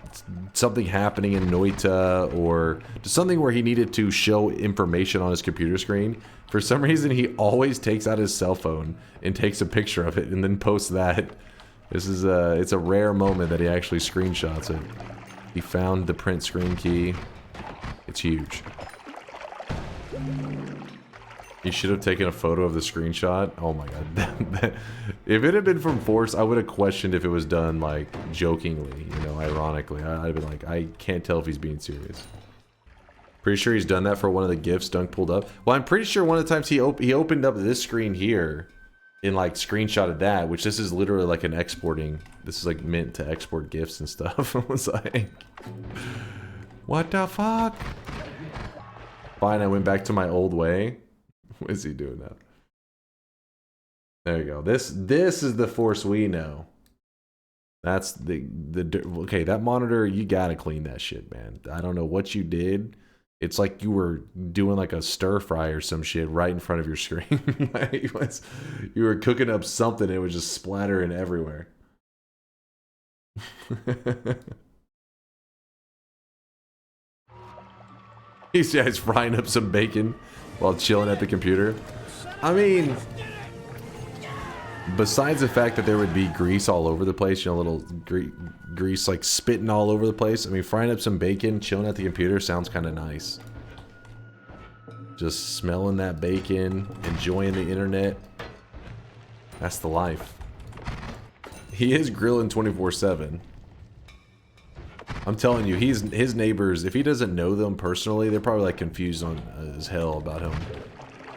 something happening in Noita or just something where he needed to show information on his computer screen, for some reason he always takes out his cell phone and takes a picture of it and then posts that. This is it's a rare moment that he actually screenshots it. He found the print screen key. It's huge. He should have taken a photo of the screenshot. Oh my god. If it had been from Force, I would have questioned if it was done, like, jokingly, you know, ironically. I'd have been like, I can't tell if he's being serious. Pretty sure he's done that for one of the gifts Dunk pulled up. Well, I'm pretty sure one of the times he opened up this screen here and, like, screenshotted that, which this is literally like an exporting. This is, like, meant to export gifts and stuff. I was like, what the fuck? Fine, I went back to my old way. What is he doing now? There you go. This is the Force we know. That's the okay, that monitor, you gotta clean that shit, man. I don't know what you did. It's like you were doing like a stir fry or some shit right in front of your screen. Like, you were cooking up something, it was just splattering everywhere. He's frying up some bacon while chilling at the computer. I mean, besides the fact that there would be grease all over the place, you know, little grease like spitting all over the place. I mean, frying up some bacon, chilling at the computer sounds kind of nice. Just smelling that bacon, enjoying the internet. That's the life. He is grilling 24/7. I'm telling you, his neighbors, if he doesn't know them personally, they're probably like confused on as hell about him.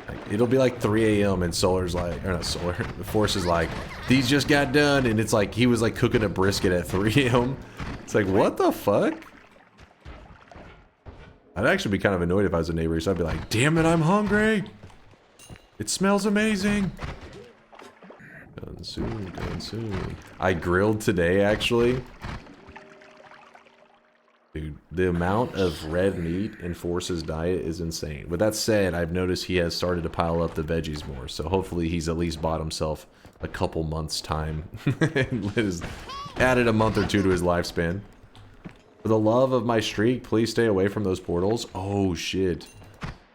Like, it'll be like 3 a.m. and Solar's like, or not Solar, the Force is like, these just got done, and it's like he was like cooking a brisket at 3 a.m. It's like, what the fuck? I'd actually be kind of annoyed if I was a neighbor, so I'd be like, damn it, I'm hungry. It smells amazing. Done soon, done soon. I grilled today, actually. Dude, the amount of red meat in Force's diet is insane. With that said, I've noticed he has started to pile up the veggies more, so hopefully he's at least bought himself a couple months' time. And added a month or two to his lifespan. For the love of my streak, please stay away from those portals. Oh, shit.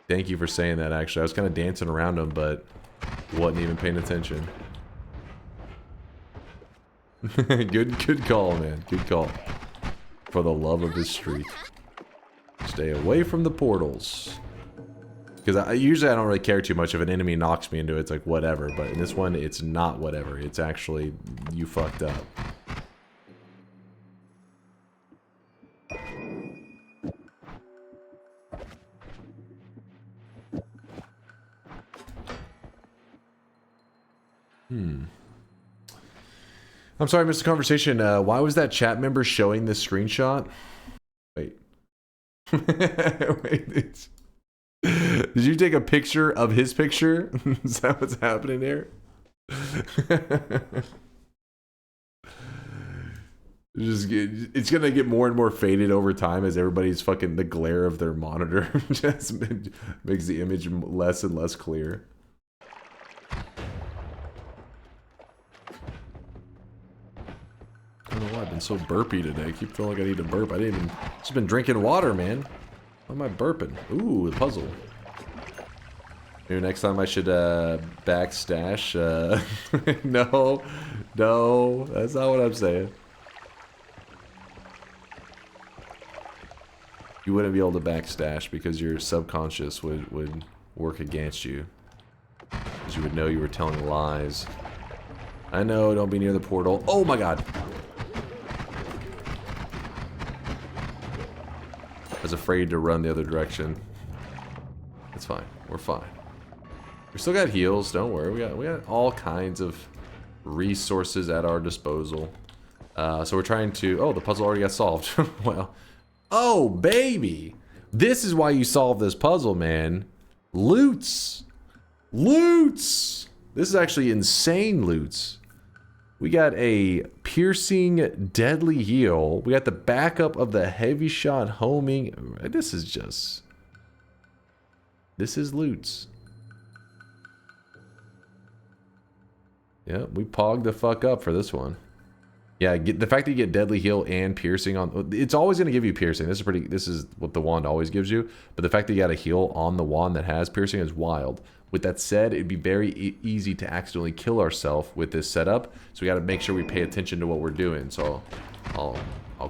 Thank you for saying that, actually. I was kind of dancing around them, but wasn't even paying attention. Good call, man. Good call. For the love of his streak. Stay away from the portals. Because usually I don't really care too much if an enemy knocks me into it. It's like, whatever. But in this one, it's not whatever. It's actually, you fucked up. I'm sorry, I missed the conversation. Why was that chat member showing this screenshot? Wait. Wait. Did you take a picture of his picture? Is that what's happening there? It's gonna get more and more faded over time as everybody's fucking the glare of their monitor just makes the image less and less clear. I don't know why I've been so burpy today. I keep feeling like I need to burp. I didn't even just been drinking water, man. Why am I burping? Ooh, a puzzle. Maybe next time I should backstash. No, that's not what I'm saying. You wouldn't be able to backstash because your subconscious would work against you. Because you would know you were telling lies. I know, don't be near the portal. Oh my god! I was afraid to run the other direction. It's fine. We're fine. We still got heals, don't worry. We got all kinds of resources at our disposal. So we're trying to... Oh, the puzzle already got solved. Well... Oh, baby! This is why you solve this puzzle, man. Loots! Loots! This is actually insane loots. We got a piercing deadly heal. We got the backup of the heavy shot homing. This is just... This is loots. Yeah, we pogged the fuck up for this one. Yeah, the fact that you get deadly heal and piercing on... It's always going to give you piercing. This is what the wand always gives you. But the fact that you got a heal on the wand that has piercing is wild. With that said, it'd be very easy to accidentally kill ourselves with this setup. So we got to make sure we pay attention to what we're doing. So I'll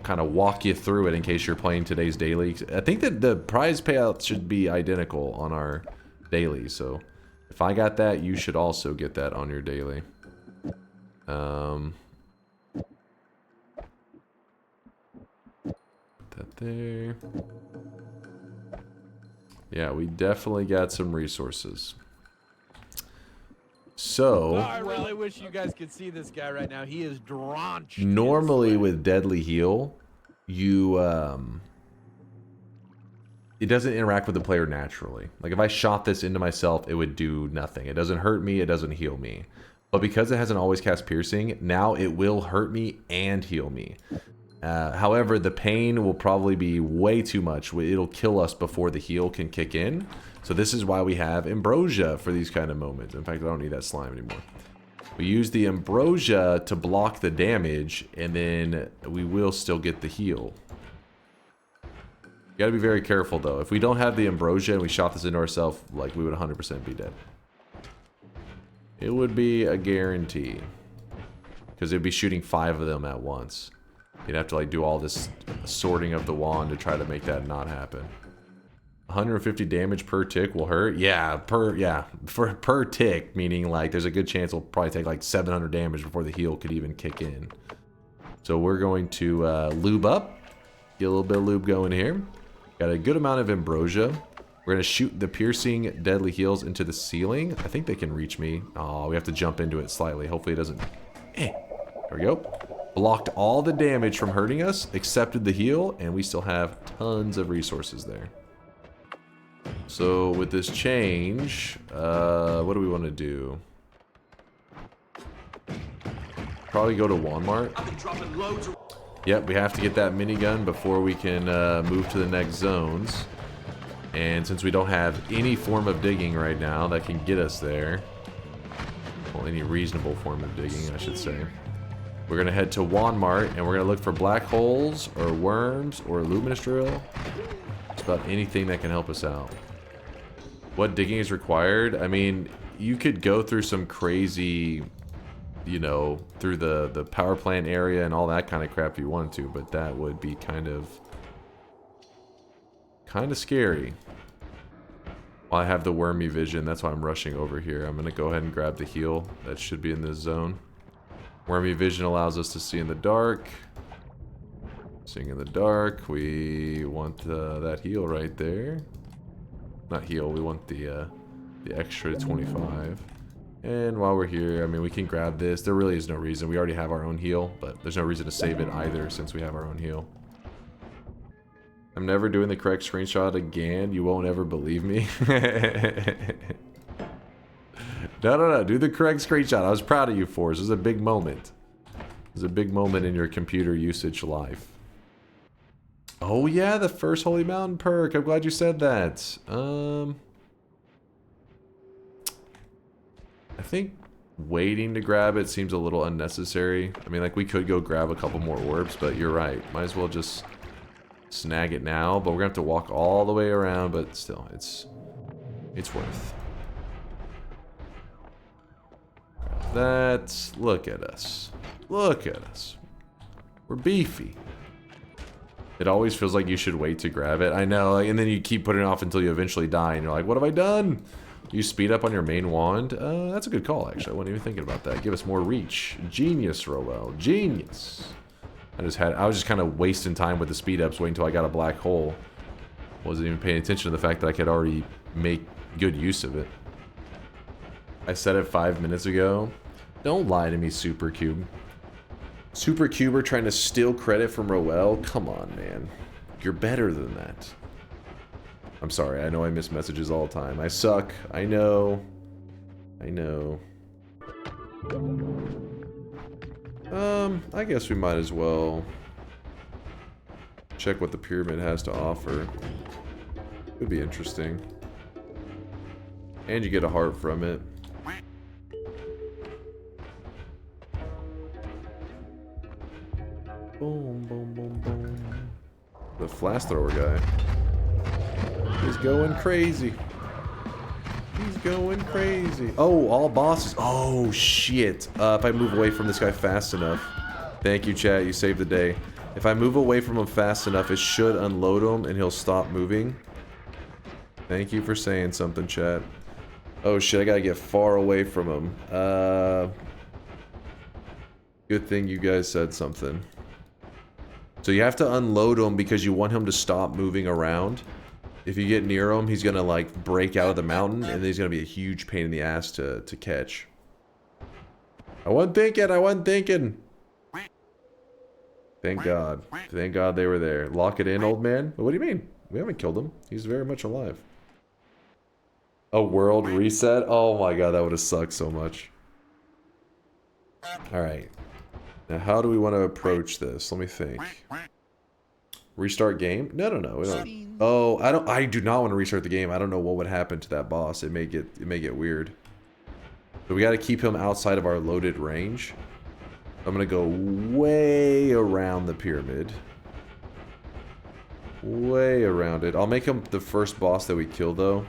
kind of walk you through it in case you're playing today's daily. I think that the prize payout should be identical on our daily. So if I got that, you should also get that on your daily. That there. Yeah, we definitely got some resources. So, I really wish you guys could see this guy right now. He is drenched. Normally with deadly heal, you it doesn't interact with the player naturally. Like if I shot this into myself, it would do nothing. It doesn't hurt me, it doesn't heal me. But because it hasn't always cast piercing, now it will hurt me and heal me. However, the pain will probably be way too much. It'll kill us before the heal can kick in. So this is why we have ambrosia for these kind of moments. In fact, I don't need that slime anymore. We use the ambrosia to block the damage, and then we will still get the heal. You gotta be very careful though. If we don't have the ambrosia and we shot this into ourselves, like we would 100% be dead. It would be a guarantee. Because it'd be shooting 5 of them at once. You'd have to like do all this sorting of the wand to try to make that not happen. 150 damage per tick will hurt. Yeah, per tick, meaning like there's a good chance it'll probably take like 700 damage before the heal could even kick in. So we're going to lube up, get a little bit of lube going here. Got a good amount of ambrosia. We're gonna shoot the piercing deadly heals into the ceiling. I think they can reach me. Oh, we have to jump into it slightly. Hopefully it doesn't. There we go. Blocked all the damage from hurting us, accepted the heal, and we still have tons of resources there. So with this change, what do we want to do? Probably go to wand-mart. Yep, we have to get that minigun before we can move to the next zones. And since we don't have any form of digging right now that can get us there, well, any reasonable form of digging, I should say. We're going to head to wand-mart, and we're going to look for black holes, or worms, or luminous drill. It's about anything that can help us out. What digging is required? I mean, you could go through some crazy, you know, through the power plant area and all that kind of crap if you wanted to, but that would be kind of scary. Well, I have the wormy vision, that's why I'm rushing over here. I'm going to go ahead and grab the heal. That should be in this zone. Wormy vision allows us to see in the dark. Seeing in the dark, we want that heal right there. Not heal, we want the extra 25. And while we're here, I mean, we can grab this. There really is no reason. We already have our own heal, but there's no reason to save it either since we have our own heal. I'm never doing the correct screenshot again. You won't ever believe me. No. Do the correct screenshot. I was proud of you, Forrest. It was a big moment. It was a big moment in your computer usage life. Oh, yeah, the first Holy Mountain perk. I'm glad you said that. I think waiting to grab it seems a little unnecessary. I mean, like, we could go grab a couple more orbs, but you're right. Might as well just snag it now. But we're gonna have to walk all the way around, but still, it's worth. That's... Look at us. Look at us. We're beefy. It always feels like you should wait to grab it. I know, and then you keep putting it off until you eventually die, and you're like, what have I done? You speed up on your main wand. That's a good call, actually. I wasn't even thinking about that. Give us more reach. Genius, Rowell. Genius. I was just kind of wasting time with the speed ups, waiting until I got a black hole. Wasn't even paying attention to the fact that I could already make good use of it. I said it 5 minutes ago. Don't lie to me, Supercube. Supercuber trying to steal credit from Rowell? Come on, man. You're better than that. I'm sorry, I know I miss messages all the time. I suck. I know. I know. I guess we might as well check what the pyramid has to offer. Could be interesting. And you get a heart from it. Boom, boom, boom, boom. The flash thrower guy. He's going crazy. He's going crazy. Oh, all bosses. Oh, shit. If I move away from this guy fast enough. Thank you, chat. You saved the day. If I move away from him fast enough, it should unload him and he'll stop moving. Thank you for saying something, chat. Oh, shit. I gotta get far away from him. Good thing you guys said something. So you have to unload him because you want him to stop moving around. If you get near him, he's gonna like break out of the mountain, and then he's gonna be a huge pain in the ass to catch. I wasn't thinking. Thank God. Thank God they were there. Lock it in, old man. But what do you mean? We haven't killed him. He's very much alive. A world reset? Oh my God, that would have sucked so much. Alright. Now how do we want to approach this? Let me think. Restart game? No. We don't. Oh, I do not want to restart the game. I don't know what would happen to that boss. It may get weird. So we got to keep him outside of our loaded range. I'm going to go way around the pyramid. Way around it. I'll make him the first boss that we kill though.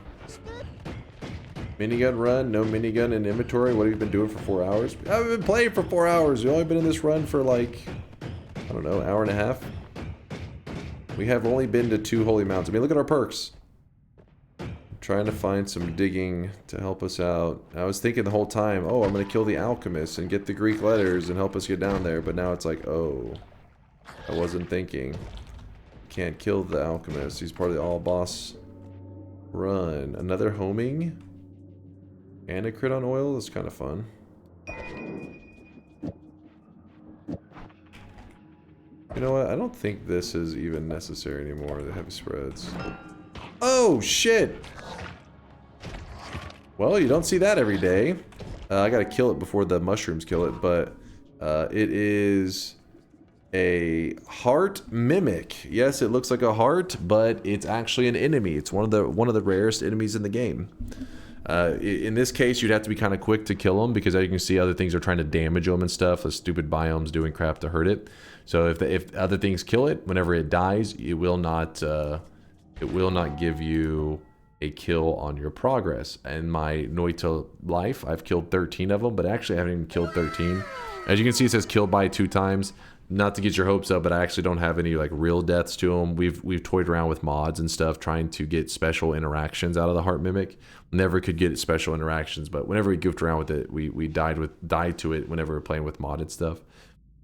Minigun run? No minigun in inventory? What have you been doing for 4 hours? I haven't been playing for 4 hours. We've only been in this run for like, I don't know, hour and a half. We have only been to 2 holy mountains. I mean, look at our perks. I'm trying to find some digging to help us out. I was thinking the whole time, oh, I'm going to kill the Alchemist and get the Greek letters and help us get down there. But now it's like, oh, I wasn't thinking. Can't kill the Alchemist. He's part of the all-boss run. Another homing? And a crit on oil? That's kind of fun. You know what? I don't think this is even necessary anymore, the heavy spreads. Oh, shit! Well, you don't see that every day. I gotta kill it before the mushrooms kill it, but it is a heart mimic. Yes, it looks like a heart, but it's actually an enemy. It's one of the rarest enemies in the game. In this case, you'd have to be kind of quick to kill them because as you can see, other things are trying to damage them and stuff. The stupid biomes doing crap to hurt it. So if other things kill it, whenever it dies, it will not give you a kill on your progress. In my Noita life, I've killed 13 of them, but actually I haven't even killed 13. As you can see, it says killed by 2 times. Not to get your hopes up, but I actually don't have any like real deaths to them. We've toyed around with mods and stuff, trying to get special interactions out of the heart mimic. Never could get special interactions, but whenever we goofed around with it, we died to it whenever we were playing with modded stuff.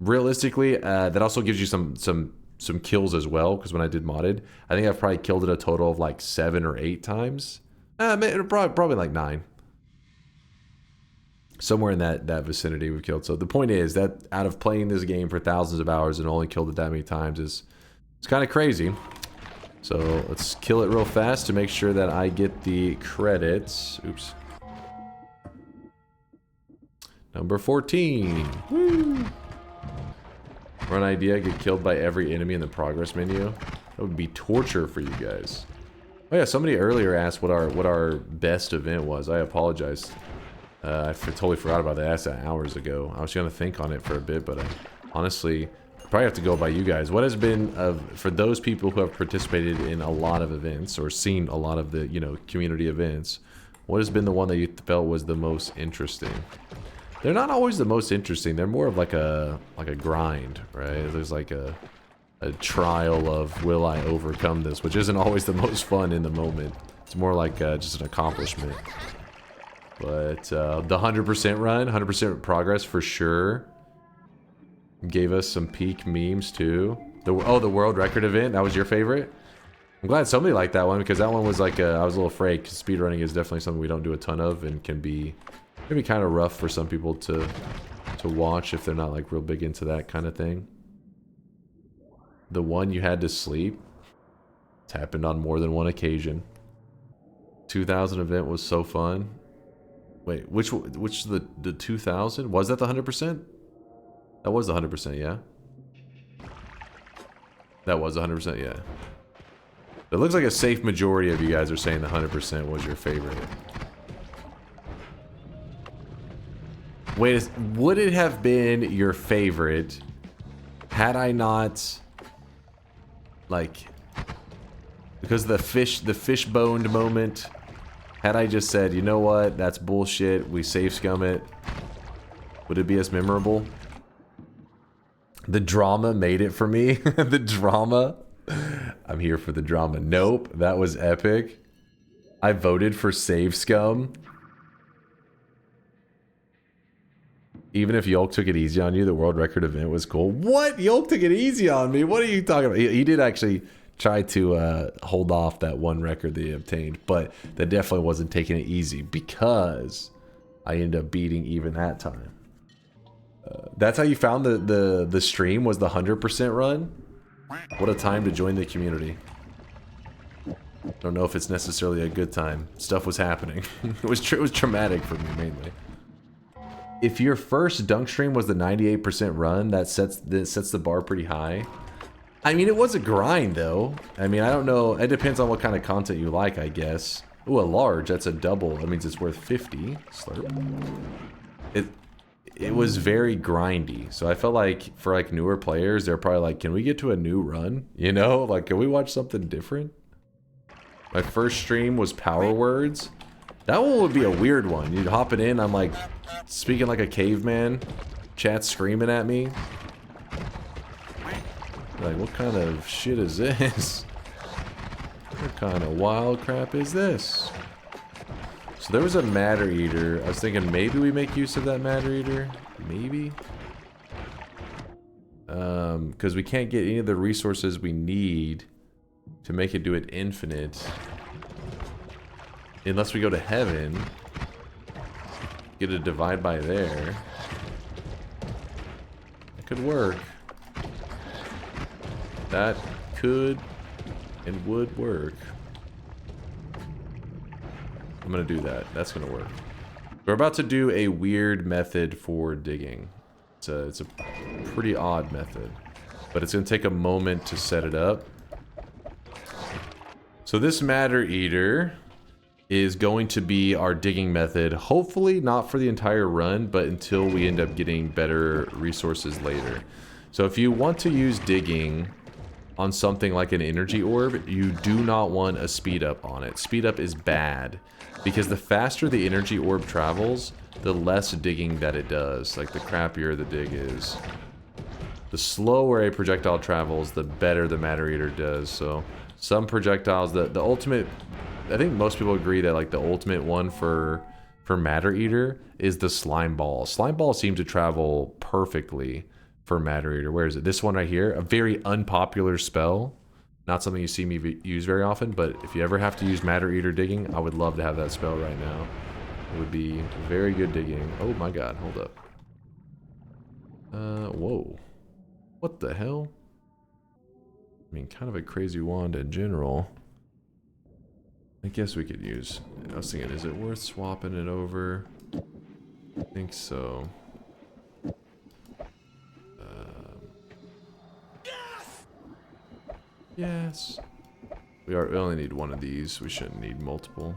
Realistically, that also gives you some kills as well, because when I did modded, I think I've probably killed it a total of like 7 or 8 times. Probably like 9. somewhere in that vicinity we've killed. So the point is that out of playing this game for thousands of hours and only killed it that many times it's kind of crazy. So let's kill it real fast to make sure that I get the credits. Oops. Number 14. Woo! Run idea, get killed by every enemy in the progress menu. That would be torture for you guys. Oh yeah, somebody earlier asked what our best event was. I apologize. I totally forgot about that. I asked that hours ago. I was gonna think on it for a bit, but I honestly probably have to go by you guys. What has been for those people who have participated in a lot of events or seen a lot of the community events? What has been the one that you felt was the most interesting? They're not always the most interesting. They're more of like a grind, right? There's like a trial of will I overcome this, which isn't always the most fun in the moment. It's more like just an accomplishment. But the 100% run, 100% progress for sure. Gave us some peak memes too. The world record event, that was your favorite? I'm glad somebody liked that one because that one was like I was a little afraid because speedrunning is definitely something we don't do a ton of and can be maybe kind of rough for some people to watch if they're not like real big into that kind of thing. The one you had to sleep. It's happened on more than one occasion. 2000 event was so fun. Wait, which the 2000? Was that the 100%? That was the 100%, yeah. That was 100%, yeah. It looks like a safe majority of you guys are saying the 100% was your favorite. Wait, would it have been your favorite had I not, like, because the fish-boned moment, had I just said, you know what, that's bullshit, we safe scum it, would it be as memorable? The drama made it for me. The drama. I'm here for the drama. Nope, that was epic. I voted for save scum. Even if Yolk took it easy on you, the world record event was cool. What? Yolk took it easy on me? What are you talking about? He did actually try to hold off that one record that he obtained, but that definitely wasn't taking it easy because I ended up beating even that time. That's how you found the stream, was the 100% run? What a time to join the community. I don't know if it's necessarily a good time. Stuff was happening. It was traumatic for me mainly. If your first dunk stream was the 98% run, that sets the bar pretty high. I mean, it was a grind though. I mean, I don't know. It depends on what kind of content you like, I guess. Ooh, a large. That's a double. That means it's worth 50. Slurp. It was very grindy. So I felt like for like newer players, they're probably like, can we get to a new run? You know, like, can we watch something different? My first stream was Power Words. That one would be a weird one. You'd hop it in, I'm like speaking like a caveman, chat screaming at me. Like, what kind of shit is this? What kind of wild crap is this? So there was a matter eater. I was thinking maybe we make use of that matter eater. Maybe. Because we can't get any of the resources we need to make it do it infinite. Unless we go to heaven. Get a divide by there. It could work. That could and would work. I'm gonna do that. That's gonna work. We're about to do a weird method for digging. It's a pretty odd method, but it's gonna take a moment to set it up. So this matter eater is going to be our digging method. Hopefully not for the entire run, but until we end up getting better resources later. So if you want to use digging on something like an energy orb, you do not want a speed up on it. Speed up is bad because the faster the energy orb travels, the less digging that it does. Like, the crappier the dig is. The slower a projectile travels, the better the matter eater does. So some projectiles, the ultimate, I think most people agree that like the ultimate one for matter eater is the slime ball. Slime ball seems to travel perfectly for matter eater. Where is it? This one right here, a very unpopular spell. Not something you see me use very often, but if you ever have to use matter eater digging, I would love to have that spell right now. would be very good digging. Oh my god, hold up. Whoa. What the hell? I mean, kind of a crazy wand in general. I guess we could use... I was thinking, is it worth swapping it over? I think so. Yes! We only need one of these. We shouldn't need multiple.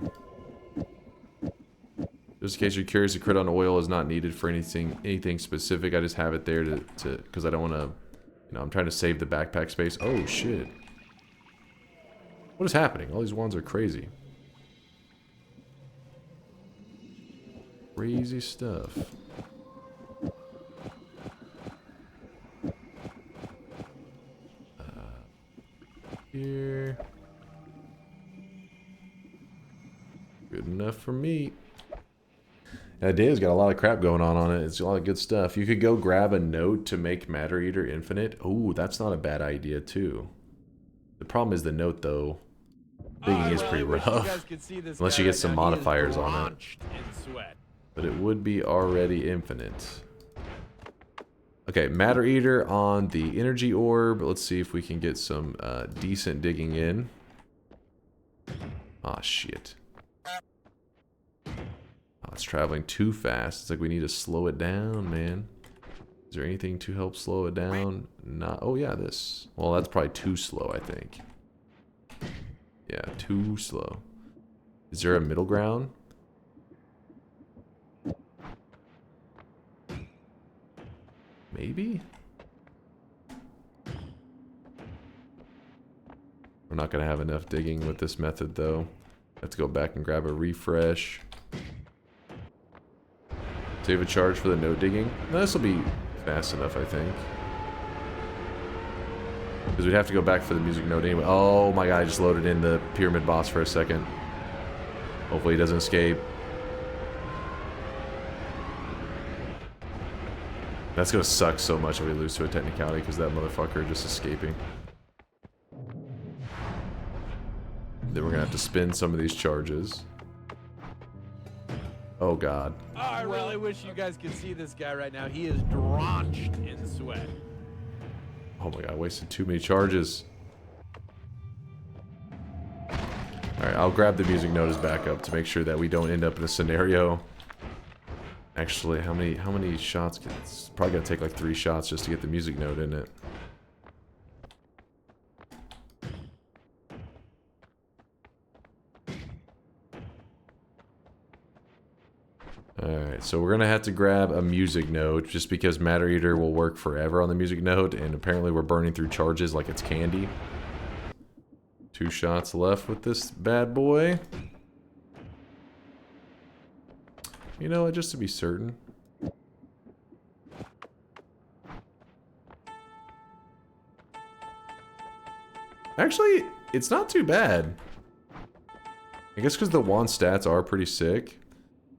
Just in case you're curious, a crit on oil is not needed for anything specific. I just have it there to because I don't want to, you know, I'm trying to save the backpack space. Oh shit! What is happening? All these wands are crazy. Crazy stuff. Here. Good enough for me. That Dave's got a lot of crap going on it. It's a lot of good stuff. You could go grab a note to make Matter Eater infinite. Oh, that's not a bad idea too. The problem is the note though. Digging is pretty rough. Unless you get some modifiers on it. But it would be already infinite. Okay, Matter Eater on the energy orb. Let's see if we can get some decent digging in. Ah, shit. Oh, it's traveling too fast. It's like we need to slow it down, man. Is there anything to help slow it down? Not. Oh, yeah, this. Well, that's probably too slow, I think. Yeah, too slow. Is there a middle ground? Maybe? We're not going to have enough digging with this method, though. Let's go back and grab a refresh. Save a charge for the note digging. No, this will be fast enough, I think. Because we'd have to go back for the music note anyway. Oh my god, I just loaded in the pyramid boss for a second. Hopefully he doesn't escape. That's gonna suck so much if we lose to a technicality because that motherfucker just escaping. Then we're gonna have to spin some of these charges. Oh god. Oh, I really wish you guys could see this guy right now. He is drenched in sweat. Oh my god, I wasted too many charges. Alright, I'll grab the music note as backup to make sure that we don't end up in a scenario. Actually, how many shots? It's probably gonna take like 3 shots just to get the music note in it. Alright, so we're gonna have to grab a music note just because Matter Eater will work forever on the music note, and apparently we're burning through charges like it's candy. 2 shots left with this bad boy. You know what, just to be certain. Actually, it's not too bad. I guess because the wand stats are pretty sick.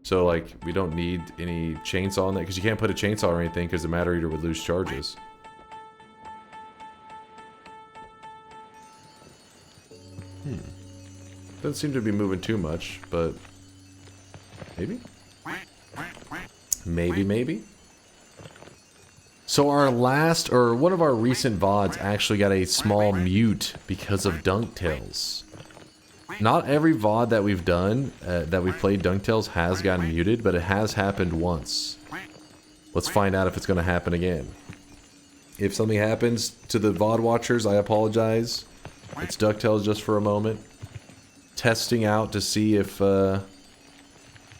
So, like, we don't need any chainsaw on that, because you can't put a chainsaw or anything, because the Matter Eater would lose charges. Doesn't seem to be moving too much, but... maybe? Maybe. So our last, or one of our recent VODs actually got a small mute because of DunkTales. Not every VOD that we've done, that we've played DunkTales has gotten muted, but it has happened once. Let's find out if it's going to happen again. If something happens to the VOD watchers, I apologize. It's DunkTales just for a moment. Testing out to see if, listen,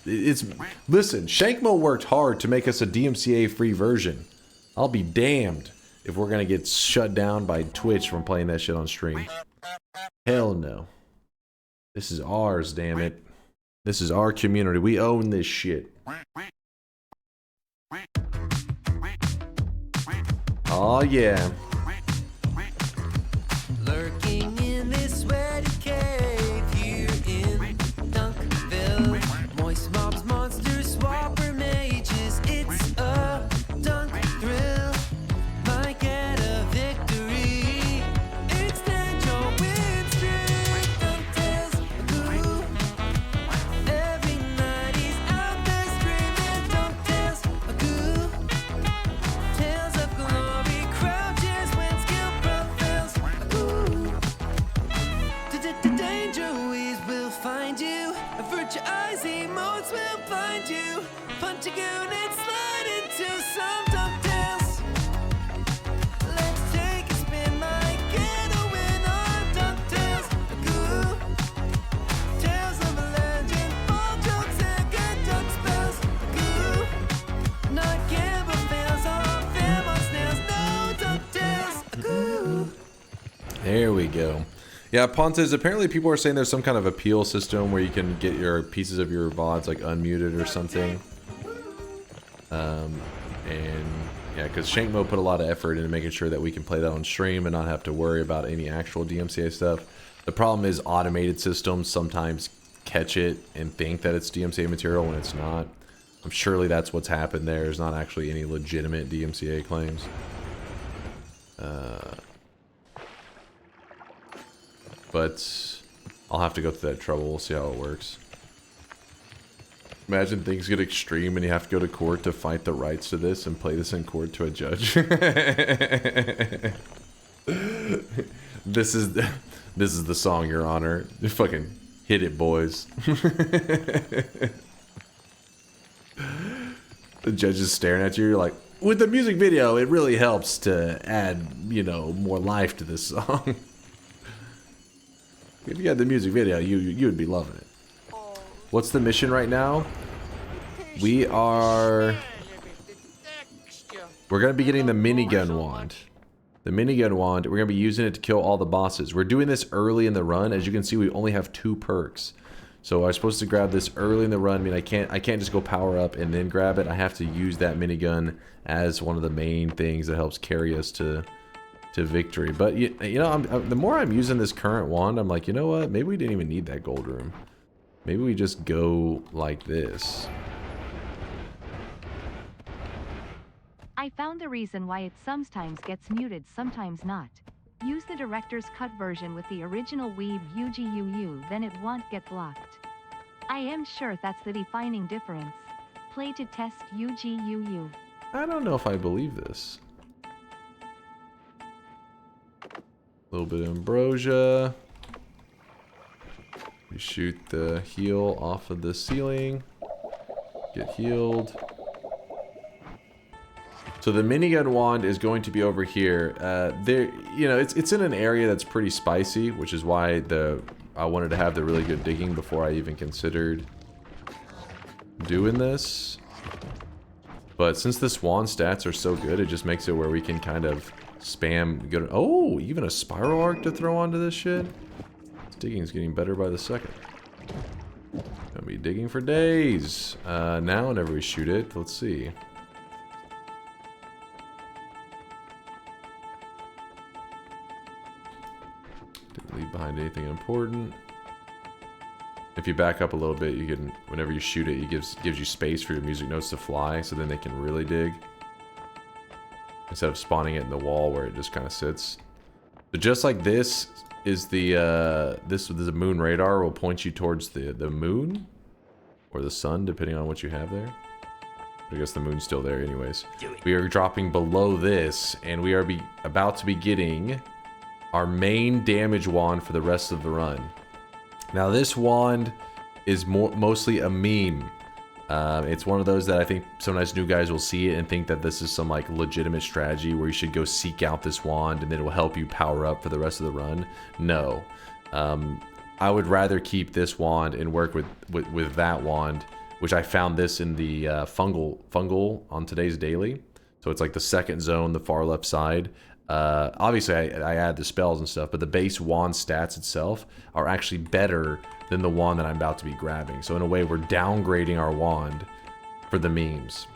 Shankmo worked hard to make us a DMCA free version. I'll be damned if we're going to get shut down by Twitch from playing that shit on stream. Hell no. This is ours, damn it. This is our community. We own this shit. Oh yeah. Lurking in this sweaty cave here in Dunkville. Moist mobs, monsters, swapper mages. It's a dunk thrill. Might get a victory. Extend your win streak. DunkTales, uguu. Every night he's out find you, punch a goon and slide into some DunkTales. Let's take a spin, might get a win on DunkTales. Uguu. Tales of a legend, all jokes and good dunk spells. Uguu. Not camera fails, all fam on snails, no DunkTales. Uguu. There we go. Yeah, Pontes, apparently people are saying there's some kind of appeal system where you can get your pieces of your VODs like unmuted or something. And yeah, because Shankmo put a lot of effort into making sure that we can play that on stream and not have to worry about any actual DMCA stuff. The problem is automated systems sometimes catch it and think that it's DMCA material when it's not. Surely that's what's happened there. There's not actually any legitimate DMCA claims. But I'll have to go through that trouble. We'll see how it works. Imagine things get extreme and you have to go to court to fight the rights to this and play this in court to a judge. This is the song, Your Honor. Just fucking hit it, boys. The judge is staring at you. You're like, with the music video, it really helps to add, you know, more life to this song. If you had the music video, you would be loving it. What's the mission right now? We're gonna be getting the minigun wand. The minigun wand, we're gonna be using it to kill all the bosses. We're doing this early in the run. As you can see, we only have 2 perks. So I was supposed to grab this early in the run. I mean, I can't just go power up and then grab it. I have to use that minigun as one of the main things that helps carry us to victory. But you know, the more I'm using this current wand, I'm like, you know what? Maybe we didn't even need that gold room. Maybe we just go like this. I found the reason why it sometimes gets muted, sometimes not. Use the director's cut version with the original weeb uguu, then it won't get blocked. I am sure that's the defining difference. Play to test uguu. I don't know if I believe this. A little bit of ambrosia. We shoot the heal off of the ceiling. Get healed. So the minigun wand is going to be over here. There, you know, it's in an area that's pretty spicy, which is why I wanted to have the really good digging before I even considered doing this. But since this wand stats are so good, it just makes it where we can kind of spam good. Oh, even a spiral arc to throw onto this shit. This digging is getting better by the second. Gonna be digging for days. Now whenever we shoot it, let's see. Didn't leave behind anything important. If you back up a little bit, you can, whenever you shoot it, it gives you space for your music notes to fly, so then they can really dig. Instead of spawning it in the wall where it just kind of sits. So just like this is the moon radar will point you towards the moon or the sun, depending on what you have there. I guess the moon's still there anyways. We are dropping below this, and we are about to be getting our main damage wand for the rest of the run. Now this wand is mostly a meme. It's one of those that I think sometimes new guys will see it and think that this is some like legitimate strategy where you should go seek out this wand and then it will help you power up for the rest of the run. No. I would rather keep this wand and work with that wand, which I found this in the fungal on today's daily. So it's like the second zone, the far left side. Obviously I add the spells and stuff, but the base wand stats itself are actually better than the wand that I'm about to be grabbing. So in a way, we're downgrading our wand for the memes.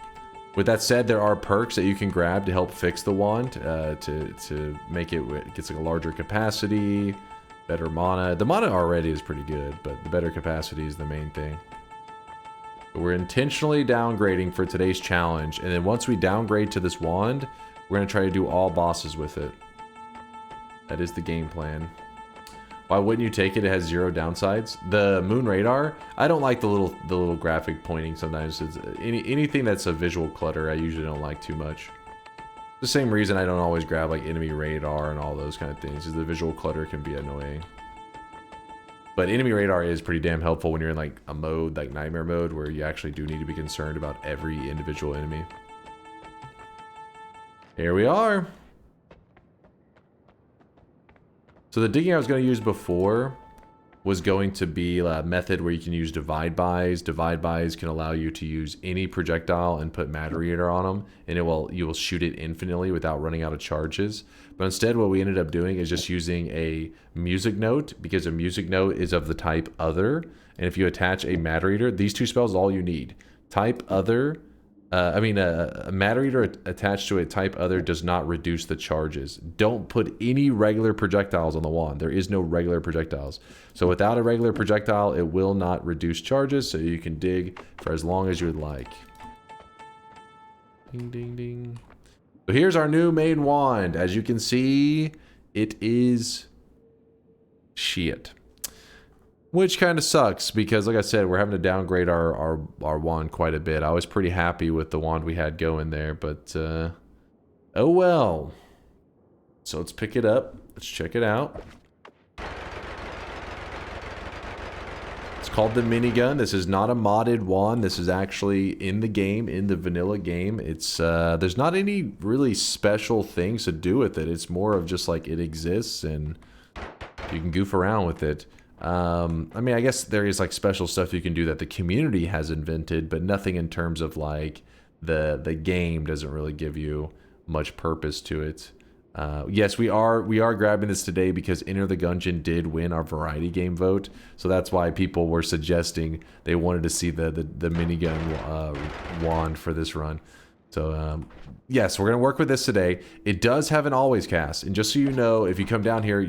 With that said, there are perks that you can grab to help fix the wand, to make it gets like a larger capacity, better mana. The mana already is pretty good, but the better capacity is the main thing. But we're intentionally downgrading for today's challenge, and then once we downgrade to this wand, we're going to try to do all bosses with it. That is the game plan. Why wouldn't you take it? It has 0 downsides. The moon radar, I don't like the little graphic pointing sometimes. It's anything that's a visual clutter, I usually don't like too much. The same reason I don't always grab like enemy radar and all those kind of things, is the visual clutter can be annoying. But enemy radar is pretty damn helpful when you're in like a mode, like nightmare mode, where you actually do need to be concerned about every individual enemy. Here we are. So the digging I was going to use before was going to be a method where you can use divide bys. Divide bys can allow you to use any projectile and put matter eater on them, and you will shoot it infinitely without running out of charges. But instead, what we ended up doing is just using a music note, because a music note is of the type other, and if you attach a matter eater, these two spells is all you need. Type other. A matter eater attached to a type other does not reduce the charges. Don't put any regular projectiles on the wand. There is no regular projectiles. So without a regular projectile, it will not reduce charges, so you can dig for as long as you would like. Ding, ding, ding. So here's our new main wand. As you can see, it is shit. Which kind of sucks, because like I said, we're having to downgrade our wand quite a bit. I was pretty happy with the wand we had going there, but oh well. So let's pick it up. Let's check it out. It's called the minigun. This is not a modded wand. This is actually in the game, in the vanilla game. It's there's not any really special things to do with it. It's more of just like it exists and you can goof around with it. I mean, I guess there is like special stuff you can do that the community has invented, but nothing in terms of like the game doesn't really give you much purpose to it. Yes, we are grabbing this today because Enter the Gunegon did win our variety game vote, so that's why people were suggesting they wanted to see the minigun wand for this run. So yes, we're gonna work with this today. It does have an always cast, and just so you know, if you come down here,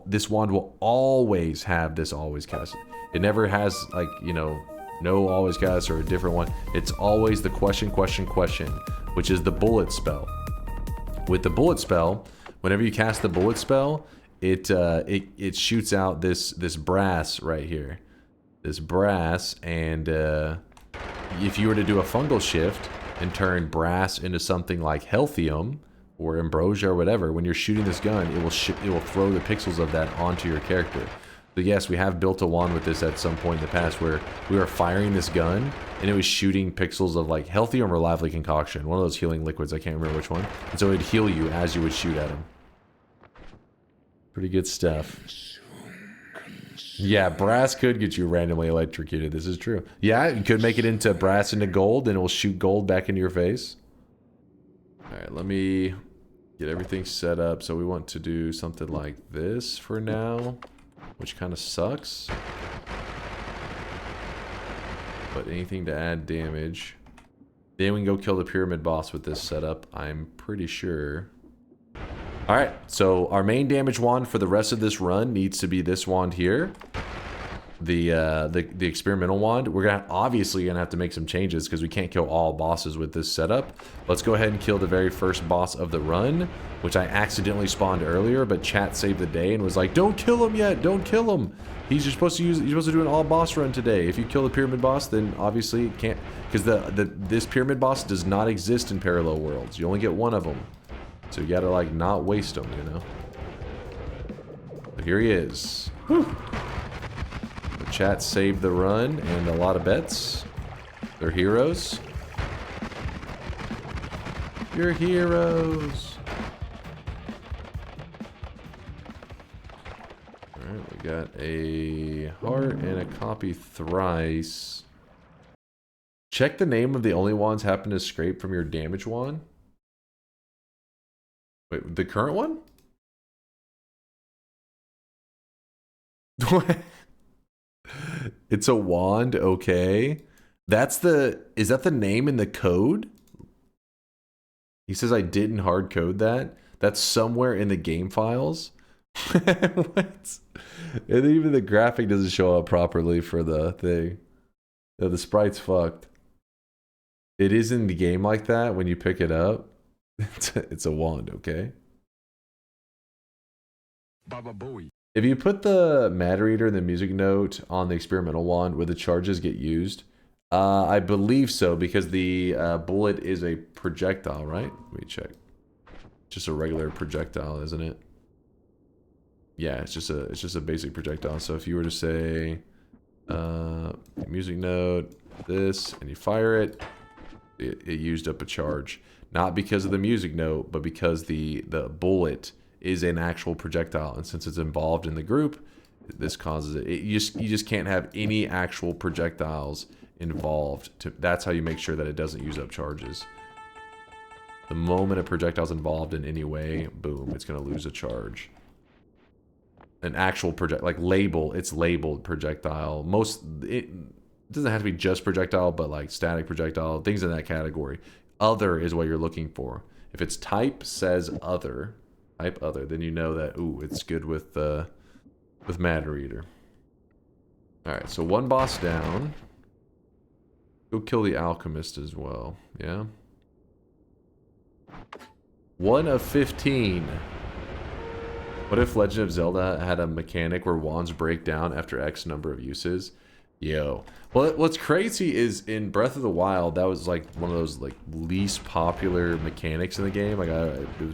this wand will always have this always cast. It never has like, you know, no always cast or a different one. It's always the question, which is the bullet spell. With the bullet spell, whenever you cast the bullet spell, it shoots out this brass right here, this brass, and if you were to do a fungal shift and turn brass into something like healthium or ambrosia or whatever, when you're shooting this gun, it will throw the pixels of that onto your character. So yes, we have built a wand with this at some point in the past where we were firing this gun and it was shooting pixels of like healthium or lively concoction, one of those healing liquids, I can't remember which one. And so it'd heal you as you would shoot at him. Pretty good stuff. Yeah, brass could get you randomly electrocuted. This is true. Yeah, you could make it into brass into gold, and it will shoot gold back into your face. All right, let me get everything set up. So we want to do something like this for now, which kind of sucks. But anything to add damage. Then we can go kill the pyramid boss with this setup, I'm pretty sure. Alright, so our main damage wand for the rest of this run needs to be this wand here. The experimental wand. We're obviously gonna have to make some changes because we can't kill all bosses with this setup. Let's go ahead and kill the very first boss of the run, which I accidentally spawned earlier, but chat saved the day and was like, don't kill him yet, don't kill him. You're supposed to do an all boss run today. If you kill the pyramid boss, then obviously it can't, because this pyramid boss does not exist in parallel worlds. You only get one of them. So you gotta like not waste them, you know. But here he is. Whew. The chat saved the run and a lot of bets. They're heroes. You're heroes. Alright, we got a heart and a copy thrice. Check the name of the only wands happen to scrape from your damage wand. Wait, the current one? What? It's a wand, okay. Is that the name in the code? He says I didn't hard code that. That's somewhere in the game files. What? And even the graphic doesn't show up properly for the thing. No, the sprite's fucked. It is in the game like that when you pick it up. It's a wand, okay? Baba Booey. If you put the matter eater and the music note on the experimental wand, would the charges get used? I believe so, because the bullet is a projectile, right? Let me check. Just a regular projectile, isn't it? yeah, it's just a basic projectile. So if you were to say music note, this, and you fire it, it used up a charge. Not because of the music note, but because the bullet is an actual projectile, and since it's involved in the group, this causes it. You just can't have any actual projectiles involved. That's how you make sure that it doesn't use up charges. The moment a projectile's involved in any way, boom, it's gonna lose a charge. An actual like it's labeled projectile. It doesn't have to be just projectile, but like static projectile, things in that category. Other is what you're looking for. If its type says other, then you know that, ooh, it's good with Matter Eater. Alright, so one boss down. Go kill the Alchemist as well, yeah? 1 of 15. What if Legend of Zelda had a mechanic where wands break down after X number of uses? Yo. Well, what's crazy is in Breath of the Wild, that was like one of those like least popular mechanics in the game. Like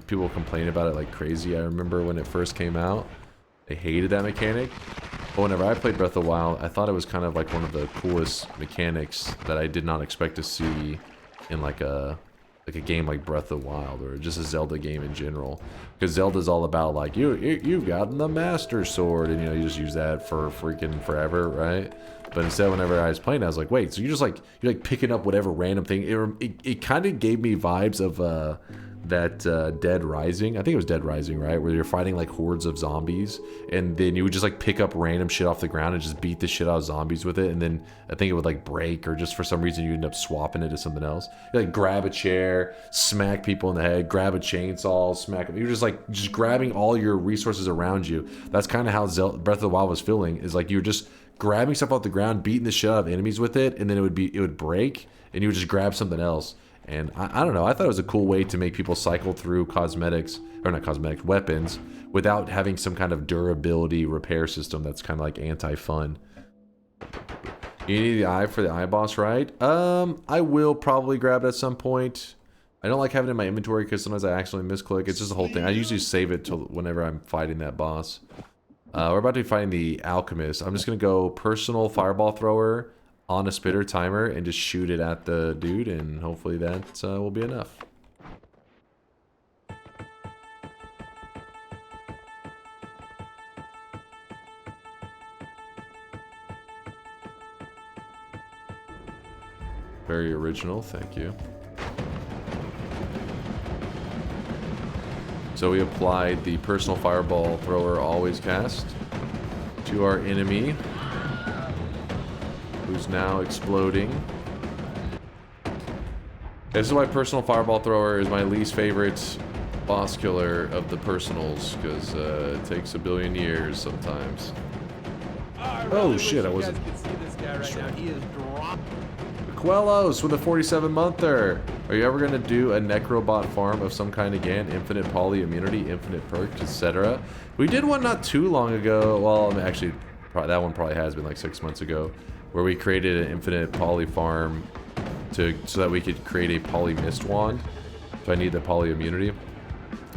people complain about it like crazy. I remember when it first came out, they hated that mechanic. But whenever I played Breath of the Wild, I thought it was kind of like one of the coolest mechanics that I did not expect to see in like a game like Breath of the Wild, or just a Zelda game in general. Because Zelda's all about like, you've gotten the Master Sword, and you know, you just use that for freaking forever, right? But instead, whenever I was playing, I was like, wait, so you're like picking up whatever random thing. It kind of gave me vibes of that Dead Rising. I think it was Dead Rising, right? Where you're fighting like hordes of zombies, and then you would just like pick up random shit off the ground and just beat the shit out of zombies with it, and then I think it would like break, or just for some reason you end up swapping it to something else. You like grab a chair, smack people in the head, grab a chainsaw, smack them. You're just grabbing all your resources around you. That's kind of how Breath of the Wild was feeling. Is like you're just grabbing stuff off the ground, beating the shit out of enemies with it, and then it would break, and you would just grab something else. And I don't know, I thought it was a cool way to make people cycle through weapons without having some kind of durability repair system that's kind of like anti-fun. You need the eye for the eye boss, right? I will probably grab it at some point. I don't like having it in my inventory because sometimes I accidentally misclick. It's just a whole thing. I usually save it till whenever I'm fighting that boss. We're about to be fighting the Alchemist. I'm just going to go personal fireball thrower on a spitter timer and just shoot it at the dude, and hopefully that will be enough. Very original, thank you. So we applied the personal fireball thrower always cast to our enemy, who's now exploding. This is why personal fireball thrower is my least favorite boss killer of the personals, because it takes a billion years sometimes. Oh shit, I wasn't. You guys can see this guy right now. He is dropped. Quellos with a 47-monther. Are you ever going to do a necrobot farm of some kind again? Infinite poly immunity, infinite perks, etc. We did one not too long ago. Well, I mean, actually, that one probably has been like 6 months ago, where we created an infinite poly farm so that we could create a poly mist wand. So I need the poly immunity.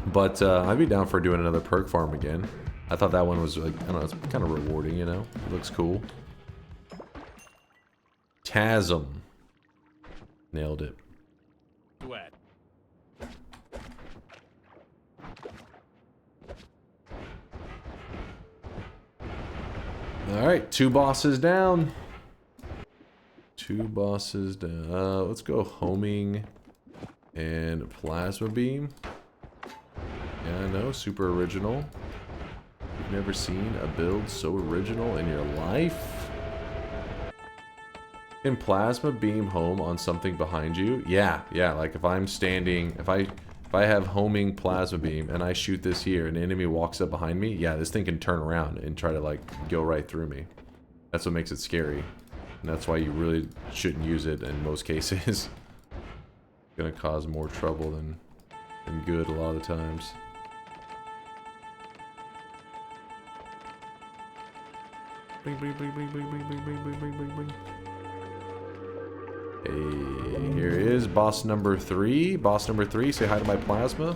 But I'd be down for doing another perk farm again. I thought that one was like, I don't know, it's kind of rewarding, you know? It looks cool. Chasm. Nailed it. Sweat. Alright, 2 bosses down. 2 bosses down. Let's go homing and plasma beam. Yeah, I know, super original. You've never seen a build so original in your life? Can plasma beam home on something behind you? Yeah, like if I'm standing, if I have homing plasma beam and I shoot this here and an enemy walks up behind me, yeah, this thing can turn around and try to like go right through me. That's what makes it scary. And that's why you really shouldn't use it in most cases. It's gonna cause more trouble than good a lot of the times. Bing, bing, bing, bing, bing, bing, bing, bing, bing, bing, bing, bing. Hey, here is boss number 3. Boss number 3, say hi to my plasma.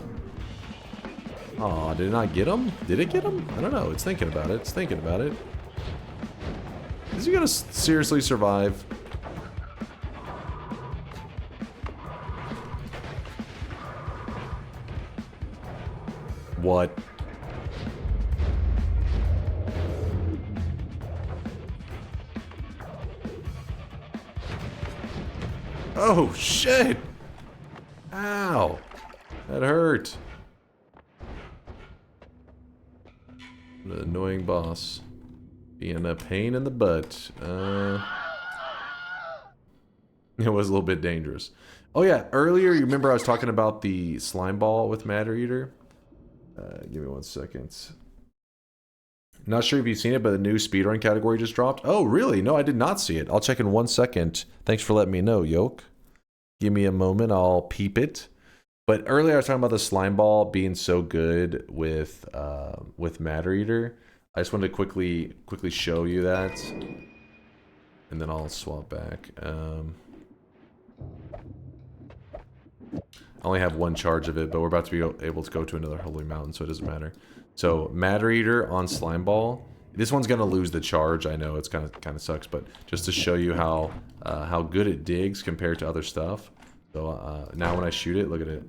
Aw, did it not get him? Did it get him? I don't know. It's thinking about it. It's thinking about it. Is he gonna seriously survive? What? Oh, shit! Ow! That hurt. An annoying boss. Being a pain in the butt. It was a little bit dangerous. Oh yeah, earlier you remember I was talking about the slime ball with Matter Eater? Give me 1 second. Not sure if you've seen it, but the new speedrun category just dropped. Oh, really? No, I did not see it. I'll check in 1 second. Thanks for letting me know, Yolk. Give me a moment, I'll peep it. But earlier I was talking about the slime ball being so good with Matter Eater. I just wanted to quickly show you that, and then I'll swap back. I only have 1 charge of it, but we're about to be able to go to another holy mountain, so it doesn't matter. So Matter Eater on slime ball. This one's gonna lose the charge. I know it's kind of sucks, but just to show you how good it digs compared to other stuff. So now when I shoot it, look at it.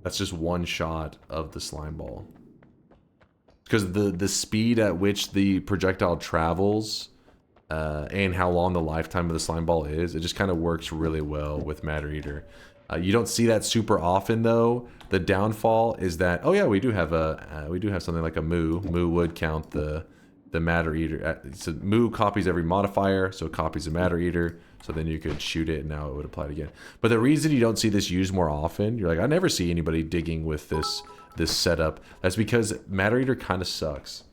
That's just 1 shot of the slime ball. Because the speed at which the projectile travels and how long the lifetime of the slime ball is, it just kind of works really well with Matter Eater. You don't see that super often though. The downfall is that, oh yeah, we do have something like a moo. Moo would count the Matter Eater. So moo copies every modifier, so it copies the Matter Eater. So then you could shoot it, and now it would apply it again. But the reason you don't see this used more often, you're like, I never see anybody digging with this setup. That's because Matter Eater kind of sucks.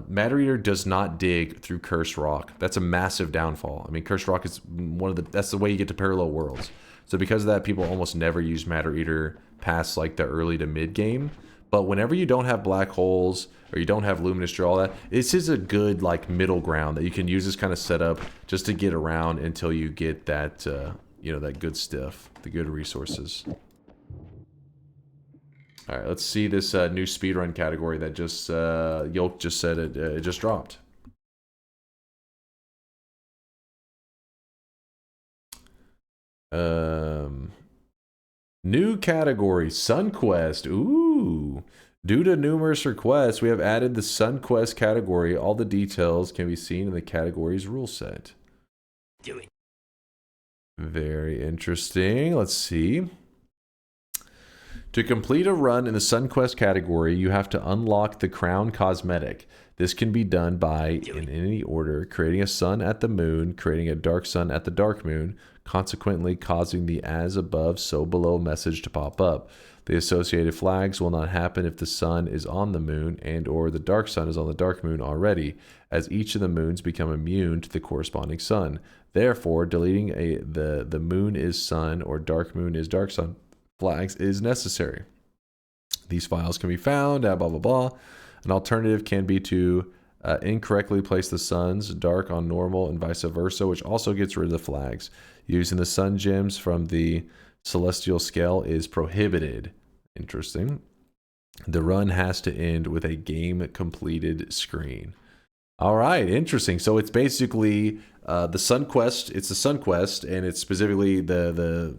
Matter Eater does not dig through Cursed Rock. That's a massive downfall. I mean, Cursed Rock is that's the way you get to parallel worlds. So because of that, people almost never use Matter Eater past like the early to mid game. But whenever you don't have black holes or you don't have luminous draw, all that, this is a good like middle ground that you can use this kind of setup just to get around until you get that you know, that good stuff, the good resources. All right, let's see this new speedrun category that just Yolk just said it just dropped. New category, Sun Quest. Ooh. Due to numerous requests, we have added the Sun Quest category. All the details can be seen in the category's rule set. Do it. Very interesting. Let's see. To complete a run in the Sun Quest category, you have to unlock the Crown Cosmetic. This can be done by, in any order, creating a sun at the moon, creating a dark sun at the dark moon, consequently causing the as above, so below message to pop up. The associated flags will not happen if the sun is on the moon and or the dark sun is on the dark moon already, as each of the moons become immune to the corresponding sun. Therefore, deleting the moon is sun or dark moon is dark sun flags is necessary. These files can be found at blah blah blah. An alternative can be to incorrectly place the suns dark on normal and vice versa, which also gets rid of the flags. Using the sun gems from the celestial scale is prohibited. Interesting. The run has to end with a game completed screen. All right, interesting. So it's basically the Sun Quest. It's the Sun Quest, and it's specifically the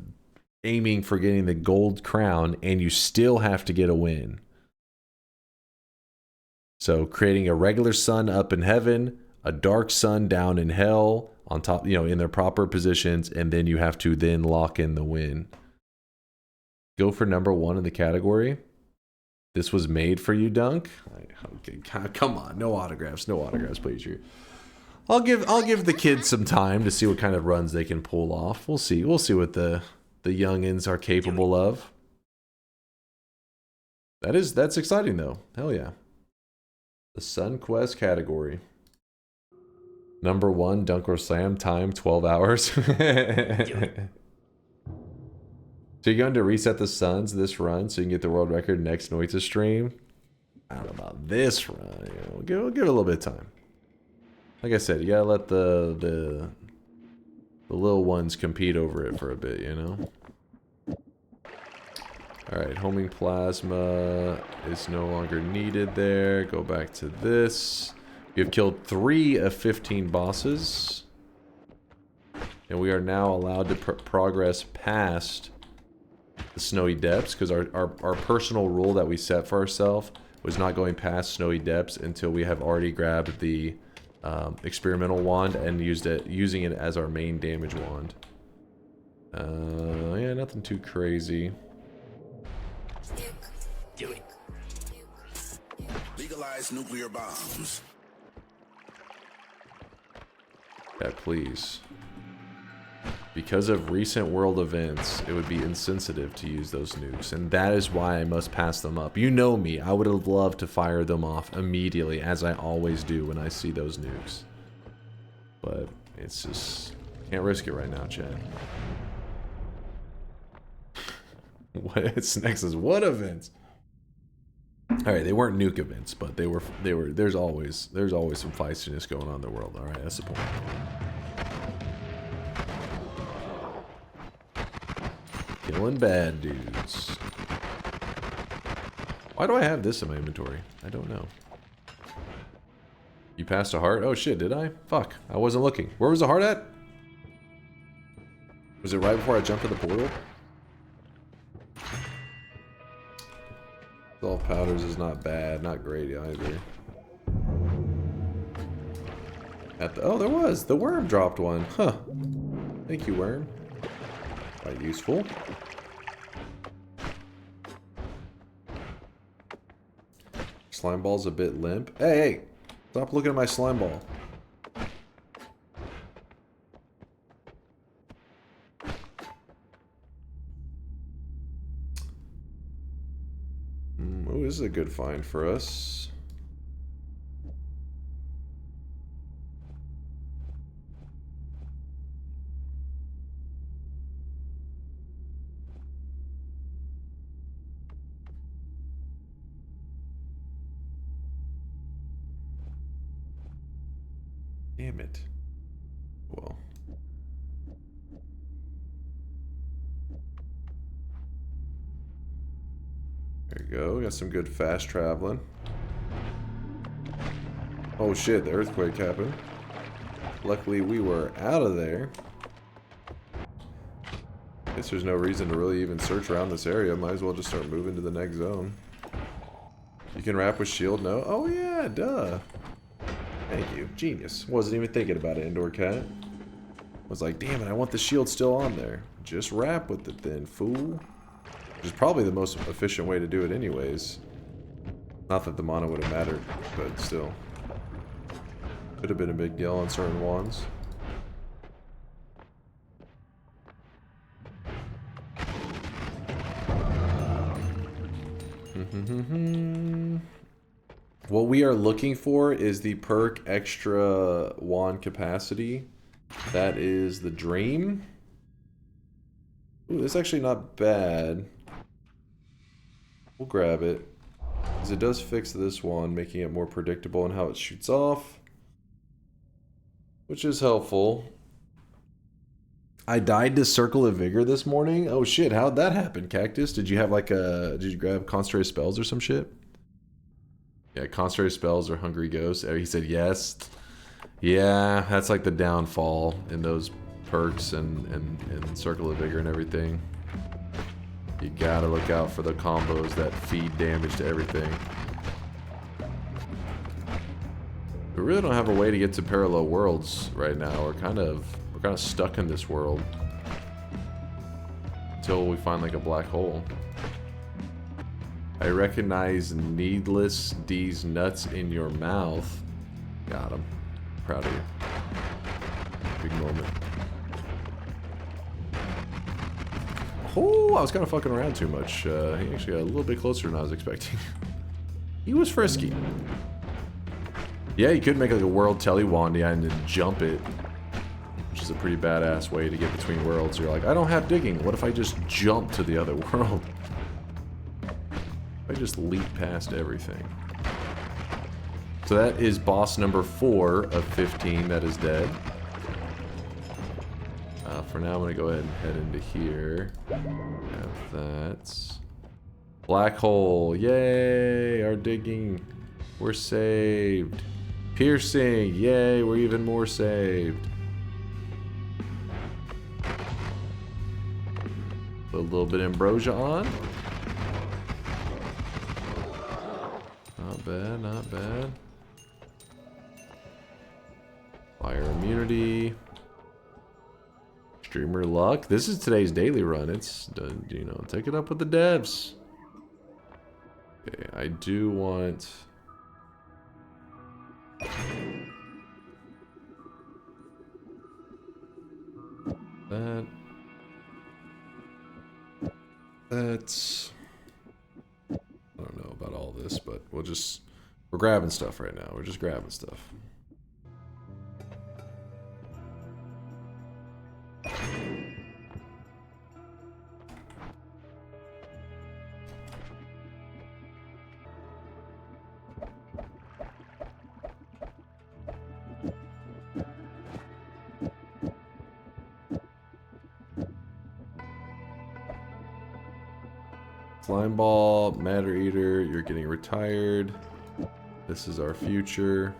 aiming for getting the gold crown, and you still have to get a win. So creating a regular sun up in heaven, a dark sun down in hell, on top, you know, in their proper positions, and then you have to then lock in the win. Go for number 1 in the category. This was made for you, Dunk. Okay, come on, no autographs, please. I'll give the kids some time to see what kind of runs they can pull off. We'll see what the youngins are capable of. That's exciting though. Hell yeah. The Sun Quest category. Number 1, DunkOrSlam, time 12 hours. So you're going to reset the suns this run so you can get the world record next Noita stream? I don't know about this run. You know, we'll give it a little bit of time. Like I said, you gotta let the little ones compete over it for a bit, you know? Alright, homing plasma is no longer needed there. Go back to this. We have killed 3 of 15 bosses. And we are now allowed to progress past the snowy depths, because our personal rule that we set for ourselves was not going past snowy depths until we have already grabbed the experimental wand and using it as our main damage wand. Yeah, nothing too crazy. Do it. Legalize nuclear bombs. Yeah, please. Because of recent world events, it would be insensitive to use those nukes, and that is why I must pass them up. You know me, I would have loved to fire them off immediately, as I always do when I see those nukes. But it's just... can't risk it right now, Chad. What's next is what events? Alright, they weren't nuke events, but they were there's always some feistiness going on in the world. Alright, that's the point. Killing bad dudes. Why do I have this in my inventory? I don't know. You passed a heart? Oh shit, did I? Fuck, I wasn't looking. Where was the heart at? Was it right before I jumped to the portal? All powders is not bad, not great either. Oh, there was! The worm dropped one. Huh. Thank you, worm. Quite useful. Slime ball's a bit limp. Hey, hey! Stop looking at my slime ball. Oh, this is a good find for us. Damn it. Well. There you go. Got some good fast traveling. Oh shit, the earthquake happened. Luckily we were out of there. Guess there's no reason to really even search around this area. Might as well just start moving to the next zone. You can wrap with shield? No? Oh yeah, duh. Thank you. Genius. Wasn't even thinking about it, Indoor Cat. Was like, damn it, I want the shield still on there. Just wrap with it then, fool. Which is probably the most efficient way to do it anyways. Not that the mana would have mattered, but still. Could have been a big deal on certain wands. What we are looking for is the perk extra wand capacity. That is the dream. Ooh, this is actually not bad. We'll grab it. Because it does fix this wand, making it more predictable in how it shoots off. Which is helpful. I died to Circle of Vigor this morning. Oh shit, how'd that happen, Cactus? Did you have like a... Did you grab Concentrated Spells or some shit? Yeah, Concentrated Spells or Hungry Ghost. He said yes. Yeah, that's like the downfall in those perks and Circle of Vigor and everything. You gotta look out for the combos that feed damage to everything. We really don't have a way to get to parallel worlds right now. We're kind of stuck in this world until we find like a black hole. I recognize needless D's nuts in your mouth. Got him. Proud of you. Big moment. Oh, I was kind of fucking around too much. He actually got a little bit closer than I was expecting. He was frisky. Yeah, you could make like a world telewandy and then jump it. Which is a pretty badass way to get between worlds. You're like, I don't have digging. What if I just jump to the other world? I just leap past everything. So that is boss number 4 of 15 that is dead. For now, I'm going to go ahead and head into here. Have that. Black hole. Yay. Our digging. We're saved. Piercing. Yay. We're even more saved. Put a little bit of ambrosia on. Not bad, not bad. Fire immunity. Streamer luck. This is today's daily run. It's done, you know, take it up with the devs. Okay, I do want that. That's, I don't know about all this, but we're grabbing stuff right now. We're just grabbing stuff. Slimeball, Matter Eater, you're getting retired. This is our future.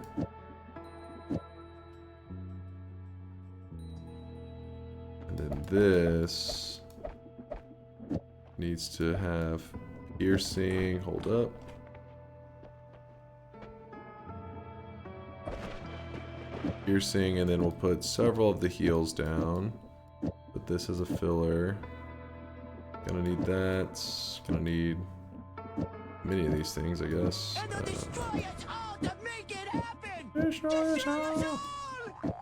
And then this needs to have piercing. Hold up. Piercing, and then we'll put several of the heals down. Put this as a filler. Gonna need that. Gonna need many of these things, I guess. Destroy us all to make it happen! Destroy us all!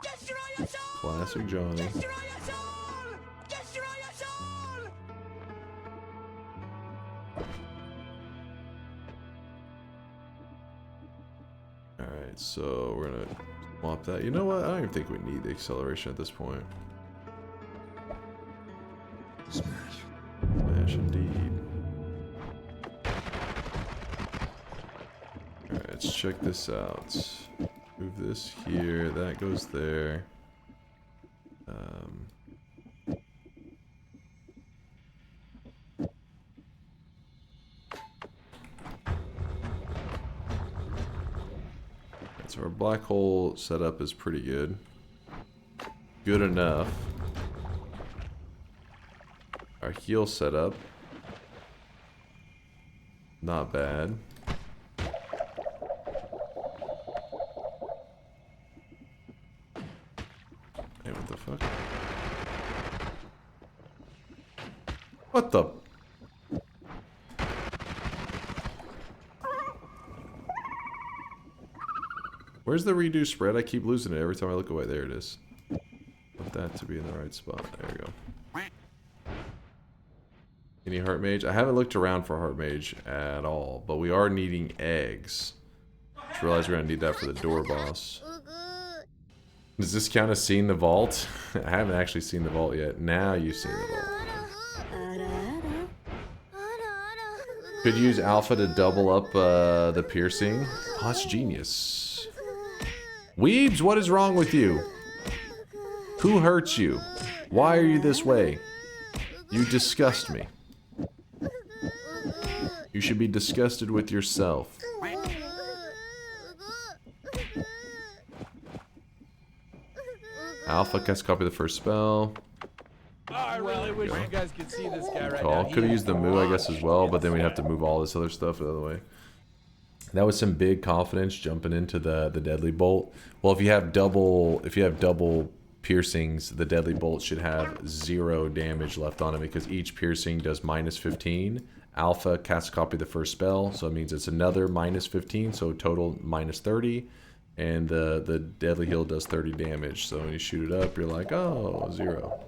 Destroy us all! Classic Johnny. Destroy us all! Destroy us all! Alright, so we're gonna swap that. You know what? I don't even think we need the acceleration at this point. Smash. Smash indeed. Alright, let's check this out. Move this here, that goes there. So our black hole setup is pretty good. Good enough. Our heal setup, not bad. Hey, what the fuck? What the? Where's the redo spread? I keep losing it every time I look away. There it is. Want that to be in the right spot. There we go. Any heart mage? I haven't looked around for heart mage at all, but we are needing eggs. Just realized we're gonna need that for the door boss. Does this count as seeing the vault? I haven't actually seen the vault yet. Now you've seen the vault. Could use alpha to double up the piercing. Oh, that's genius. Weebs, what is wrong with you? Who hurts you? Why are you this way? You disgust me. You should be disgusted with yourself. Alpha cast copy the first spell. Oh, I really wish you guys could see this guy right Call. now. Could have used the moo, I guess, as well, but then we'd have to move all this other stuff the other way. That was some big confidence jumping into the deadly bolt. Well, if you have double piercings, the deadly bolt should have 0 damage left on it because each piercing does -15. Alpha casts copy the first spell, so it means it's another -15, so total -30. And the deadly heal does 30 damage, so when you shoot it up, you're like, oh, 0.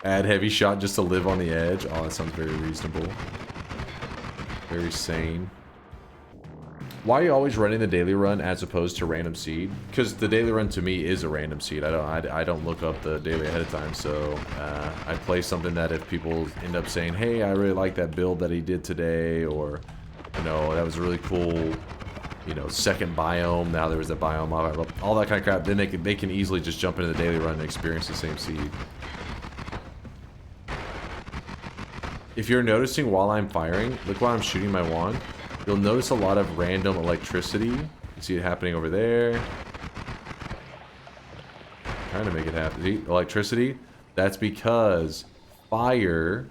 Add heavy shot just to live on the edge. Oh, that sounds very reasonable. Very sane. Why are you always running the daily run as opposed to random seed? Because the daily run to me is a random seed. I don't look up the daily ahead of time, so I play something that if people end up saying, hey, I really like that build that he did today, or You know, that was a really cool, you know, second biome. Now there was a biome, all that kind of crap. Then they can easily just jump into the daily run and experience the same seed. If you're noticing while I'm firing, look while I'm shooting my wand, you'll notice a lot of random electricity. You see it happening over there. Trying to make it happen. See, electricity. That's because fire,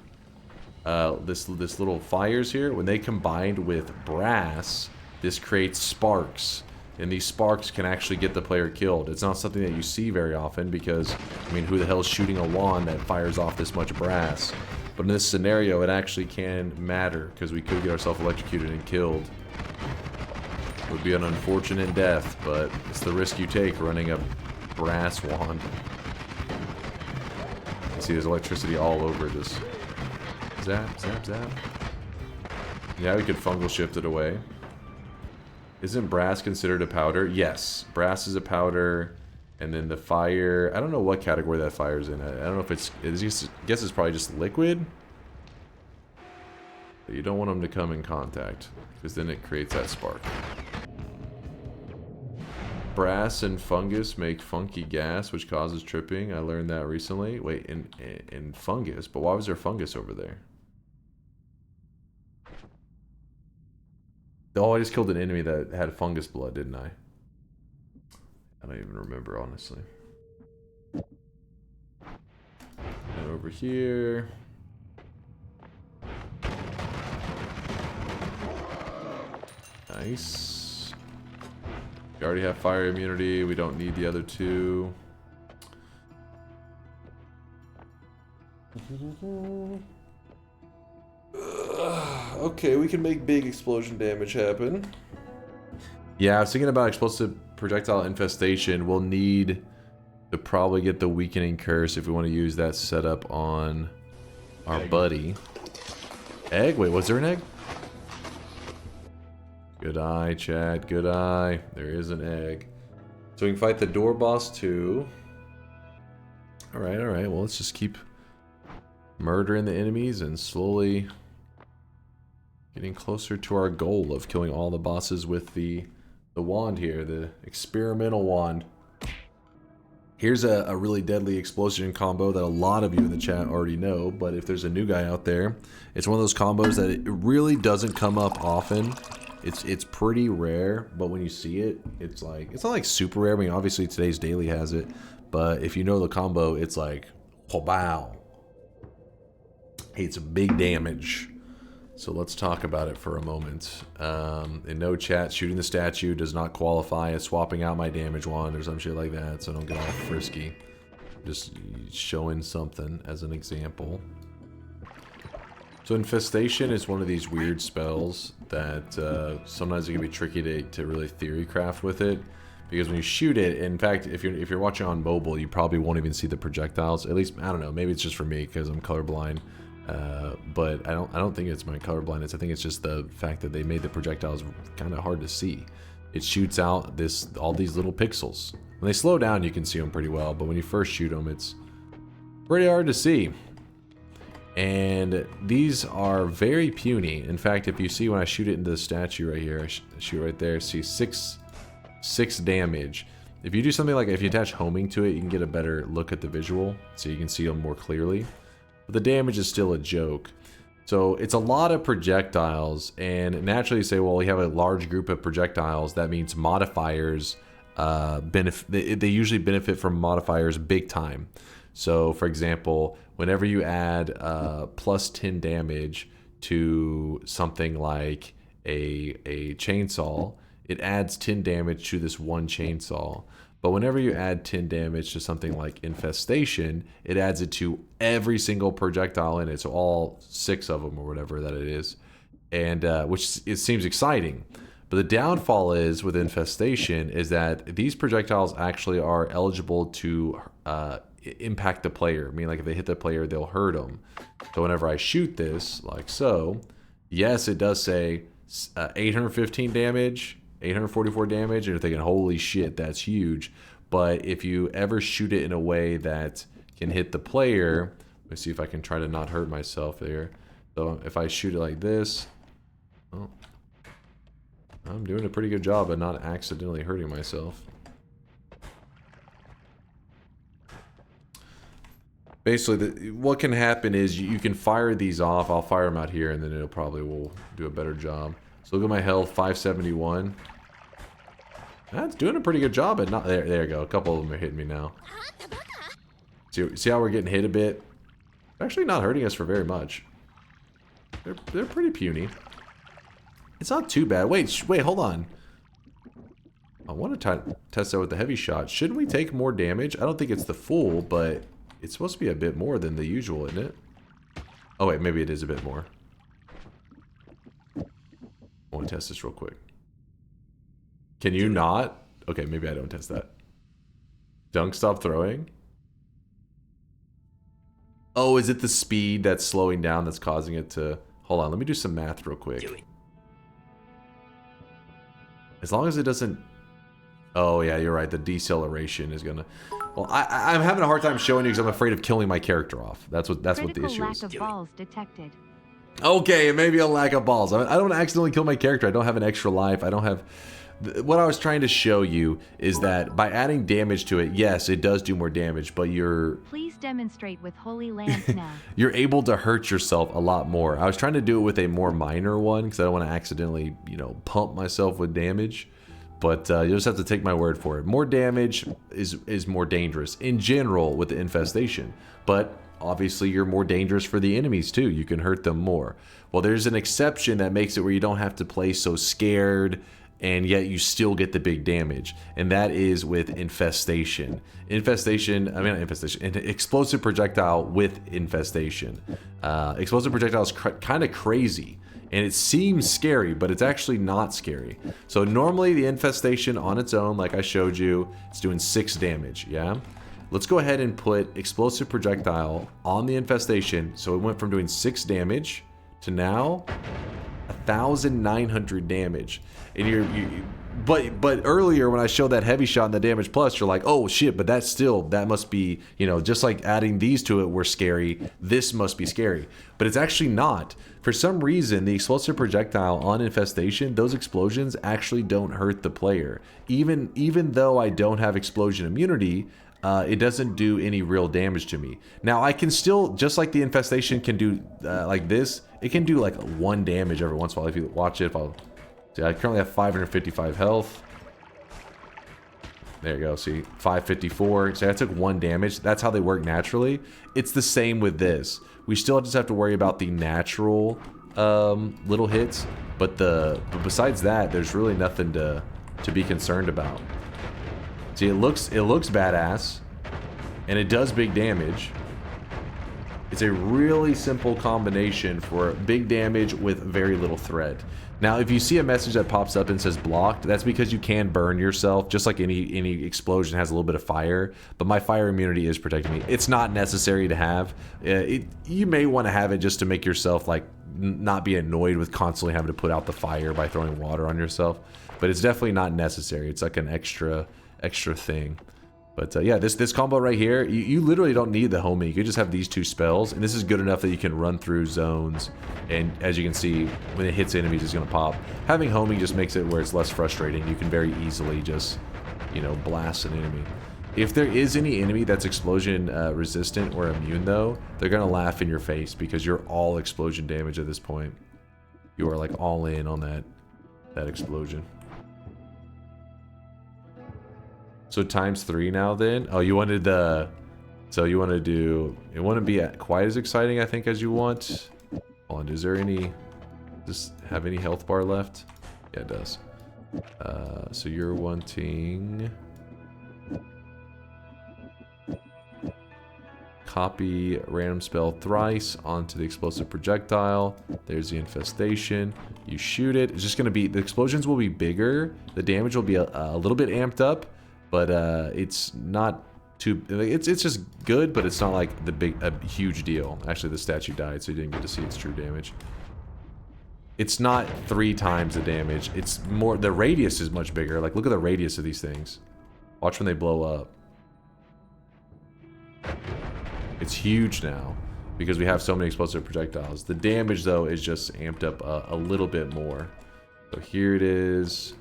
this little fires here, when they combined with brass, this creates sparks. And these sparks can actually get the player killed. It's not something that you see very often because, I mean, who the hell is shooting a wand that fires off this much brass? But in this scenario, it actually can matter because we could get ourselves electrocuted and killed. It would be an unfortunate death, but it's the risk you take running a brass wand. You see there's electricity all over this. Zap, zap, zap. Yeah, we could fungal shift it away. Isn't brass considered a powder? Yes, brass is a powder. And then the fire, I don't know what category that fire's in. I don't know if it's just, I guess it's probably just liquid. But you don't want them to come in contact, because then it creates that spark. Brass and fungus make funky gas, which causes tripping. I learned that recently. Wait, in fungus? But why was there fungus over there? Oh, I just killed an enemy that had fungus blood, didn't I? I don't even remember, honestly. And over here. Nice. We already have fire immunity. We don't need the other two. Okay, we can make big explosion damage happen. Yeah, I was thinking about explosive projectile infestation. We'll need to probably get the weakening curse if we want to use that setup on our buddy. Egg? Wait, was there an egg? Good eye, Chad. Good eye. There is an egg. So we can fight the door boss too. Alright, alright. Well, let's just keep murdering the enemies and slowly getting closer to our goal of killing all the bosses with the wand here, the experimental wand. Here's a really deadly explosion combo that a lot of you in the chat already know, but if there's a new guy out there, it's one of those combos that it really doesn't come up often. It's pretty rare, but when you see it, it's like, it's not like super rare. I mean, obviously today's daily has it, but if you know the combo, it's like, wow. It's big damage. So let's talk about it for a moment. In no chat, shooting the statue does not qualify as swapping out my damage wand or some shit like that, so don't get all frisky. Just showing something as an example. So infestation is one of these weird spells that sometimes it can be tricky to really theory craft with it. Because when you shoot it, in fact, if you're watching on mobile, you probably won't even see the projectiles. At least, I don't know, maybe it's just for me because I'm colorblind. But I don't think it's my colorblindness. I think it's just the fact that they made the projectiles kind of hard to see. It shoots out all these little pixels. When they slow down, you can see them pretty well, but when you first shoot them, it's pretty hard to see. And these are very puny. In fact, if you see when I shoot it into the statue right here, I shoot right there, see six damage. If you do something like, if you attach homing to it, you can get a better look at the visual, so you can see them more clearly. But the damage is still a joke. So it's a lot of projectiles, and naturally you say, well, we have a large group of projectiles. That means modifiers they usually benefit from modifiers big time. So for example, whenever you add plus 10 damage to something like a chainsaw, it adds 10 damage to this one chainsaw. But whenever you add 10 damage to something like infestation, it adds it to every single projectile in it, so all 6 of them or whatever that it is, and which it seems exciting. But the downfall is with infestation is that these projectiles actually are eligible to impact the player. I mean, like if they hit the player, they'll hurt them. So whenever I shoot this, like so, yes, it does say 815 damage. 844 damage, and you're thinking, holy shit, that's huge. But if you ever shoot it in a way that can hit the player, let me see if I can try to not hurt myself there. So if I shoot it like this, oh, I'm doing a pretty good job at not accidentally hurting myself. Basically, what can happen is you can fire these off. I'll fire them out here, and then it'll probably will do a better job. So look at my health, 571. That's doing a pretty good job at not... There you go. A couple of them are hitting me now. See how we're getting hit a bit? Actually not hurting us for very much. They're pretty puny. It's not too bad. Wait, hold on. I want to test that with the heavy shot. Shouldn't we take more damage? I don't think it's the full, but it's supposed to be a bit more than the usual, isn't it? Oh wait, maybe it is a bit more. I want to test this real quick. Can you not? Okay, maybe I don't test that. Dunk, stop throwing. Oh, is it the speed that's slowing down that's causing it to... Hold on, let me do some math real quick. As long as it doesn't... Oh, yeah, you're right. The deceleration is gonna... Well, I'm having a hard time showing you because I'm afraid of killing my character off. That's what the issue is. Lack of balls detected. Okay, maybe a lack of balls. I don't accidentally kill my character. I don't have an extra life. I don't have... What I was trying to show you is that by adding damage to it, yes, it does do more damage, but you're... Please demonstrate with Holy Lance now. You're able to hurt yourself a lot more. I was trying to do it with a more minor one because I don't want to accidentally, you know, pump myself with damage. But you'll just have to take my word for it. More damage is more dangerous in general with the infestation. But obviously you're more dangerous for the enemies too. You can hurt them more. Well, there's an exception that makes it where you don't have to play so scared and yet you still get the big damage, and that is with infestation. Explosive projectile with infestation. Explosive projectile is kind of crazy, and it seems scary, but it's actually not scary. So normally the infestation on its own, like I showed you, it's doing 6 damage, yeah? Let's go ahead and put explosive projectile on the infestation, so it went from doing 6 damage to now 1,900 damage. And but earlier when I showed that heavy shot and the damage plus, you're like, oh shit, but that must be, you know, just like adding these to it were scary, this must be scary. But it's actually not. For some reason, the explosive projectile on infestation, those explosions actually don't hurt the player. Even though I don't have explosion immunity, it doesn't do any real damage to me. Now I can still, just like the infestation can do like this, it can do like 1 damage every once in a while. If you watch it, see, I currently have 555 health. There you go, see, 554. So I took 1 damage. That's how they work naturally. It's the same with this. We still just have to worry about the natural little hits, but besides that, there's really nothing to be concerned about. See, it looks badass, and it does big damage. It's a really simple combination for big damage with very little threat. Now, if you see a message that pops up and says blocked, that's because you can burn yourself, just like any explosion has a little bit of fire, but my fire immunity is protecting me. It's not necessary to have. You may want to have it just to make yourself, like, not be annoyed with constantly having to put out the fire by throwing water on yourself, but it's definitely not necessary. It's like an extra thing. But yeah, this combo right here, you literally don't need the homing. You can just have these 2 spells, and this is good enough that you can run through zones, and as you can see, when it hits enemies, it's going to pop. Having homing just makes it where it's less frustrating. You can very easily just, you know, blast an enemy. If there is any enemy that's explosion resistant or immune though, they're going to laugh in your face because you're all explosion damage at this point. You are like all in on that explosion. So ×3 now then? Oh, you wanted the... So you want to do... It wouldn't be quite as exciting, I think, as you want. Hold on, is there any... Does this have any health bar left? Yeah, it does. So you're wanting... Copy random spell thrice onto the explosive projectile. There's the infestation. You shoot it. It's just going to be... The explosions will be bigger. The damage will be a little bit amped up. But it's not too... It's just good, but it's not like a huge deal. Actually, the statue died, so you didn't get to see its true damage. It's not 3 times the damage. It's more... The radius is much bigger. Like, look at the radius of these things. Watch when they blow up. It's huge now because we have so many explosive projectiles. The damage, though, is just amped up a little bit more. So here it is,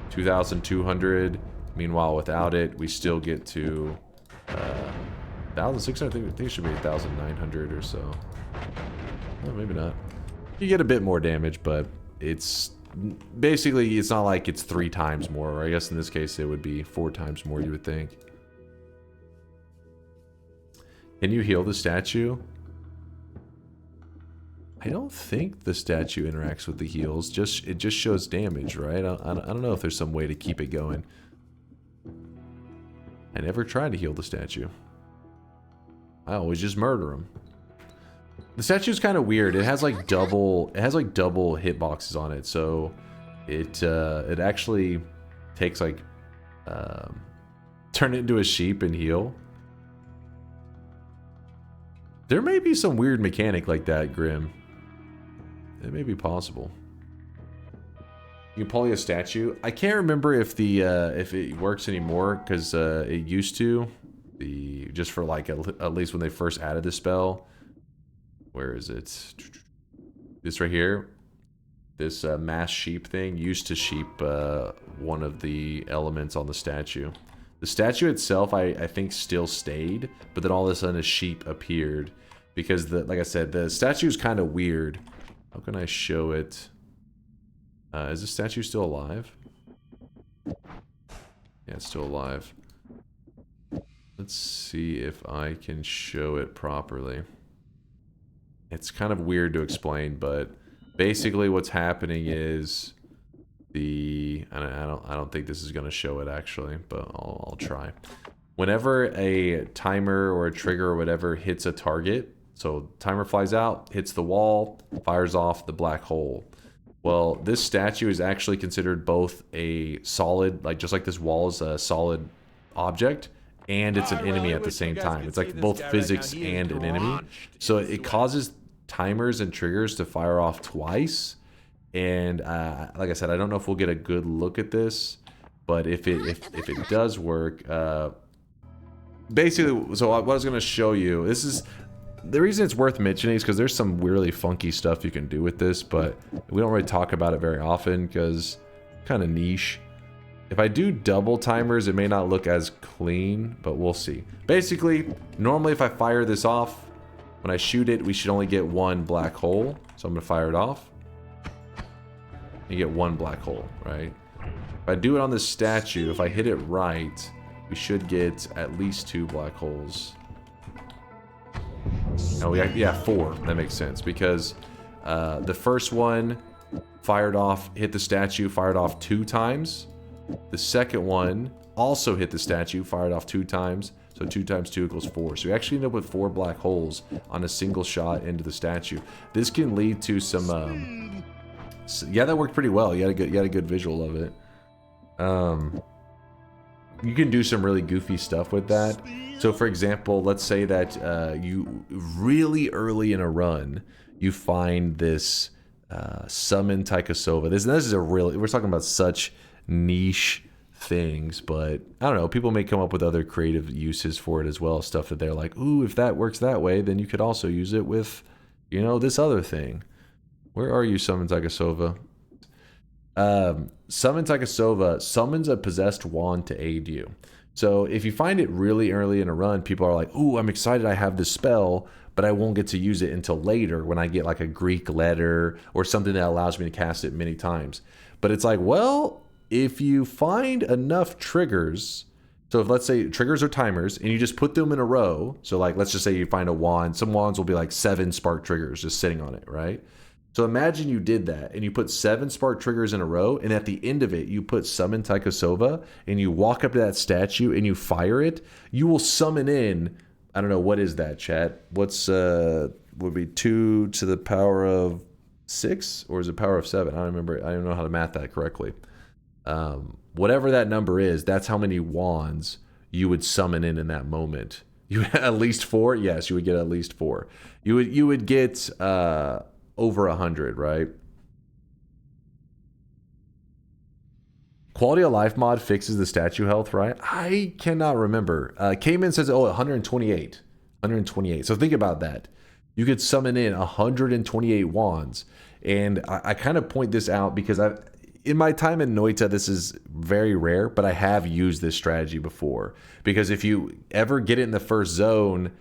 2,200. Meanwhile, without it, we still get to 1,600. I think it should be 1,900 or so. Well, maybe not. You get a bit more damage, but it's basically, it's not like it's 3 times more. Or I guess in this case, it would be 4 times more, you would think. Can you heal the statue? I don't think the statue interacts with the heals. It just shows damage, right? I don't know if there's some way to keep it going. I never tried to heal the statue. I always just murder him. The statue's kind of weird. It has like double hitboxes on it, so it actually takes like turn it into a sheep and heal. There may be some weird mechanic like that, Grim. It may be possible. You can poly a statue. I can't remember if it works anymore, because it used to. Just for like at least when they first added the spell. Where is it? This right here. This mass sheep thing used to sheep one of the elements on the statue. The statue itself, I think, still stayed, but then all of a sudden a sheep appeared because like I said, the statue is kind of weird. How can I show it? Is the statue still alive? Yeah, it's still alive. Let's see if I can show it properly. It's kind of weird to explain, but basically what's happening is I don't think this is going to show it actually, but I'll try. Whenever a timer or a trigger or whatever hits a target, so timer flies out, hits the wall, fires off the black hole. Well, this statue is actually considered both a solid, like just like this wall is a solid object, and it's an enemy at the same time. It's like both physics and an enemy. So it causes timers and triggers to fire off twice. And like I said, I don't know if we'll get a good look at this, but if it does work, basically, so what I was going to show you, this is the reason it's worth mentioning is because there's some really funky stuff you can do with this, but we don't really talk about it very often because kind of niche. If I do double timers, it may not look as clean, but we'll see. Basically, normally if I fire this off, when I shoot it, we should only get 1 black hole. So I'm going to fire it off. You get 1 black hole, right? If I do it on this statue, if I hit it right, we should get at least 2 black holes. Oh, yeah, 4. That makes sense because the first one fired off, hit the statue, fired off 2 times. The second one also hit the statue, fired off 2 times. So 2 times 2 equals 4. So we actually end up with 4 black holes on a single shot into the statue. This can lead to some. Yeah, that worked pretty well. You had a good visual of it. You can do some really goofy stuff with that. So for example, let's say that you really early in a run, you find this summon Taikasova. This is a really, we're talking about such niche things, but I don't know, people may come up with other creative uses for it as well. Stuff that they're like, ooh, if that works that way, then you could also use it with, you know, this other thing. Where are you, Summon Taikasova? Summon Taikasova summons a possessed wand to aid you. So if you find it really early in a run, people are like, ooh, I'm excited I have this spell, but I won't get to use it until later when I get like a Greek letter or something that allows me to cast it many times. But it's like, well, if you find enough triggers, so if let's say triggers are timers and you just put them in a row, so like let's just say you find a wand, some wands will be like 7 spark triggers just sitting on it, right? So imagine you did that and you put 7 spark triggers in a row, and at the end of it you put Summon Taikasova and you walk up to that statue and you fire it, you will summon in, I don't know, what is that, chat? What's would be 2 to the power of 6 or is it power of 7? I don't remember. I don't know how to math that correctly. Whatever that number is, that's how many wands you would summon in that moment. You at least 4? Yes, you would get at least 4. You would get over 100, right? Quality of life mod fixes the statue health, right? I cannot remember. Cayman says, oh, 128. 128. So think about that. you could summon in 128 wands. And I kind of point this out because in my time in Noita, this is very rare, but I have used this strategy before. Because if you ever get it in the first zone,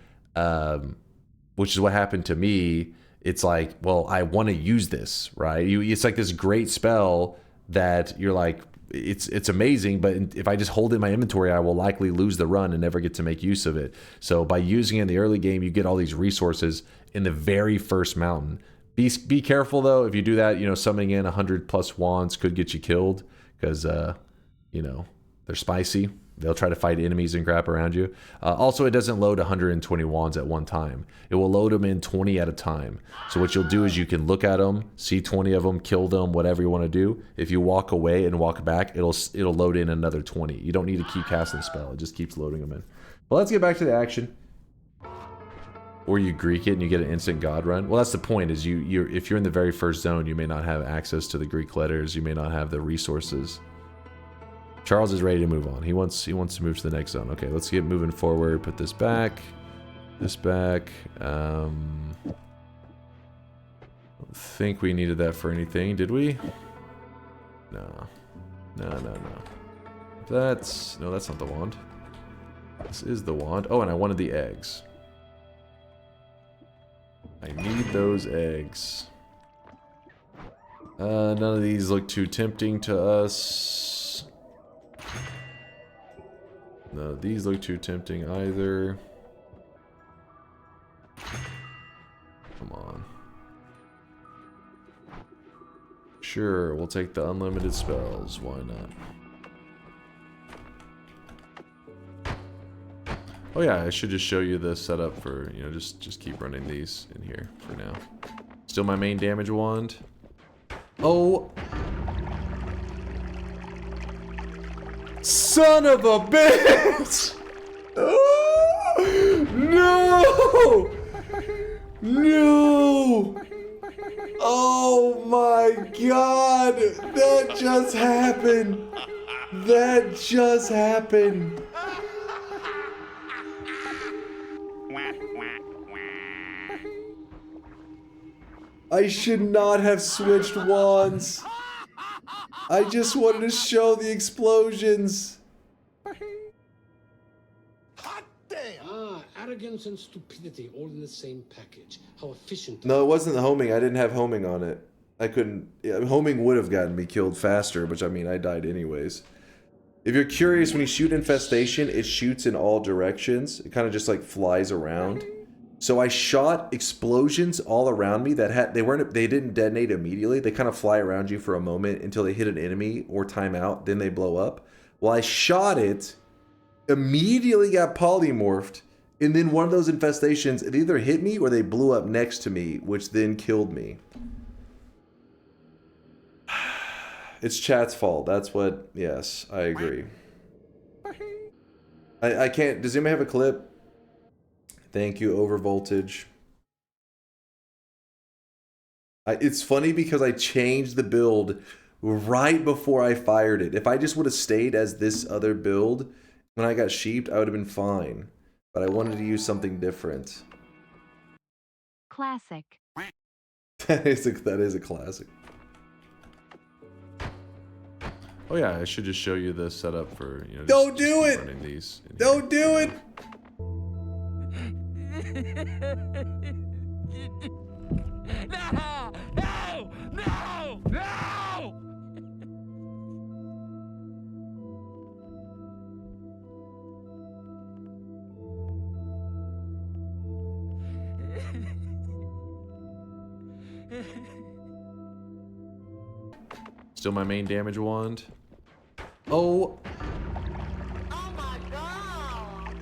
which is what happened to me, it's like, well, I want to use this, right? It's like this great spell that you're like, it's amazing, but if I just hold it in my inventory, I will likely lose the run and never get to make use of it. So by using it in the early game, you get all these resources in the very first mountain. Be careful though. If you do that, summoning in 100+ wands could get you killed because, they're spicy. They'll try to fight enemies and crap around you. Also, it doesn't load 120 wands at one time. It will load them in 20 at a time. So what you'll do is you can look at them, see 20 of them, kill them, whatever you want to do. If you walk away and walk back, it'll load in another 20. You don't need to keep casting the spell. It just keeps loading them in. Well, let's get back to the action. Or you Greek it and you get an instant god run. Well, that's the point. Is if you're in the very first zone, you may not have access to the Greek letters. You may not have the resources. Charles is ready to move on. He wants to move to the next zone. Okay, let's get moving forward. Put this back. This back. I don't think we needed that for anything, did we? No. That's not the wand. This is the wand. Oh, and I wanted the eggs. I need those eggs. None of these look too tempting to us. No, these look too tempting either. Come on. Sure, we'll take the unlimited spells. Why not? Oh yeah, I should just show you the setup for, just keep running these in here for now. Still my main damage wand. Oh! Son of a bitch! Oh, no! No! Oh my god! That just happened! That just happened! I should not have switched wands. I just wanted to show the explosions. Hot damn! Arrogance and stupidity all in the same package. How efficient. No, it wasn't the homing. I didn't have homing on it. I couldn't. Yeah, homing would have gotten me killed faster, which I mean, I died anyways. If you're curious, when you shoot infestation, it shoots in all directions. It kind of just like flies around. So I shot explosions all around me that they didn't detonate immediately. They kind of fly around you for a moment until they hit an enemy or time out, then they blow up. Well, I shot it, immediately got polymorphed, and then one of those infestations, it either hit me or they blew up next to me, which then killed me. It's chat's fault. That's what, yes, I agree. I can't, does anybody have a clip? Thank you, overvoltage. It's funny because I changed the build right before I fired it. If I just would have stayed as this other build when I got sheeped, I would have been fine. But I wanted to use something different. Classic. That is a classic. Oh yeah, I should just show you the setup for, Don't do it! Running these. Don't do it! No! No! No! No! Still my main damage wand. Oh! Oh my god!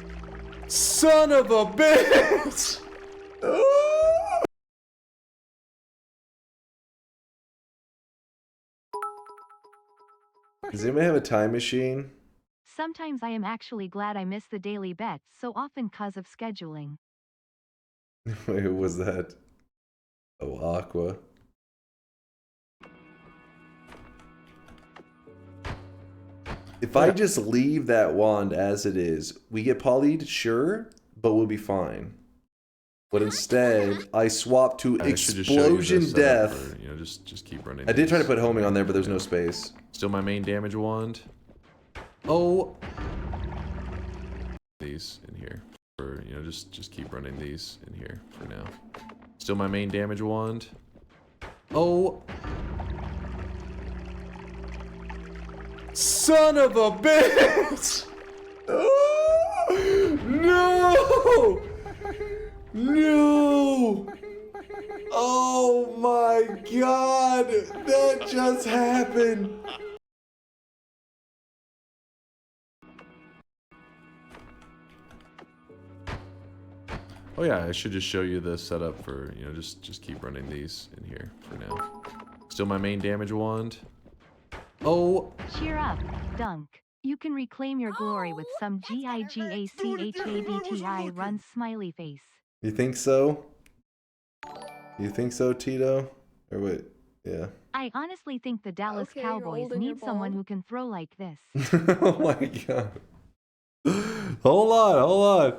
Son of a bitch! Does anybody have a time machine? Sometimes I am actually glad I miss the daily bets so often cause of scheduling. Wait, who was that? Oh, Aqua. If I just leave that wand as it is, we get polyed, sure, but we'll be fine. But instead, I swapped to I should just show you explosion this setup death. for, you know, just keep running. I did try to these. put homing on there, but there's no space. Still my main damage wand. Oh, These in here for, you know, just keep running these in here for now. Still my main damage wand. oh. Son of a bitch! Oh, no! No! Oh my god! That just happened! Oh yeah, I should just show you the setup for, you know, just keep running these in here for now. Still my main damage wand. Oh, Cheer up, Dunk. You can reclaim your glory with some GIGACHABTI run smiley face. you think so? You think so, Tito? Or wait, yeah. I honestly think the Dallas Okay, you're Cowboys holding need your someone ball. who can throw like this. Oh my god. Hold on.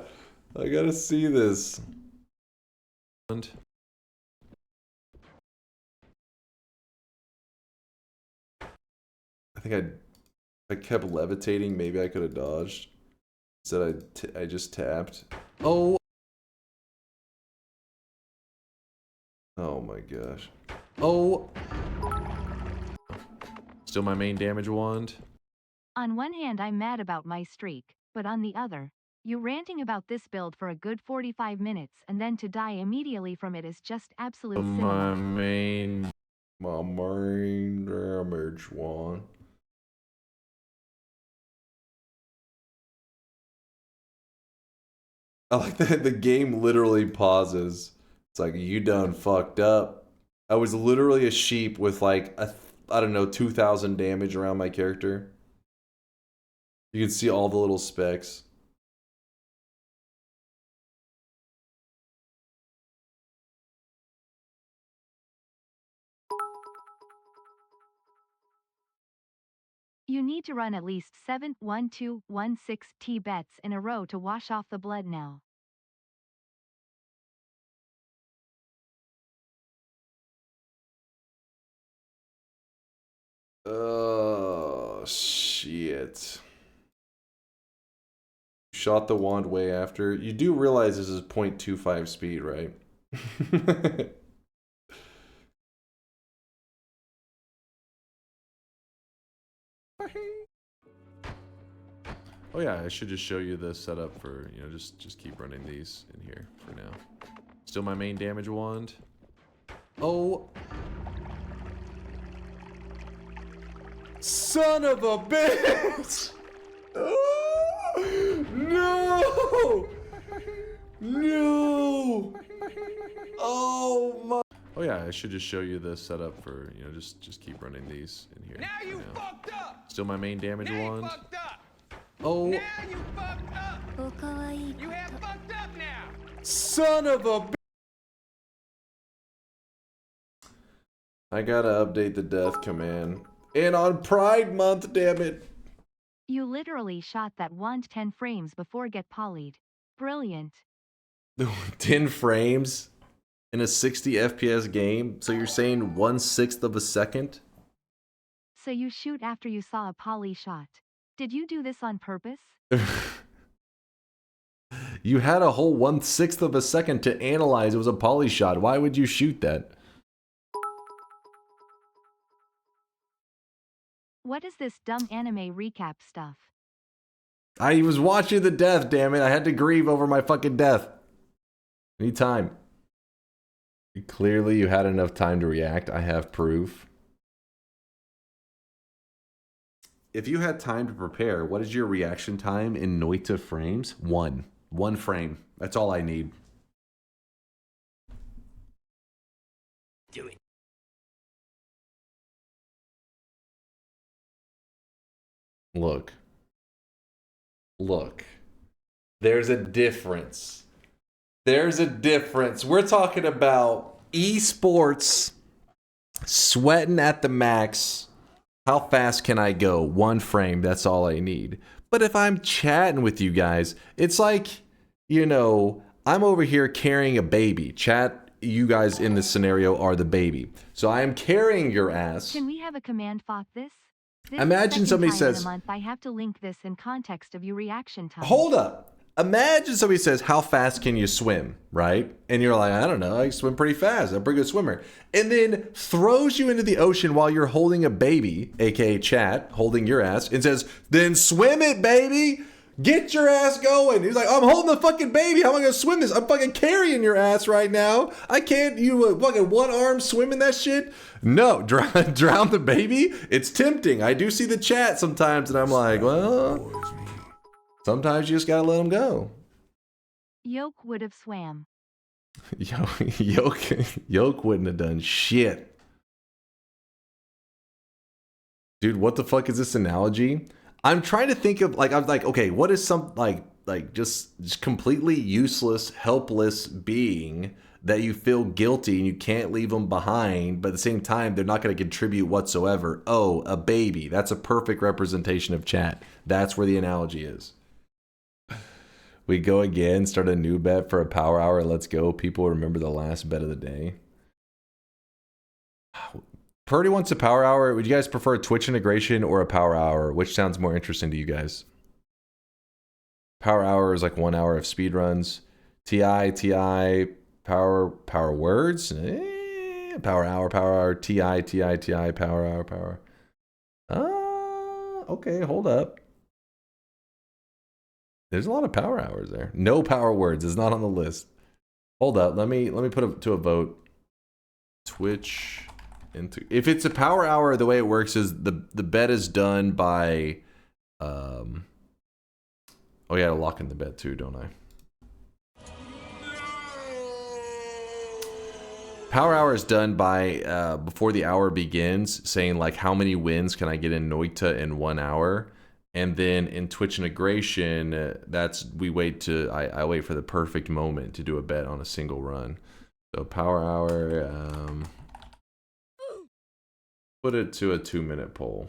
I gotta see this. And I think I kept levitating. Maybe I could have dodged. Instead, I just tapped. Oh. Oh my gosh. Oh. still my main damage wand. On one hand, I'm mad about my streak, but on the other, you ranting about this build for a good 45 minutes and then to die immediately from it is just absolute My cinema. main. My main damage one. I like that the game literally pauses. It's like, you done fucked up. I was literally a sheep with like, I don't know, 2,000 damage around my character. You can see all the little specks. You need to run at least 7 1 2 1 6 T bets in a row to wash off the blood now. Oh, shit. Shot the wand way after. You do realize this is 0.25 speed, right? Oh yeah, I should just show you the setup for, you know, just keep running these in here for now. Still my main damage wand. Oh. Son of a bitch! Oh, no! No! Oh my. Oh yeah, I should just show you the setup for, you know, just keep running these in here. Now you for now. fucked up. Still my main damage Now you wand. fucked up. Oh. Now you fucked up. You have fucked up now. Son of a. I gotta update the death command. And on Pride Month, damn it. You literally shot that wand 10 frames before get polyed. Brilliant. 10 frames in a 60 FPS game? So you're saying 1/6 of a second? So you shoot after you saw a poly shot. Did you do this on purpose? You had a whole 1/6 of a second to analyze it was a poly shot. Why would you shoot that? What is this dumb anime recap stuff? I was watching the death, damn it. I had to grieve over my fucking death. Anytime. Clearly you had enough time to react. I have proof. If you had time to prepare, what is your reaction time in Noita frames? 1. 1 frame. That's all I need. Do it. Look. Look. There's a difference. There's a difference. We're talking about esports, sweating at the max. How fast can I go? 1 frame, that's all I need. But if I'm chatting with you guys, it's like, you know, I'm over here carrying a baby. Chat, you guys in this scenario are the baby. So I am carrying your ass. Can we have a command fought this? This Imagine is somebody second time in says- a month I have to link this in context of your reaction time. Hold up. Imagine somebody says, how fast can you swim, right? And you're like, I don't know, I swim pretty fast. I'm a pretty good swimmer. And then throws you into the ocean while you're holding a baby, aka chat, holding your ass, and says, then swim it, baby. Get your ass going. He's like, I'm holding the fucking baby. How am I going to swim this? I'm fucking carrying your ass right now. I can't, you fucking one arm swimming that shit? No, drown the baby? It's tempting. I do see the chat sometimes, and I'm like, well, sometimes you just gotta let them go. Yolk would have swam. Yolk wouldn't have done shit. Dude, what the fuck is this analogy? I'm trying to think of, like, I'm like, okay, what is some, like just completely useless, helpless being that you feel guilty and you can't leave them behind, but at the same time, they're not going to contribute whatsoever. Oh, a baby. That's a perfect representation of chat. That's where the analogy is. We go again, start a new bet for a power hour. Let's go. People remember the last bet of the day. Purdy wants a power hour. Would you guys prefer a Twitch integration or a power hour? Which sounds more interesting to you guys? Power hour is like 1 hour of speedruns. TI, power words. Power hour, TI, power hour. Okay, hold up. There's a lot of power hours there. No power words is not on the list. Hold up, let me put it to a vote. Twitch into, if it's a power hour, the way it works is the bet is done by oh yeah, to lock in the bet too, don't I? Power hour is done by before the hour begins, saying like how many wins can I get in Noita in 1 hour. And then in Twitch integration, that's we wait to I wait for the perfect moment to do a bet on a single run. So power hour, put it to a 2-minute poll.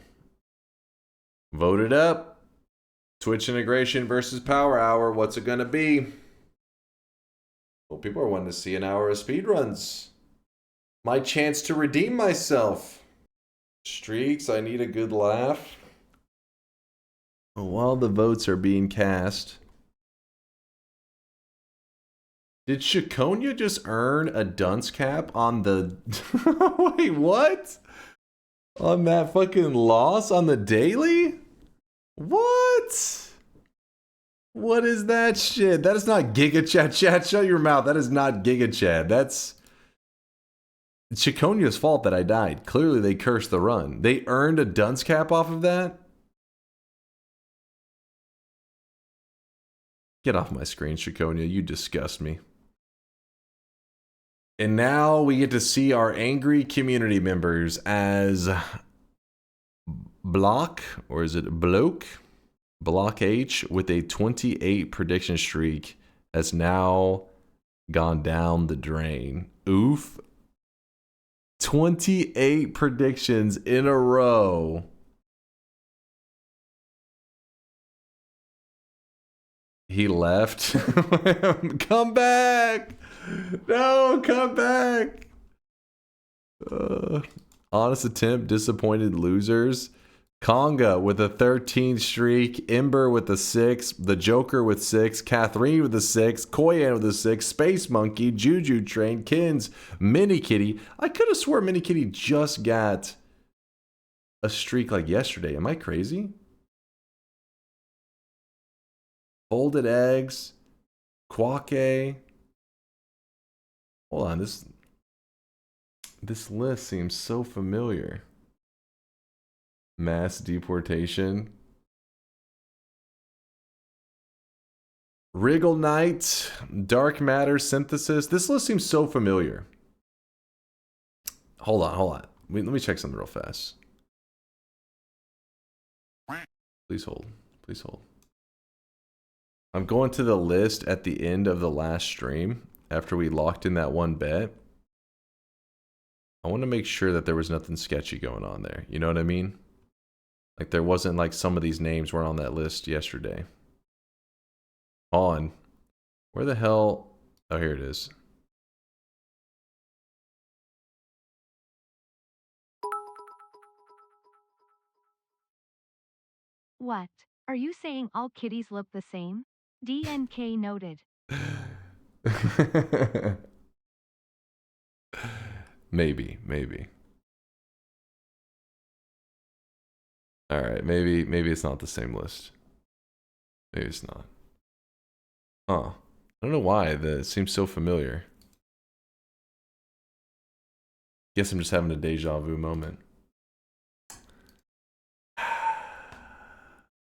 Vote it up. Twitch integration versus power hour. What's it gonna be? Well, people are wanting to see an hour of speedruns. My chance to redeem myself. Streaks. I need a good laugh. While the votes are being cast, did Shakonia just earn a dunce cap on the... Wait, what? On that fucking loss on the daily? What? What is that shit? That is not Giga Chat. Chat, shut your mouth. That is not Giga Chat. That's Shakonia's fault that I died. Clearly they cursed the run. They earned a dunce cap off of that? Get off my screen, Shakonia. You disgust me. And now we get to see our angry community members as Block, or is it Bloke? Block H with a 28 prediction streak has now gone down the drain. Oof. 28 predictions in a row. He left. Come back. No, come back. Honest attempt, disappointed losers. Conga with a 13 streak. Ember with a 6. The Joker with 6. Catherine with a 6. Koyan with a 6. Space Monkey. Juju Train. Kins. Mini Kitty. I could have swore Mini Kitty just got a streak like yesterday. Am I crazy? Folded eggs, Quake. Hold on, this list seems so familiar. Mass deportation. Wriggle Knight, Dark Matter Synthesis. This list seems so familiar. Hold on. Let me check something real fast. Please hold. I'm going to the list at the end of the last stream after we locked in that one bet. I want to make sure that there was nothing sketchy going on there. You know what I mean? Like there wasn't like some of these names weren't on that list yesterday. On. Where the hell? Oh, here it is. What? Are you saying all kitties look the same? DNK noted. Maybe. All right, maybe it's not the same list. Maybe it's not. Huh. I don't know why. It seems so familiar. Guess I'm just having a deja vu moment.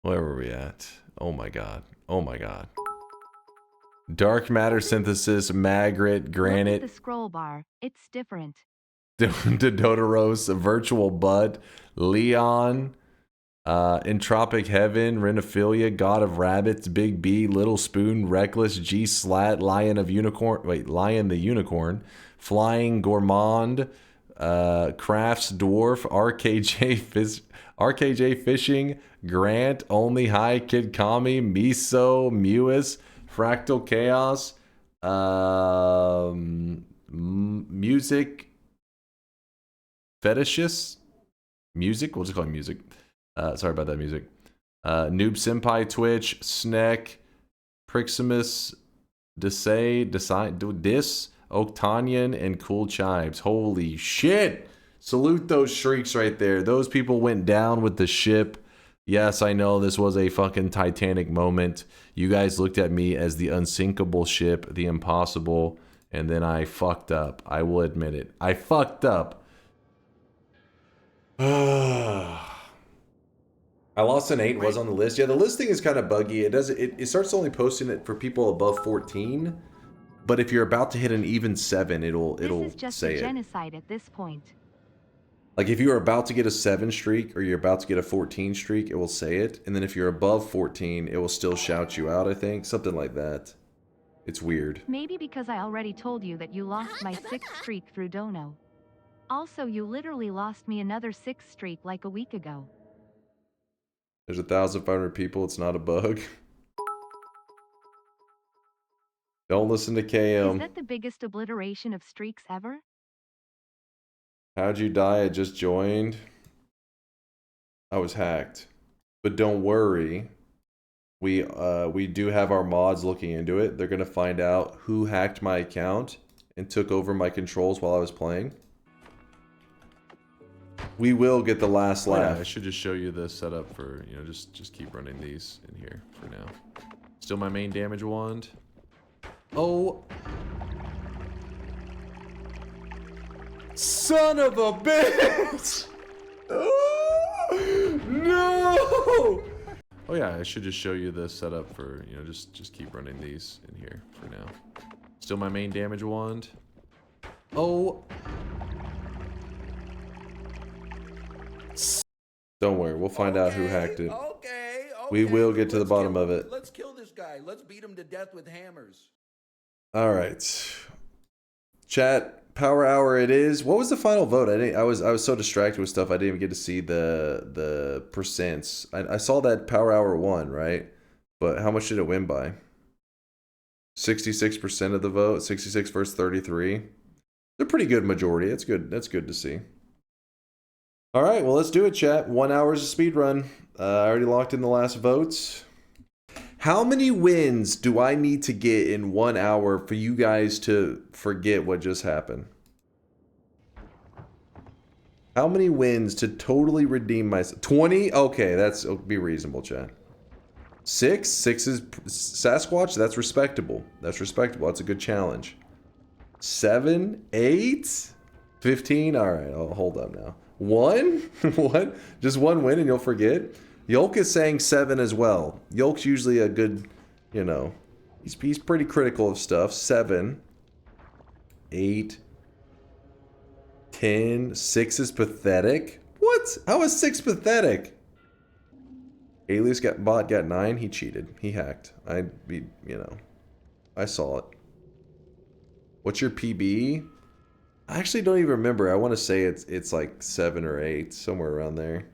Where were we at? Oh my god. Dark matter synthesis, magret, granite. Look at the scroll bar. It's different. Dodoros, virtual bud, Leon, entropic heaven, renophilia, god of rabbits, big B, little spoon, reckless, G slat, lion the unicorn, flying gourmand, crafts dwarf, RKJ fishing, Grant, only high kid kami, miso, mewis, fractal chaos, music fetishist, music, we'll just call it music. Sorry about that, music. Noob Senpai Twitch, Sneck, Priximus, Dis, Octanian, and Cool Chives. Holy shit! Salute those shrieks right there. Those people went down with the ship. Yes, I know this was a fucking Titanic moment. You guys looked at me as the unsinkable ship, the impossible, and then I fucked up. I will admit it. I fucked up. I lost an 8, was on the list. Yeah, the listing is kind of buggy. It starts only posting it for people above 14. But if you're about to hit an even 7, it'll This is just say a it. genocide at this point. Like if you're about to get a 7 streak or you're about to get a 14 streak, it will say it. And then if you're above 14, it will still shout you out, I think. Something like that. It's weird. Maybe because I already told you that you lost my 6th streak through Dono. Also, you literally lost me another 6th streak like a week ago. There's 1,500 people. It's not a bug. Don't listen to KM. Is that the biggest obliteration of streaks ever? How'd you die? I just joined. I was hacked. But don't worry. We do have our mods looking into it. They're gonna find out who hacked my account and took over my controls while I was playing. We will get the last laugh. Yeah, I should just show you the setup for, you know, just keep running these in here for now. Still my main damage wand. Oh. Son of a bitch! No! Oh yeah, I should just show you the setup for, you know, just keep running these in here for now. Still my main damage wand. Oh. Don't worry, we'll find out who hacked it. Okay. We will get to the bottom of it. Let's kill this guy. Let's beat him to death with hammers. All right. Chat, power hour it is. What was the final vote? I was so distracted with stuff I didn't even get to see the percents. I saw that power hour won, right? But how much did it win by? 66% of the vote, 66 versus 33. They're pretty good majority. That's good. That's good to see. All right, well, let's do it, chat. 1 hour's of speed run. I already locked in the last votes. How many wins do I need to get in 1 hour for you guys to forget what just happened? How many wins to totally redeem myself? 20? Okay, that's be reasonable, chat. 6? 6 is Sasquatch? That's respectable. That's respectable. That's a good challenge. 7? 8? 15? All right, I'll hold up now. 1? 1? Just 1 win and you'll forget? Yolk is saying 7 as well. Yolk's usually a good, you know, he's pretty critical of stuff. 7, 8, 10, 6 is pathetic. What? How is 6 pathetic? Alias bot got 9. He cheated. He hacked. You know, I saw it. What's your PB? I actually don't even remember. I want to say it's like 7 or 8, somewhere around there.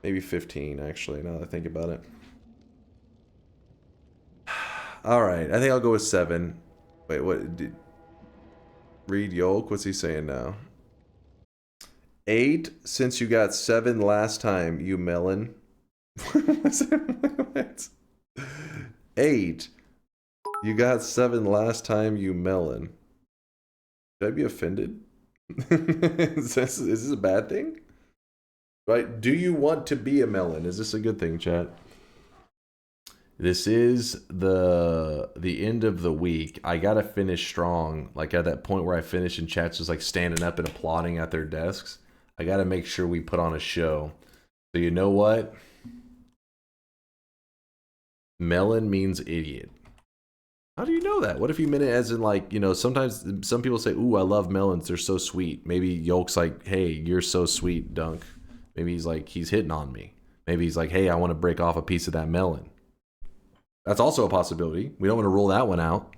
Maybe 15, actually, now that I think about it. Alright, I think I'll go with 7. Wait, what? Read Yolk. What's he saying now? 8 since you got 7 last time, you melon. What? 8. You got 7 last time, you melon. Should I be offended? Is this a bad thing? Right? Do you want to be a melon? Is this a good thing, chat? This is the end of the week. I gotta finish strong. Like at that point where I finish and chat's just like standing up and applauding at their desks. I gotta make sure we put on a show. So you know what? Melon means idiot. How do you know that? What if you meant it as in like, you know, sometimes some people say, ooh, I love melons. They're so sweet. Maybe Yolk's like, hey, you're so sweet, Dunk. Maybe he's like, he's hitting on me. Maybe he's like, hey, I want to break off a piece of that melon. That's also a possibility. We don't want to rule that one out.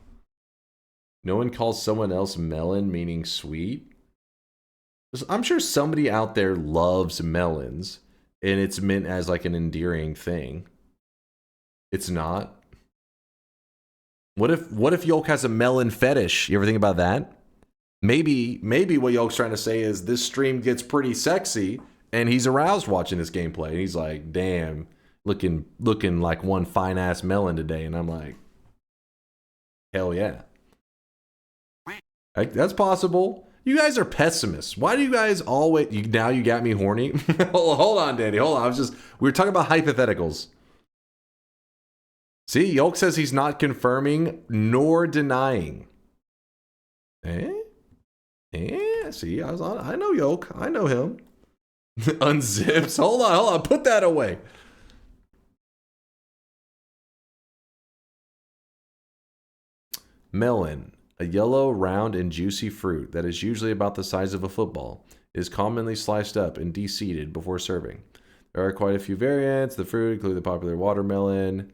No one calls someone else melon meaning sweet. I'm sure somebody out there loves melons and it's meant as like an endearing thing. It's not. What if Yolk has a melon fetish? You ever think about that? Maybe what Yolk's trying to say is this stream gets pretty sexy and he's aroused watching this gameplay. And he's like, damn, looking like one fine ass melon today. And I'm like, hell yeah. That's possible. You guys are pessimists. Why do you guys always, now you got me horny? Hold on, Danny, hold on. We were talking about hypotheticals. See, Yolk says he's not confirming nor denying. See, I know Yolk. I know him. Unzips. Hold on. Put that away. Melon, a yellow, round, and juicy fruit that is usually about the size of a football, is commonly sliced up and de-seeded before serving. There are quite a few variants. The fruit include the popular watermelon.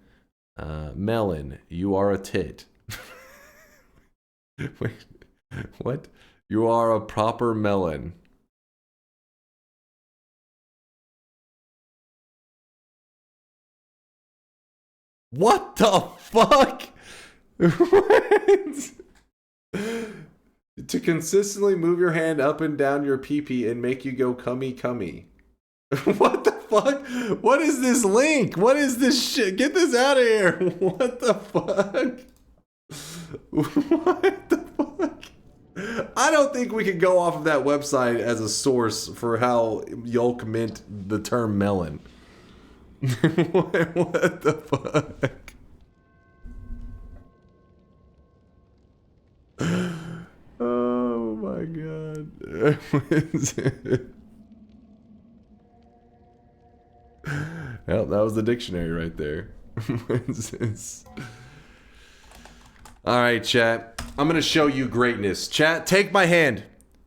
Melon, you are a tit. Wait, what? You are a proper melon. What the fuck? What? To consistently move your hand up and down your pee-pee and make you go cummy cummy. What the fuck? What is this link? What is this shit? Get this out of here. What the fuck? What the fuck? I don't think we can go off of that website as a source for how Yolk meant the term melon. What the fuck? Oh my god. Well, that was the dictionary right there. Alright, chat. I'm gonna show you greatness. Chat, take my hand.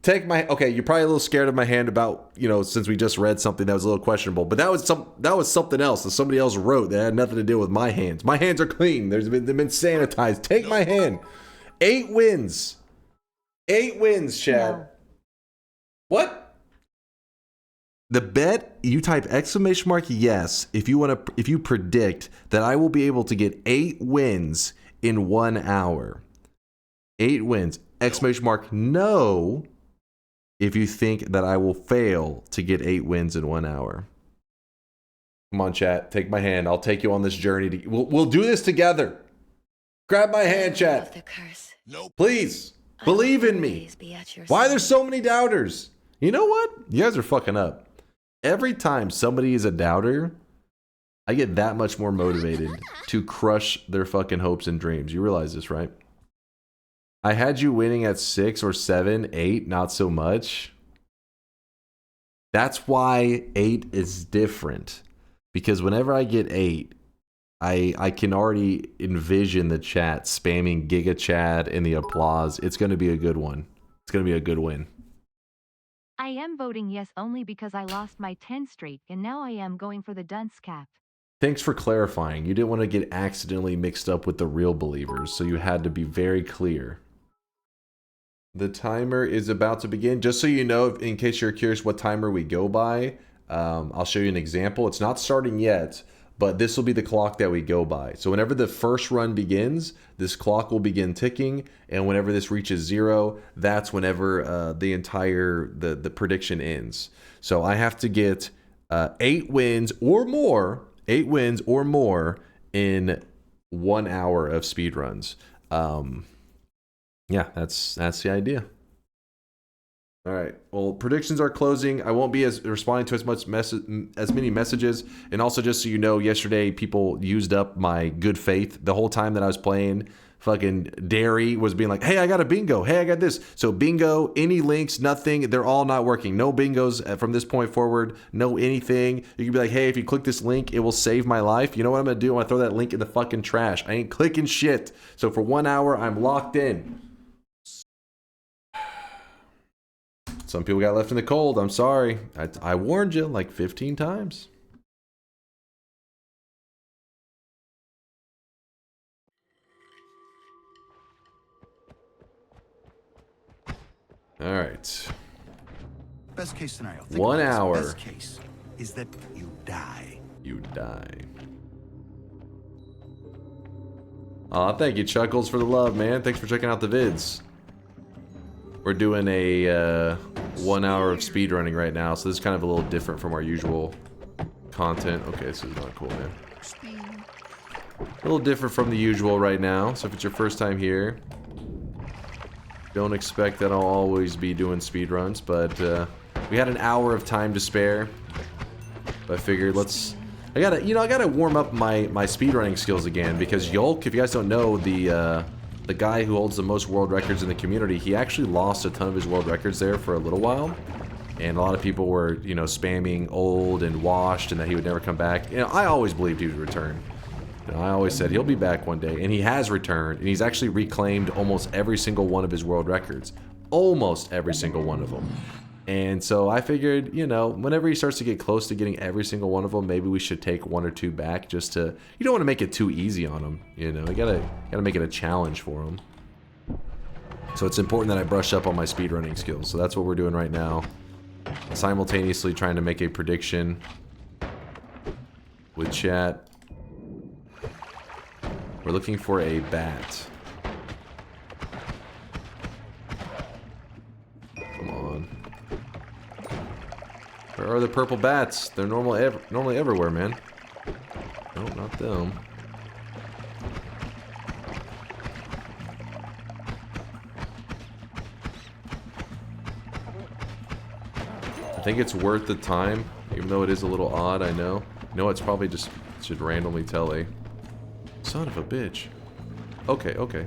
Okay, you're probably a little scared of my hand about, you know, since we just read something that was a little questionable. But that was something else that somebody else wrote that had nothing to do with my hands. My hands are clean. They've been sanitized. Take my hand. 8 wins. 8 wins, chat. No. What? The bet, you type exclamation mark yes if you predict that I will be able to get 8 wins in 1 hour. 8 wins. Exclamation mark no if you think that I will fail to get 8 wins in 1 hour. Come on, chat. Take my hand. I'll take you on this journey. We'll do this together. Grab my hand, chat. Nope. Please. Believe in me. Why are there so many doubters? You know what? You guys are fucking up. Every time somebody is a doubter, I get that much more motivated to crush their fucking hopes and dreams. You realize this, right? I had you winning at 6 or 7, 8, not so much. That's why 8 is different. Because whenever I get 8, I can already envision the chat spamming Giga Chat and the applause. It's going to be a good one. It's going to be a good win. I am voting yes only because I lost my 10 streak and now I am going for the dunce cap. Thanks for clarifying. You didn't want to get accidentally mixed up with the real believers, so you had to be very clear. The timer is about to begin. Just so you know, in case you're curious what timer we go by, I'll show you an example. It's not starting yet, but this will be the clock that we go by. So whenever the first run begins, this clock will begin ticking, and whenever this reaches 0, that's whenever the entire the prediction ends. So I have to get 8 wins or more, in 1 hour of speedruns. Yeah, that's the idea. All right. Well, predictions are closing. I won't be responding to as many messages. And also, just so you know, yesterday people used up my good faith. The whole time that I was playing, fucking Derry was being like, "Hey, I got a bingo. Hey, I got this." So bingo, any links, nothing. They're all not working. No bingos from this point forward. No anything. You can be like, "Hey, if you click this link, it will save my life." You know what I'm gonna do? I'm gonna throw that link in the fucking trash. I ain't clicking shit. So for 1 hour, I'm locked in. Some people got left in the cold. I'm sorry. I warned you like 15 times. All right. Best case scenario. 1 hour. Best case is that you die. You die. Aw, thank you, Chuckles, for the love, man. Thanks for checking out the vids. We're doing a 1 hour of speedrunning right now, so this is kind of a little different from our usual content. Okay, this is not cool, man. A little different from the usual right now, so if it's your first time here, don't expect that I'll always be doing speedruns, but we had an hour of time to spare. I figured I gotta warm up my speedrunning skills again, because Yolk, if you guys don't know, the guy who holds the most world records in the community, he actually lost a ton of his world records there for a little while. And a lot of people were, you know, spamming old and washed and that he would never come back. You know, I always believed he would return. You know, I always said he'll be back one day. And he has returned, and he's actually reclaimed almost every single one of his world records. Almost every single one of them. And so I figured, you know, whenever he starts to get close to getting every single one of them, maybe we should take 1 or 2 back, just to, you don't want to make it too easy on him, you know, you gotta make it a challenge for him. So it's important that I brush up on my speedrunning skills. So that's what we're doing right now. Simultaneously trying to make a prediction with chat. We're looking for a bat. Come on. Where are the purple bats? They're normally everywhere, man. No, not them. I think it's worth the time, even though it is a little odd, I know. No, it's probably just should randomly tell a son of a bitch. Okay, okay.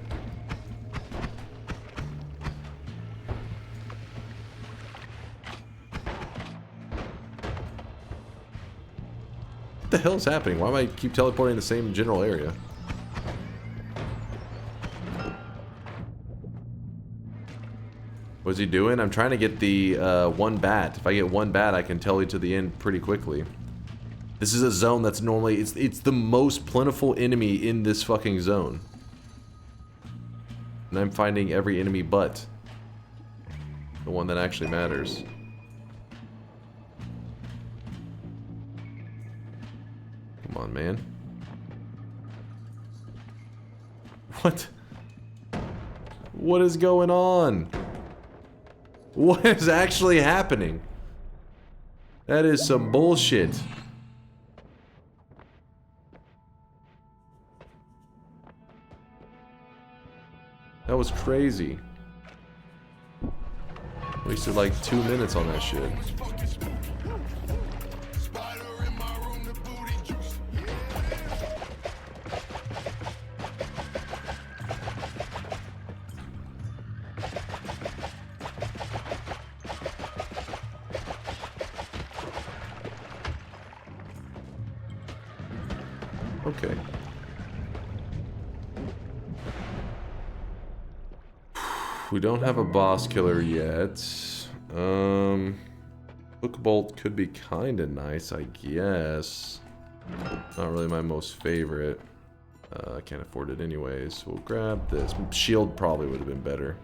What the hell is happening? Why am I keep teleporting in the same general area? What's he doing? I'm trying to get the 1 bat. If I get 1 bat, I can tell you to the end pretty quickly. This is a zone that's normally... It's the most plentiful enemy in this fucking zone. And I'm finding every enemy but the one that actually matters. Come on, man. What? What is going on? What is actually happening? That is some bullshit. That was crazy. Wasted like 2 minutes on that shit. Okay. We don't have a boss killer yet. Hook bolt could be kinda nice, I guess. Not really my most favorite. I can't afford it anyways. We'll grab this. Shield probably would have been better.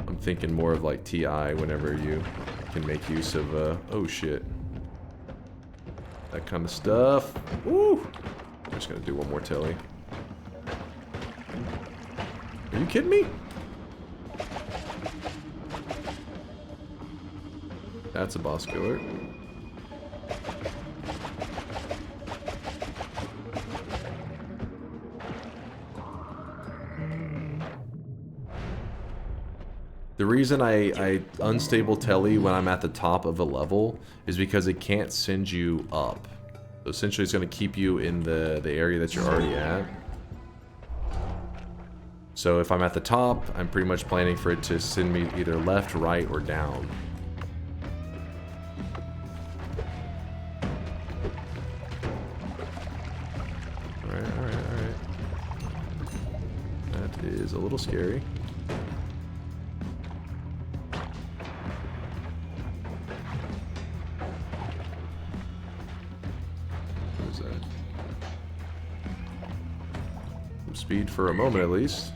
I'm thinking more of like TI whenever you can make use of, oh shit. that kind of stuff. Woo! I'm just gonna do one more telly. Are you kidding me? That's a boss killer. The reason I unstable telly when I'm at the top of a level is because it can't send you up. So essentially it's going to keep you in the area that you're already at. So if I'm at the top, I'm pretty much planning for it to send me either left, right, or down. Alright. That is a little scary. Speed for a moment at least.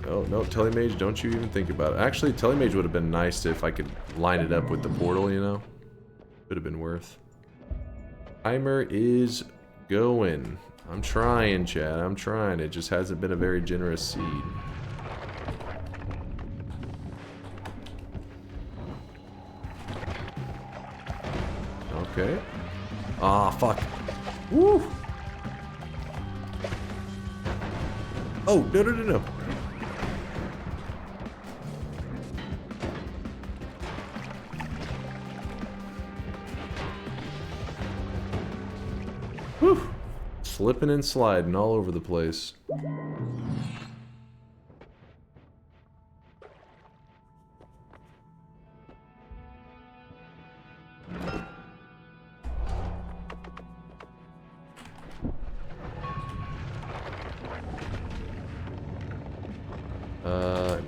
Oh no, Telemage, don't you even think about it. Actually, Telemage would have been nice if I could line it up with the portal, you know? Would have been worth. Timer is going. I'm trying, Chad. I'm trying. It just hasn't been a very generous seed. Okay. Ah, fuck. Woo! Oh, no. Whew. Slipping and sliding all over the place.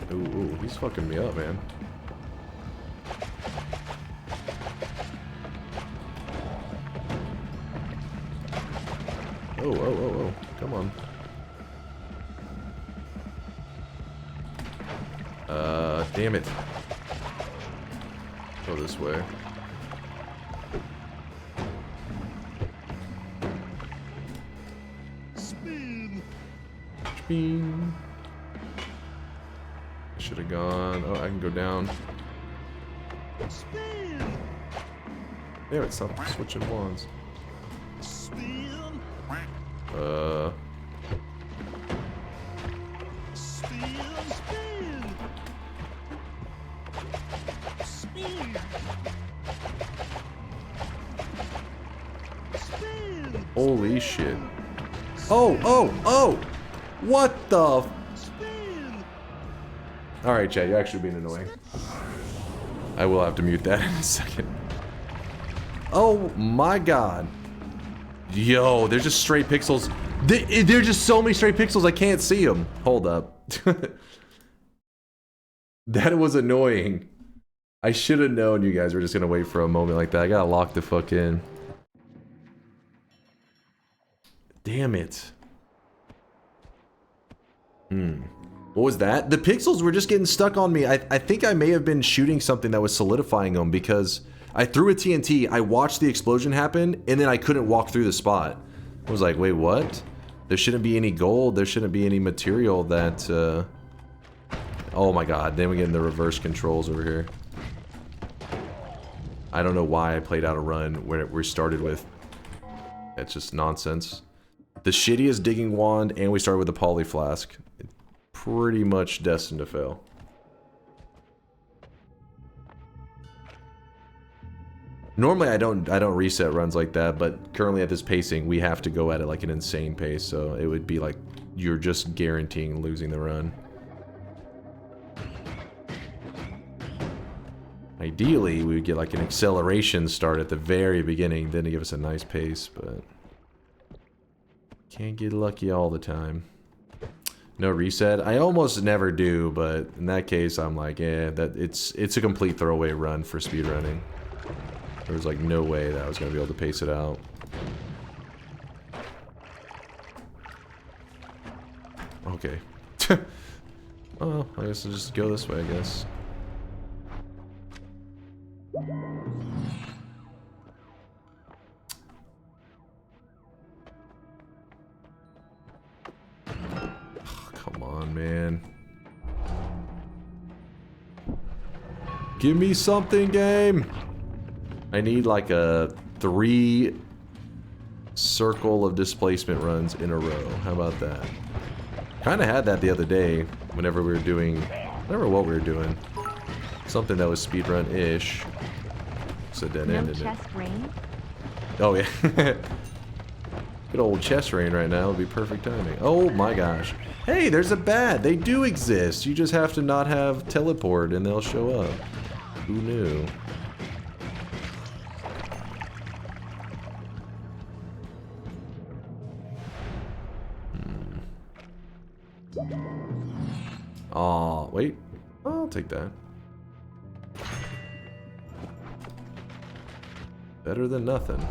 Ooh, he's fucking me up, man. Oh, come on. Damn it. Go this way. Spin. Spin. Should have gone. Oh, I can go down. Spin. Damn it, stop switching wands. Spin. Holy shit. Oh! What the f— Alright, Chad, you're actually being annoying. I will have to mute that in a second. Oh my god. Yo, there's just stray pixels. There's just so many stray pixels, I can't see them. Hold up. That was annoying. I should have known you guys were just gonna wait for a moment like that. I gotta lock the fuck in. Damn it. What was that? The pixels were just getting stuck on me. I think I may have been shooting something that was solidifying them because I threw a TNT, I watched the explosion happen, and then I couldn't walk through the spot. I was like, wait, what? There shouldn't be any gold, there shouldn't be any material that, oh my god, then we get in the reverse controls over here. I don't know why I played out a run where we started with. It's just nonsense. The shittiest digging wand, and we started with a poly flask. Pretty much destined to fail. Normally I don't reset runs like that, but currently at this pacing we have to go at it like an insane pace, so it would be like you're just guaranteeing losing the run. Ideally we would get like an acceleration start at the very beginning, then to give us a nice pace, but can't get lucky all the time. No reset? I almost never do, but in that case I'm like, yeah, that it's a complete throwaway run for speedrunning. There was like no way that I was gonna be able to pace it out. Oh okay. Well, I guess I'll just go this way, I guess. Oh, come on, man. Give me something, game! I need like a 3 circle of displacement runs in a row. How about that? Kind of had that the other day whenever we were doing... I don't remember what we were doing. Something that was speedrun-ish. It's a dead end, isn't it? Chest rain? Oh, yeah. Good old chest rain right now would be perfect timing. Oh my gosh. Hey, there's a bat! They do exist! You just have to not have teleport and they'll show up. Who knew? Aw, wait. I'll take that. Better than nothing.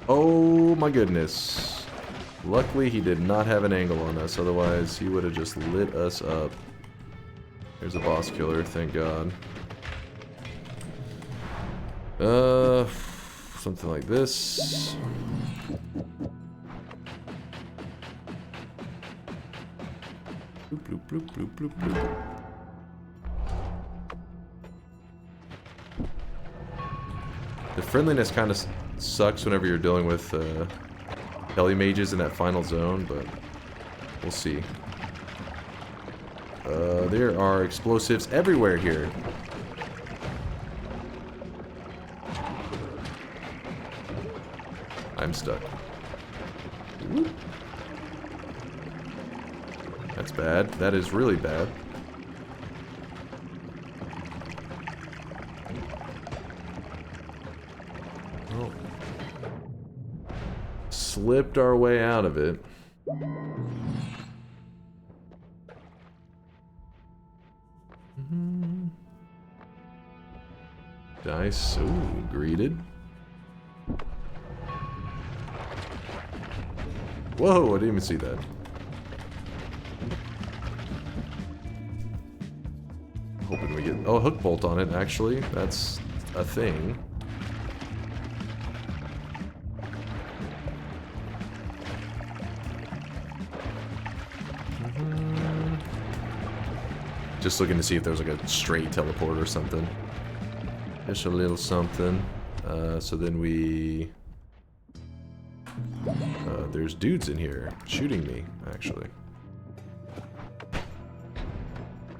Oh my goodness. Luckily he did not have an angle on us, otherwise he would have just lit us up. There's a boss killer, thank God. Something like this. Bloop, bloop, bloop, bloop, bloop, bloop. The friendliness kind of sucks whenever you're dealing with heli mages in that final zone, but we'll see. There are explosives everywhere here. I'm stuck. Whoop. That's bad. That is really bad. Oh. Slipped our way out of it. Dice. Ooh, greeted. Whoa, I didn't even see that. Hoping we get... Oh, a hook bolt on it, actually. That's a thing. Just looking to see if there's like a straight teleport or something. Just a little something. So then we... there's dudes in here shooting me, actually.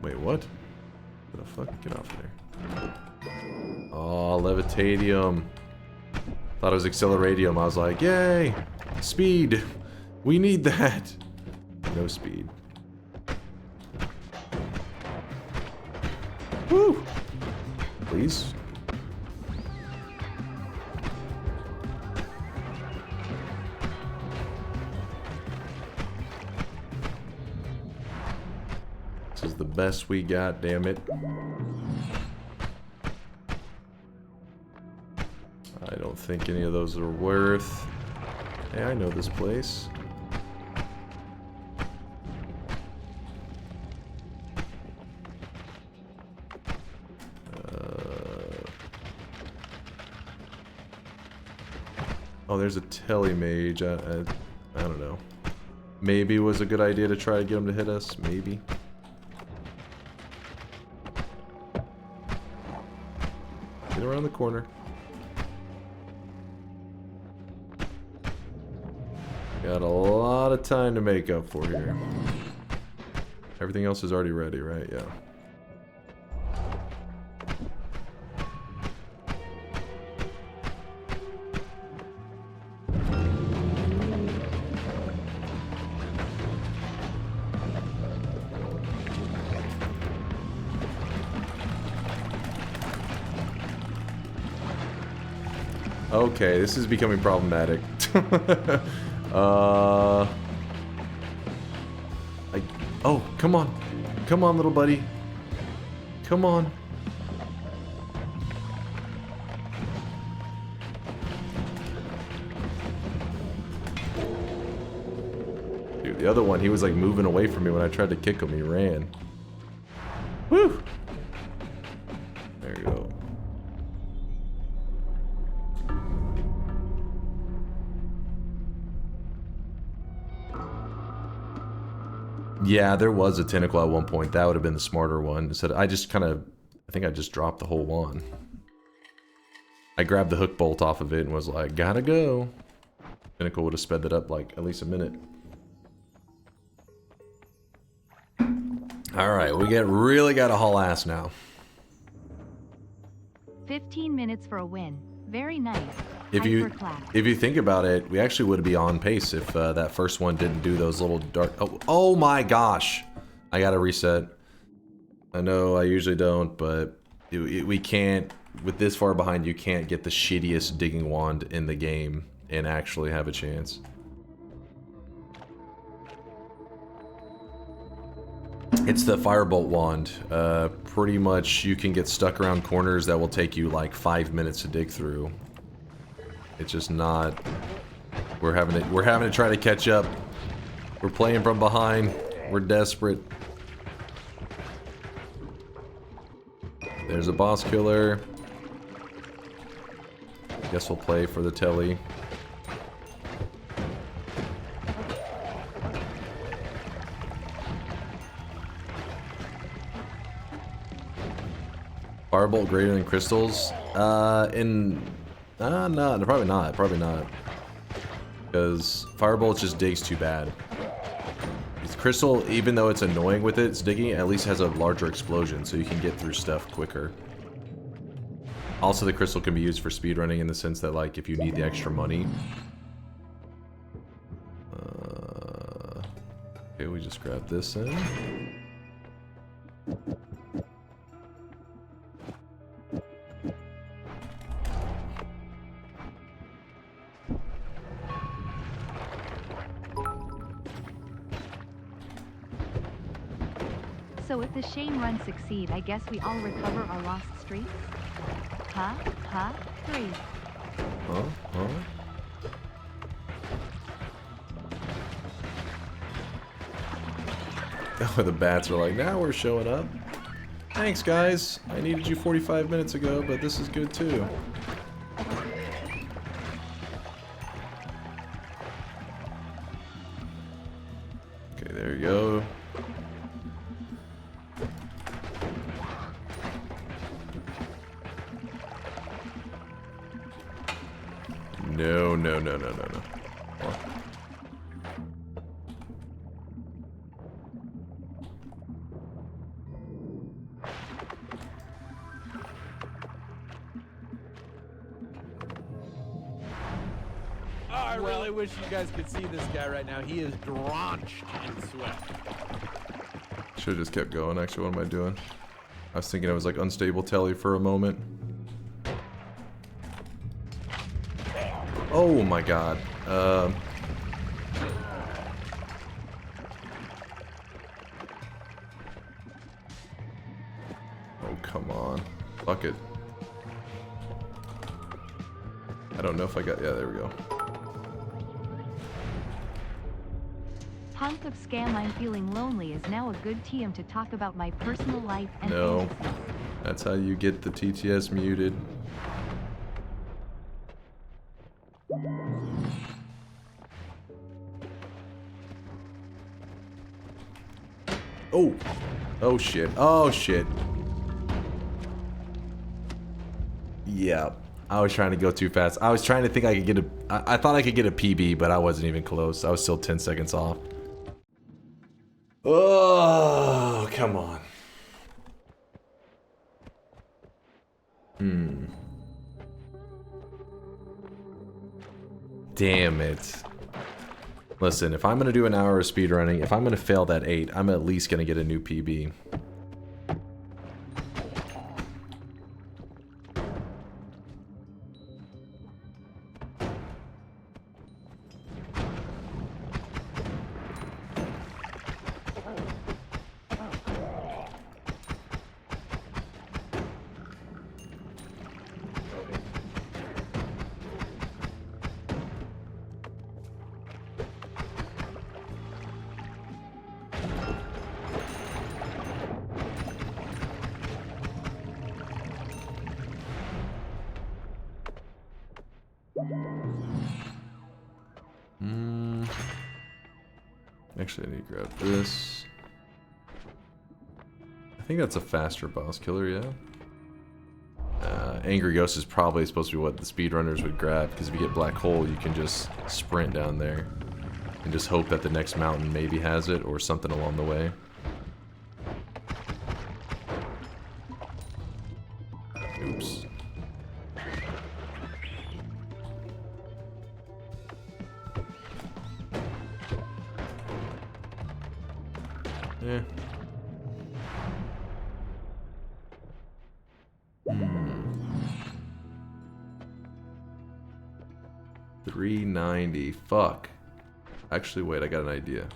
Wait, what? What the fuck? Get off there. Oh, levitadium. Thought it was acceleradium. I was like, yay! Speed! We need that! No speed. Woo! Please. This is the best we got, damn it. I don't think any of those are worth... Hey, I know this place. Oh, there's a tele-mage. I don't know. Maybe it was a good idea to try to get him to hit us. Maybe. Get around the corner. Got a lot of time to make up for here. Everything else is already ready, right? Yeah. Okay, this is becoming problematic. Oh, come on. Come on, little buddy. Come on. Dude, the other one, he was like moving away from me when I tried to kick him. He ran. Woo! There you go. Yeah, there was a tentacle at one point. That would have been the smarter one. Instead, I think I just dropped the whole wand. I grabbed the hook bolt off of it and was like, gotta go. Tentacle would have sped that up like at least a minute. Alright, we really gotta haul ass now. 15 minutes for a win. Very nice. If you think about it, we actually would be on pace if that first one didn't do those little dark... Oh my gosh! I gotta reset. I know I usually don't, but we can't... With this far behind, you can't get the shittiest digging wand in the game and actually have a chance. It's the firebolt wand. Pretty much you can get stuck around corners that will take you like 5 minutes to dig through. It's just not... We're having to try to catch up. We're playing from behind. We're desperate. There's a boss killer. Guess we'll play for the telly. Firebolt greater than crystals? No, probably not. Because Firebolt just digs too bad. It's crystal, even though it's annoying with its digging, at least has a larger explosion, so you can get through stuff quicker. Also, the crystal can be used for speedrunning in the sense that, like, if you need the extra money. Okay, we just grab this in. So if the shame runs succeed, I guess we all recover our lost streaks? Huh? 3. Huh? Oh, the bats are like, now we're showing up. Thanks, guys. I needed you 45 minutes ago, but this is good too. Okay, there you go. No. I really wish you guys could see this guy right now. He is drenched in sweat. Should've just kept going. Actually, what am I doing? I was thinking I was like unstable telly for a moment. Oh my god. Oh, come on. Fuck it. I don't know if I got... Yeah, there we go. Hunk of scam, I'm feeling lonely is now a good TM to talk about my personal life and No. fantasies. That's how you get the TTS muted. Oh! Oh shit. Oh shit. Yeah. I was trying to go too fast. I was trying to think I could get a... I thought I could get a PB, but I wasn't even close. I was still 10 seconds off. Oh, come on. Damn it. Listen, if I'm gonna do an hour of speedrunning, if I'm gonna fail that 8, I'm at least gonna get a new PB. Actually, I need to grab this. I think that's a faster boss killer, yeah. Angry Ghost is probably supposed to be what the speedrunners would grab, because if you get Black Hole, you can just sprint down there and just hope that the next mountain maybe has it or something along the way. Oops. Yeah. 390. Fuck. Actually, wait, I got an idea.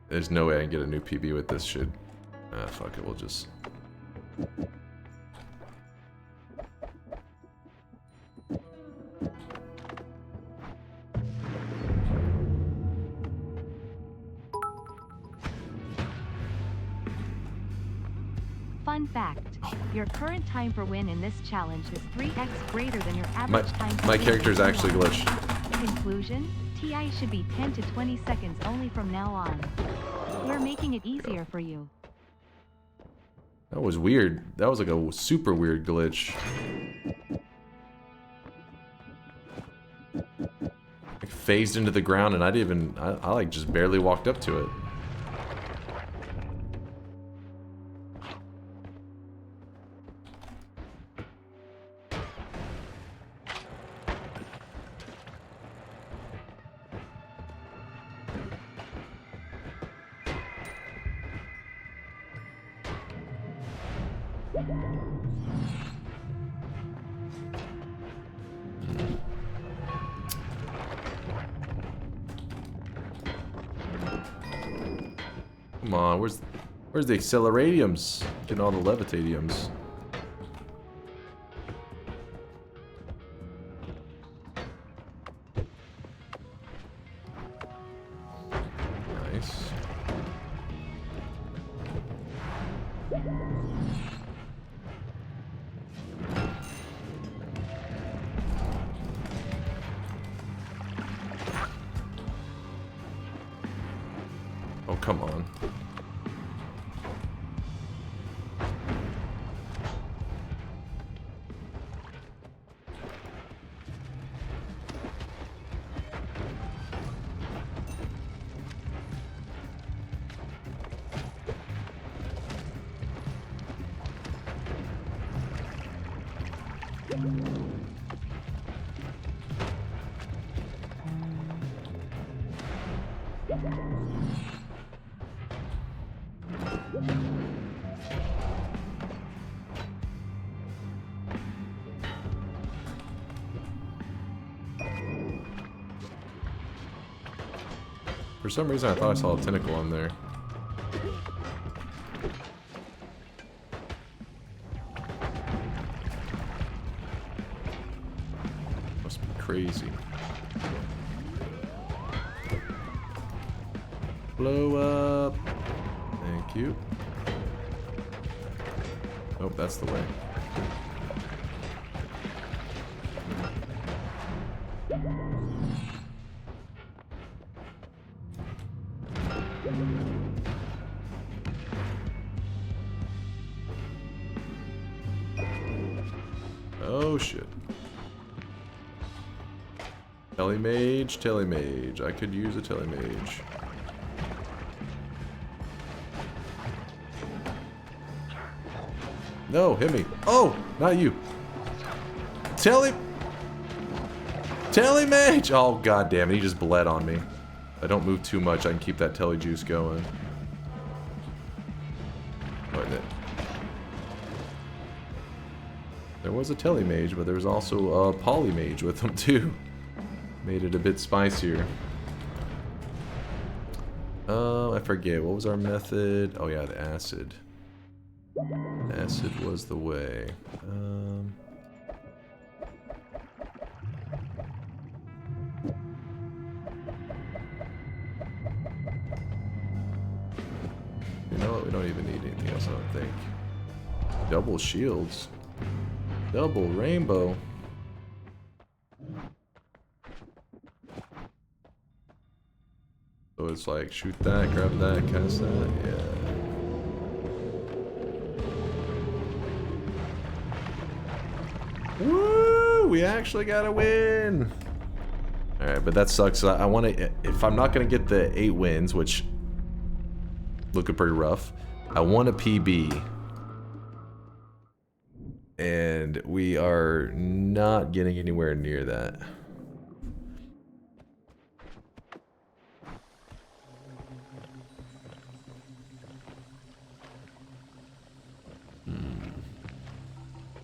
There's no way I can get a new PB with this shit. Ah, fuck it, we'll just... Fun fact, your current time per win in this challenge is 3x greater than your average time per My win character is in actually Yolk. glitched. Conclusion, TI should be 10 to 20 seconds only from now on. We're making it easier for you. That was weird. That was like a super weird glitch. Like phased into the ground and I didn't even... I like just barely walked up to it. Come on, where's the acceleratiums? Getting all the levitatiums. Nice. Oh, come on. For some reason, I thought I saw a tentacle on there. Must be crazy. Blow up. Thank you. Nope, that's the way. Oh shit. Telemage, telemage. I could use a telemage. No, hit me. Oh, not you. Telemage. Oh god damn it, he just bled on me. If I don't move too much, I can keep that tele juice going. There was a telemage, but there was also a polymage with them too. Made it a bit spicier. I forget, what was our method? Oh yeah, the acid. Acid was the way. You know what, we don't even need anything else, I don't think. Double shields. Double rainbow. So it's like shoot that, grab that, cast that, yeah. Woo! We actually got a win! Alright, but that sucks. I want to, if I'm not going to get the 8 wins, which looking pretty rough, I want a PB. And we are not getting anywhere near that.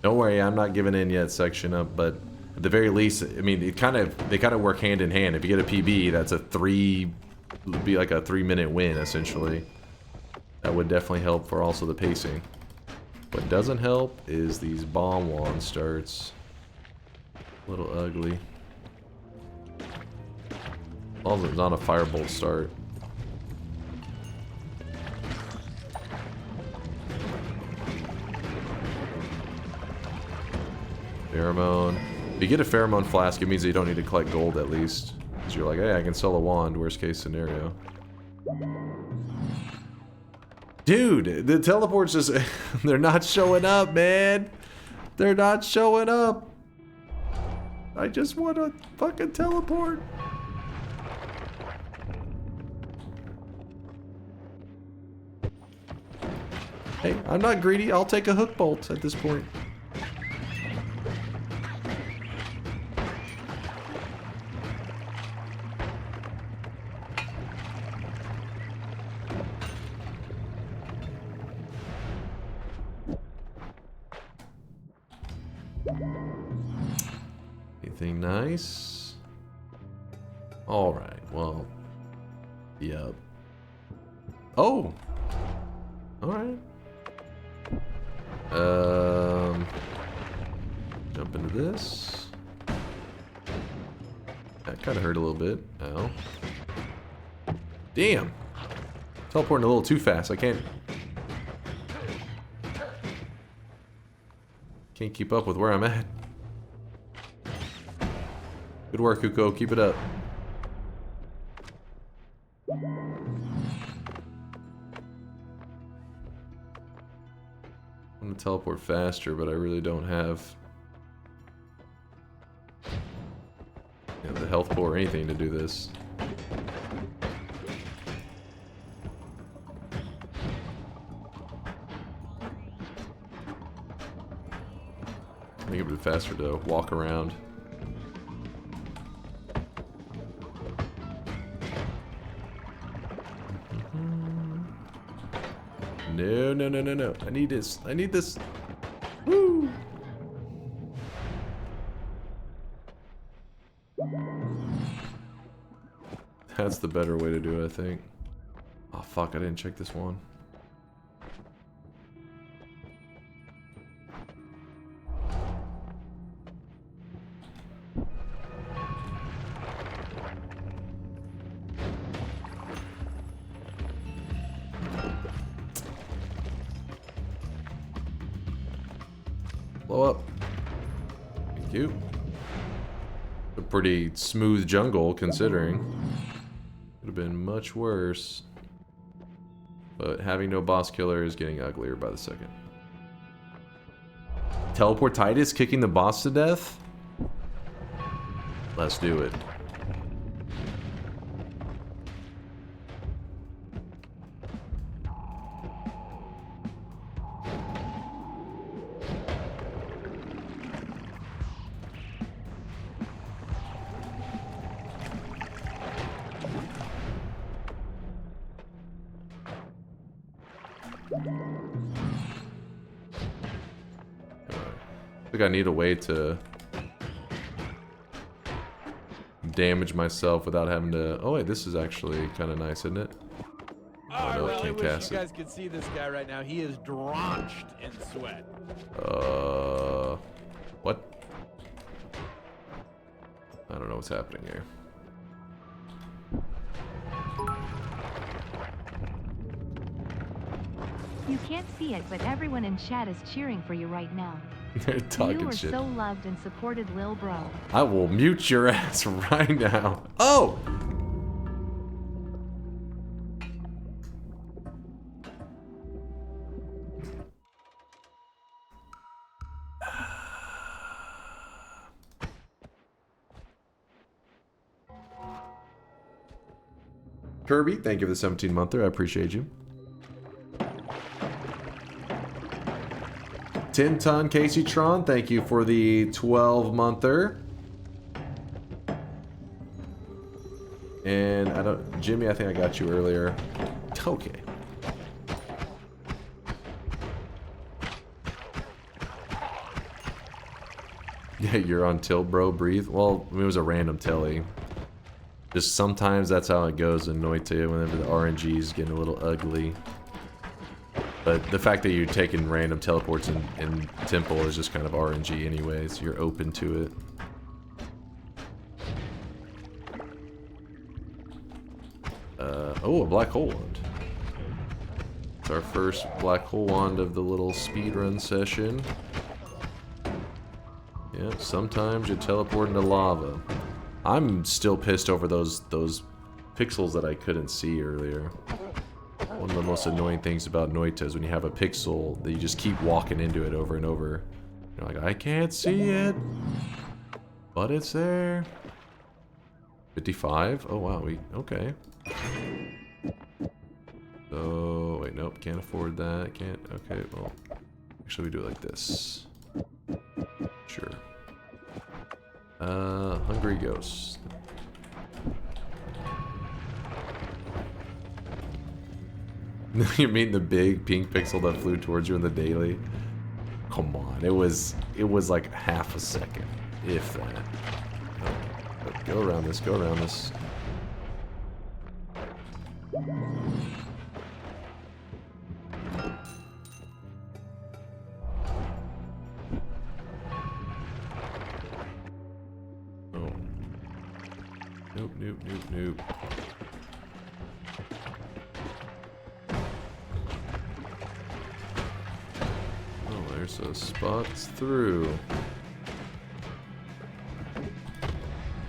Don't worry, I'm not giving in yet, section up, but at the very least, I mean, they kind of work hand in hand. If you get a PB, that's would be like a 3-minute win, essentially. That would definitely help for also the pacing. What doesn't help is these bomb wand starts. A little ugly. As long as it's not a firebolt start. Pheromone. If you get a pheromone flask, it means that you don't need to collect gold at least. Because you're like, hey, I can sell a wand, worst case scenario. Dude, the teleports just... they're not showing up, man. They're not showing up. I just want to fucking teleport. Hey, I'm not greedy. I'll take a hook bolt at this point. Anything nice? Alright, well. Yep. Oh! Alright. Jump into this. That kind of hurt a little bit. Ow. Damn! Teleporting a little too fast. I can't keep up with where I'm at. Good work, Kuko. Keep it up. I'm gonna teleport faster, but I really don't have the health pool or anything to do this. I think it'd be faster to walk around. No, no, no, no, no. I need this. I need this. Woo! That's the better way to do it, I think. Oh, fuck. I didn't check this one. Blow up. Thank you. A pretty smooth jungle, considering. Could have been much worse. But having no boss killer is getting uglier by the second. Teleportitis kicking the boss to death? Let's do it. I think I need a way to damage myself without having to... Oh wait, this is actually kind of nice, isn't it? I really wish you guys could see this guy right now. He is drenched in sweat. What? I don't know what's happening here. You can't see it, but everyone in chat is cheering for you right now. They're talking You are shit. so loved and supported, lil bro. I will mute your ass right now. Oh! Kirby, thank you for the 17-monther. I appreciate you. 10-ton Casey Tron, thank you for the 12-monther. And I don't, Jimmy, I think I got you earlier. Okay. Yeah, you're on tilt, bro. Breathe. Well, I mean, it was a random telly. Just sometimes that's how it goes in Noita whenever the RNG is getting a little ugly. But the fact that you're taking random teleports in Temple is just kind of RNG anyways. You're open to it. Oh, a black hole wand. It's our first black hole wand of the little speedrun session. Yeah, sometimes you teleport into lava. I'm still pissed over those pixels that I couldn't see earlier. One of the most annoying things about Noita is when you have a pixel that you just keep walking into it over and over. You're like, I can't see it, but it's there. 55? Oh wow, okay. Oh, wait, nope, can't afford that, can't, okay, well, actually we do it like this. Sure. Hungry Ghost. You mean the big pink pixel that flew towards you in the daily? Come on, it was like half a second, if that. Oh, go around this, go around this. Oh. Nope, nope, nope, nope. Oh, there's a spot through.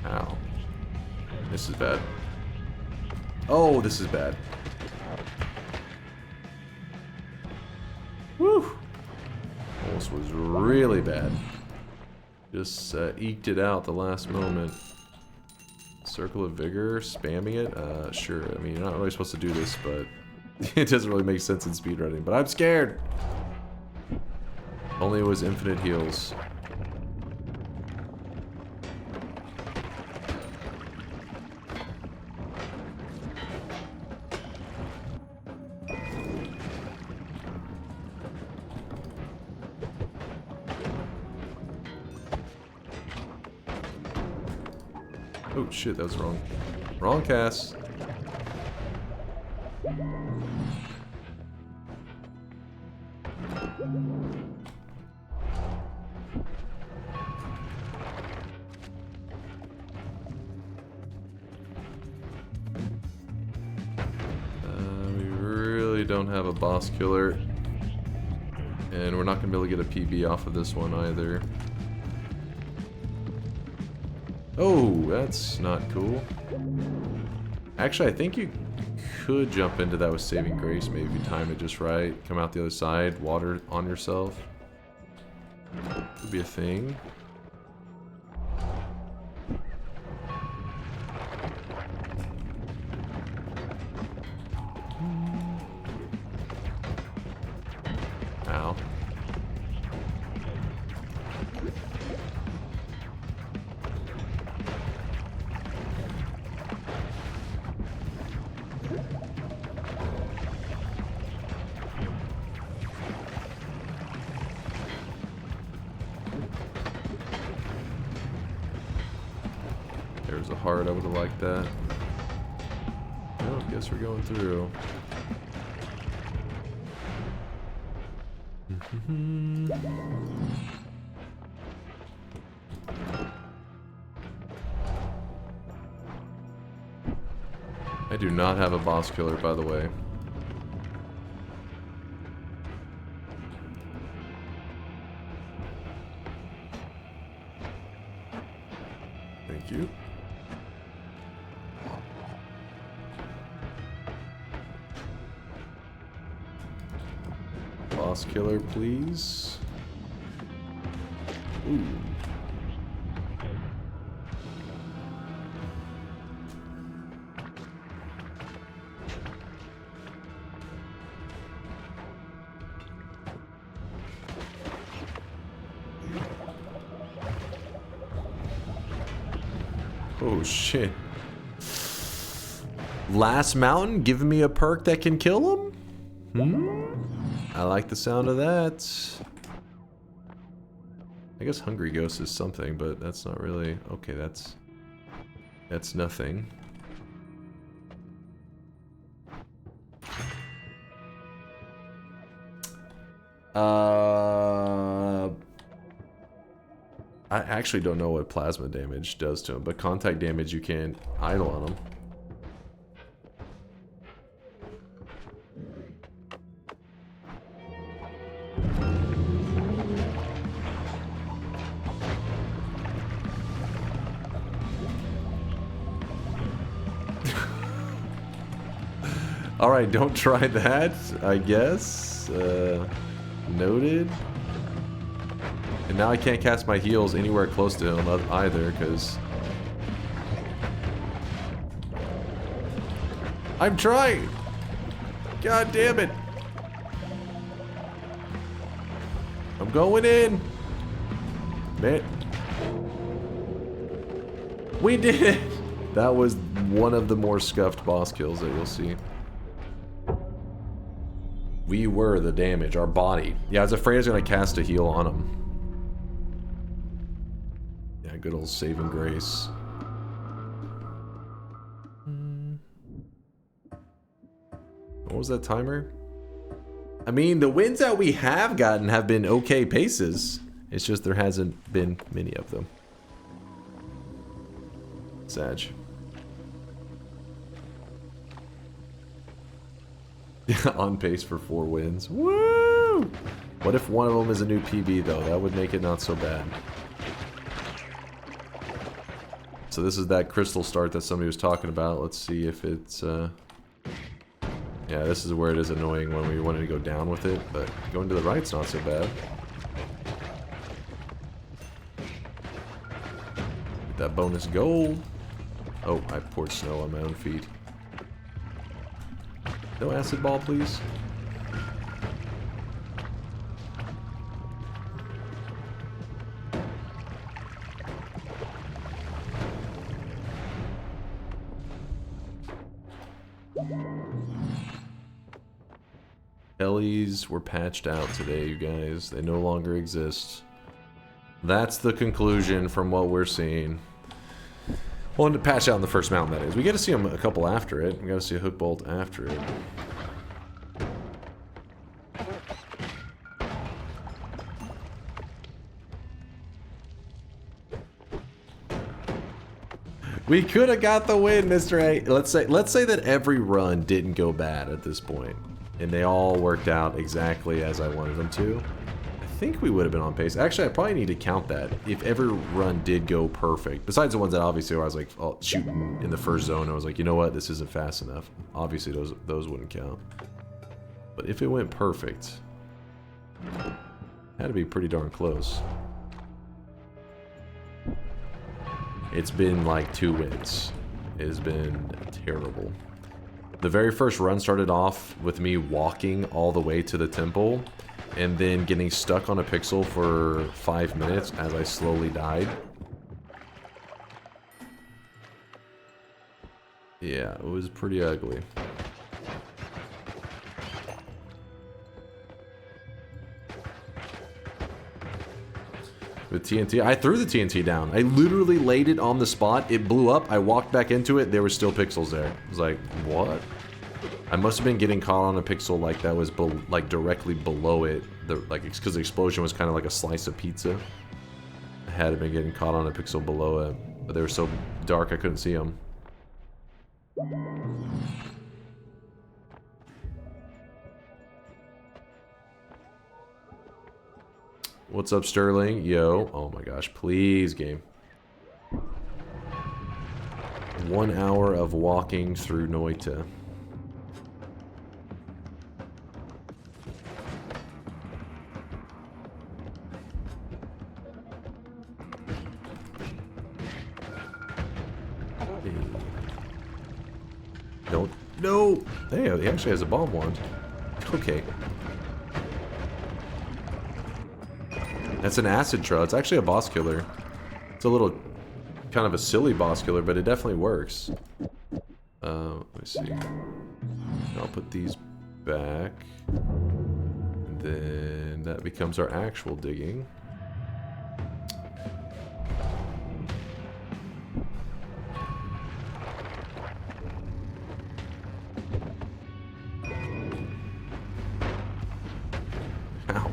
Ow. This is bad. Oh, this is bad. Woo! Almost was really bad. Just eked it out the last moment. Circle of Vigor, spamming it? Sure. I mean, you're not really supposed to do this, but it doesn't really make sense in speedrunning. But I'm scared! Only it was infinite heals. Oh shit, that was wrong. Wrong cast. We really don't have a boss killer. And we're not going to be able to get a PB off of this one either. Oh, that's not cool. Actually, I think you could jump into that with Saving Grace. Maybe if you time it just right. Come out the other side, water on yourself. Could be a thing. Ow. There's a heart, I would have liked that. Well, guess we're going through. I do not have a boss killer, by the way. Thank you. Boss killer, please. Ooh. Oh shit. Last mountain, give me a perk that can kill him? I like the sound of that. I guess Hungry Ghost is something, but that's not really... Okay, that's nothing. I actually don't know what plasma damage does to him, but contact damage you can idle on him. Alright, don't try that, I guess. Noted. And now I can't cast my heals anywhere close to him either, because... I'm trying! God damn it! I'm going in! Man. We did it! That was one of the more scuffed boss kills that you'll see. We were the damage, our body. Yeah, I was afraid I was going to cast a heal on him. Yeah, good old saving grace. What was that timer? I mean, the wins that we have gotten have been okay paces. It's just there hasn't been many of them. Sag. On pace for 4 wins. Woo! What if one of them is a new PB though? That would make it not so bad. So this is that crystal start that somebody was talking about. Let's see if it's yeah, this is where it is annoying when we wanted to go down with it, but going to the right's not so bad. Get that bonus gold. Oh, I poured snow on my own feet. No acid ball, please. Ellies were patched out today, you guys. They no longer exist. That's the conclusion from what we're seeing. Well, to patch out in the first mountain, that is. We get to see them a couple after it. We got to see a hook bolt after it. We could have got the win, Mr. A. Let's say that every run didn't go bad at this point, and they all worked out exactly as I wanted them to. I think we would have been on pace. Actually, I probably need to count that. If every run did go perfect, besides the ones that obviously where I was like shooting in the first zone, I was like, you know what, this isn't fast enough. Obviously, those wouldn't count. But if it went perfect, had to be pretty darn close. It's been like 2 wins. It has been terrible. The very first run started off with me walking all the way to the temple and then getting stuck on a pixel for 5 minutes as I slowly died. Yeah, it was pretty ugly. With TNT, I threw the TNT down. I literally laid it on the spot. It blew up. I walked back into it. There were still pixels there. I was like, what? I must have been getting caught on a pixel like that was like directly below it. Like because the explosion was kind of like a slice of pizza. I had been getting caught on a pixel below it, but they were so dark I couldn't see them. What's up, Sterling? Yo. Oh my gosh, please, game. 1 hour of walking through Noita. Don't. No! Hey, he actually has a bomb wand. Okay. That's an acid trail. It's actually a boss killer. It's a little, kind of a silly boss killer, but it definitely works. Let me see. I'll put these back. And then that becomes our actual digging. Ow.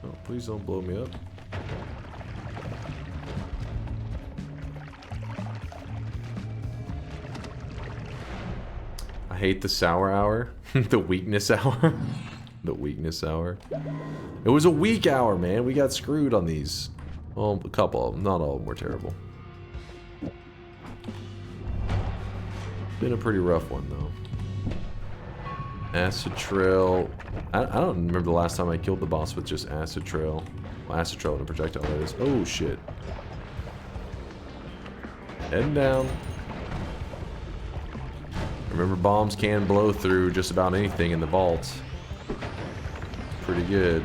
Oh, please don't blow me up. I hate the sour hour. The weakness hour. The weakness hour. It was a weak hour, man. We got screwed on these. Well, a couple of them. Not all of them were terrible. Been a pretty rough one, though. Acid Trail. I don't remember the last time I killed the boss with just Acid Trail. Well, Acid Trail and a projectile, that is. Oh, shit. Heading down. Remember, bombs can blow through just about anything in the vault. Pretty good.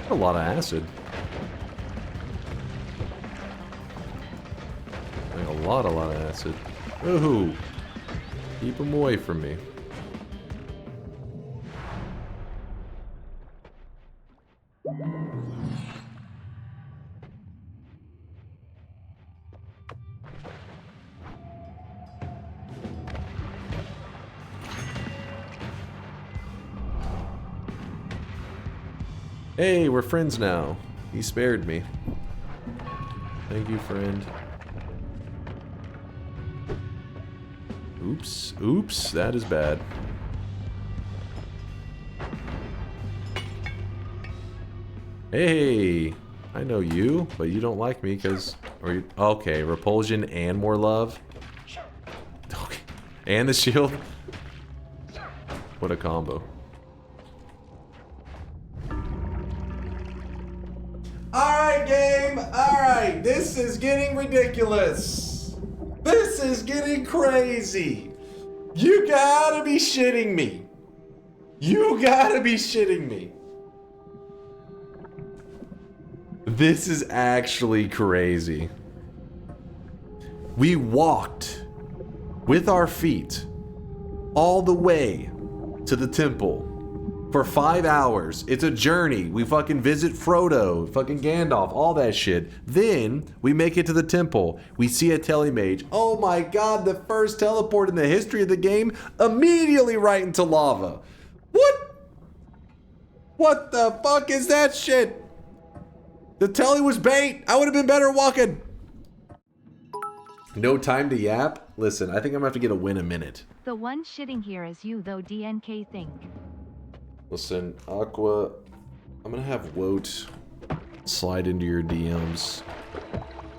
A lot of acid. Like a lot of acid. Ooh. Keep them away from me. Hey, we're friends now. He spared me. Thank you, friend. Oops. Oops, that is bad. Hey, I know you, but you don't like me because... Okay, repulsion and more love. Okay. And the shield. What a combo. Alright, game. Alright, this is getting ridiculous. This is getting crazy. You gotta be shitting me. You gotta be shitting me. This is actually crazy. We walked with our feet all the way to the temple for 5 hours. It's a journey. We fucking visit Frodo, fucking Gandalf, all that shit. Then we make it to the temple. We see a telemage. Oh my god, the first teleport in the history of the game, immediately right into lava. What? What the fuck is that shit? The telly was bait. I would have been better walking. No time to yap? Listen, I think I'm gonna have to get a win a minute. The one shitting here is you though, DNK think. Listen, Aqua, I'm gonna have Woat slide into your DMs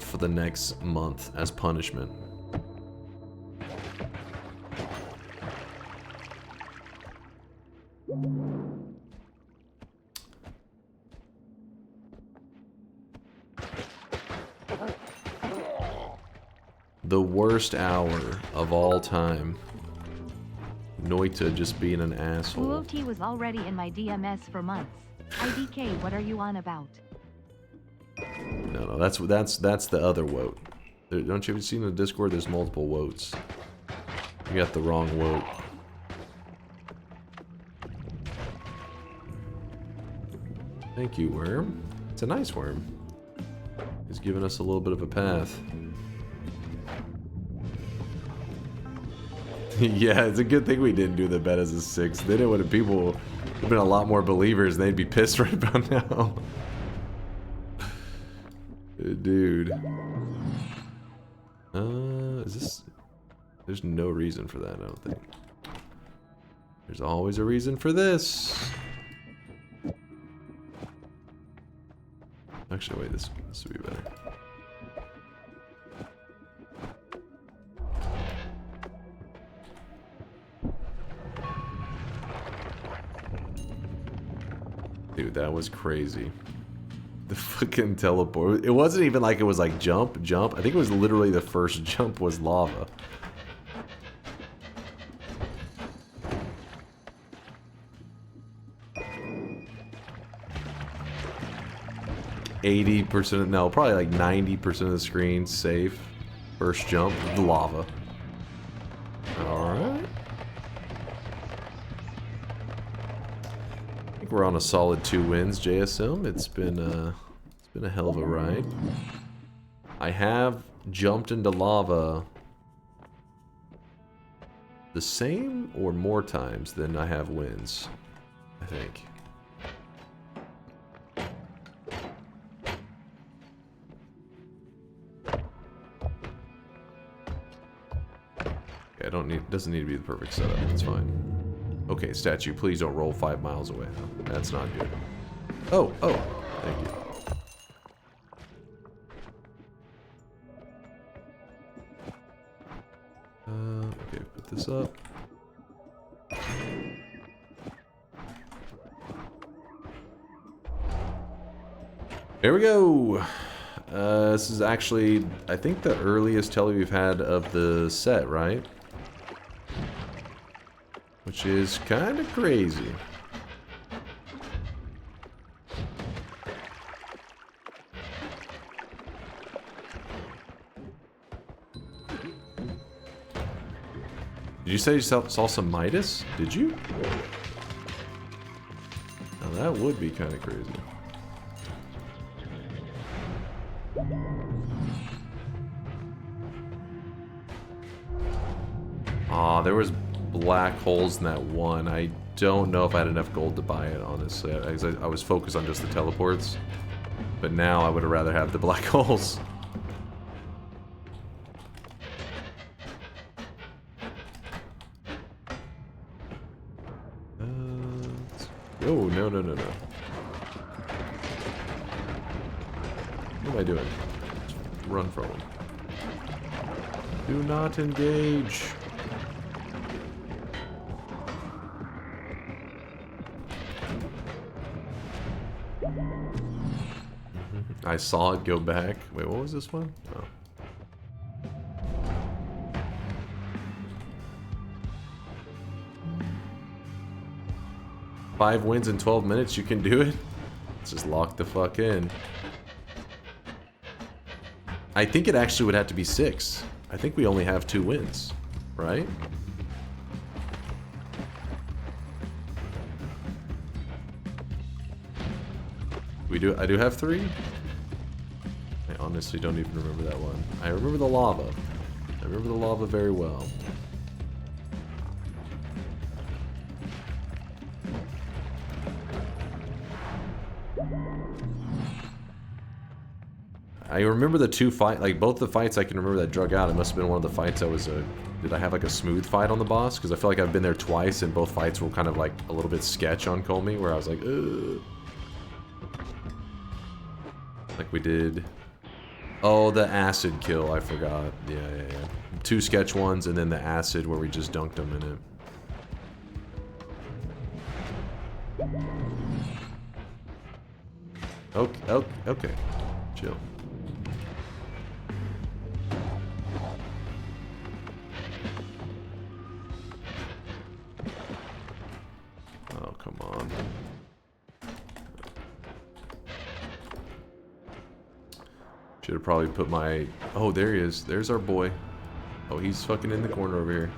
for the next month as punishment. The worst hour of all time. Noita just being an asshole. Uot was already in my DMS for months. IDK, what are you on about? No, that's the other Woat. Don't you ever see in the Discord? There's multiple Woats. You got the wrong Woat. Thank you, worm. It's a nice worm. He's giving us a little bit of a path. Yeah, it's a good thing we didn't do the bet as a 6. Then it would have been a lot more believers and they'd be pissed right about now. Dude. Is this... There's no reason for that, I don't think. There's always a reason for this. Actually, wait, this would be better. Dude, that was crazy. The fucking teleport. It wasn't even like it was like jump, jump. I think it was literally the first jump was lava. 80%, no, probably like 90% of the screen safe. First jump, the lava. Alright. I think we're on a solid 2 wins, JSM. It's been a hell of a ride. I have jumped into lava the same or more times than I have wins, I think. I don't need, doesn't need to be the perfect setup, it's fine. Okay, statue, please don't roll 5 miles away. That's not good. Oh, thank you. Okay, put this up. There we go! This is actually, I think, the earliest tele we've had of the set, right? Which is kind of crazy. Did you say you saw some Midas? Did you? Now that would be kind of crazy. Aw, there was black holes in that one. I don't know if I had enough gold to buy it, honestly. I was focused on just the teleports. But now I would have rather have the black holes. Oh, no. What am I doing? Just run from him. Do not engage. I saw it go back. Wait, what was this one? Oh. Five wins in 12 minutes, you can do it? Let's just lock the fuck in. I think it actually would have to be 6. I think we only have 2 wins, right? I do have 3? I honestly don't even remember that one. I remember the lava. I remember the lava very well. I remember the 2 fights, like both the fights I can remember that drug out. It must have been one of the fights I was, did I have like a smooth fight on the boss? Because I feel like I've been there twice and both fights were kind of like a little bit sketch on Comey, where I was like, ugh. Like we did. Oh, the acid kill, I forgot. Yeah. 2 sketch ones and then the acid where we just dunked them in it. Okay. Chill. Oh, come on. Should have probably put my... Oh, there he is. There's our boy. Oh, he's fucking in the corner over here.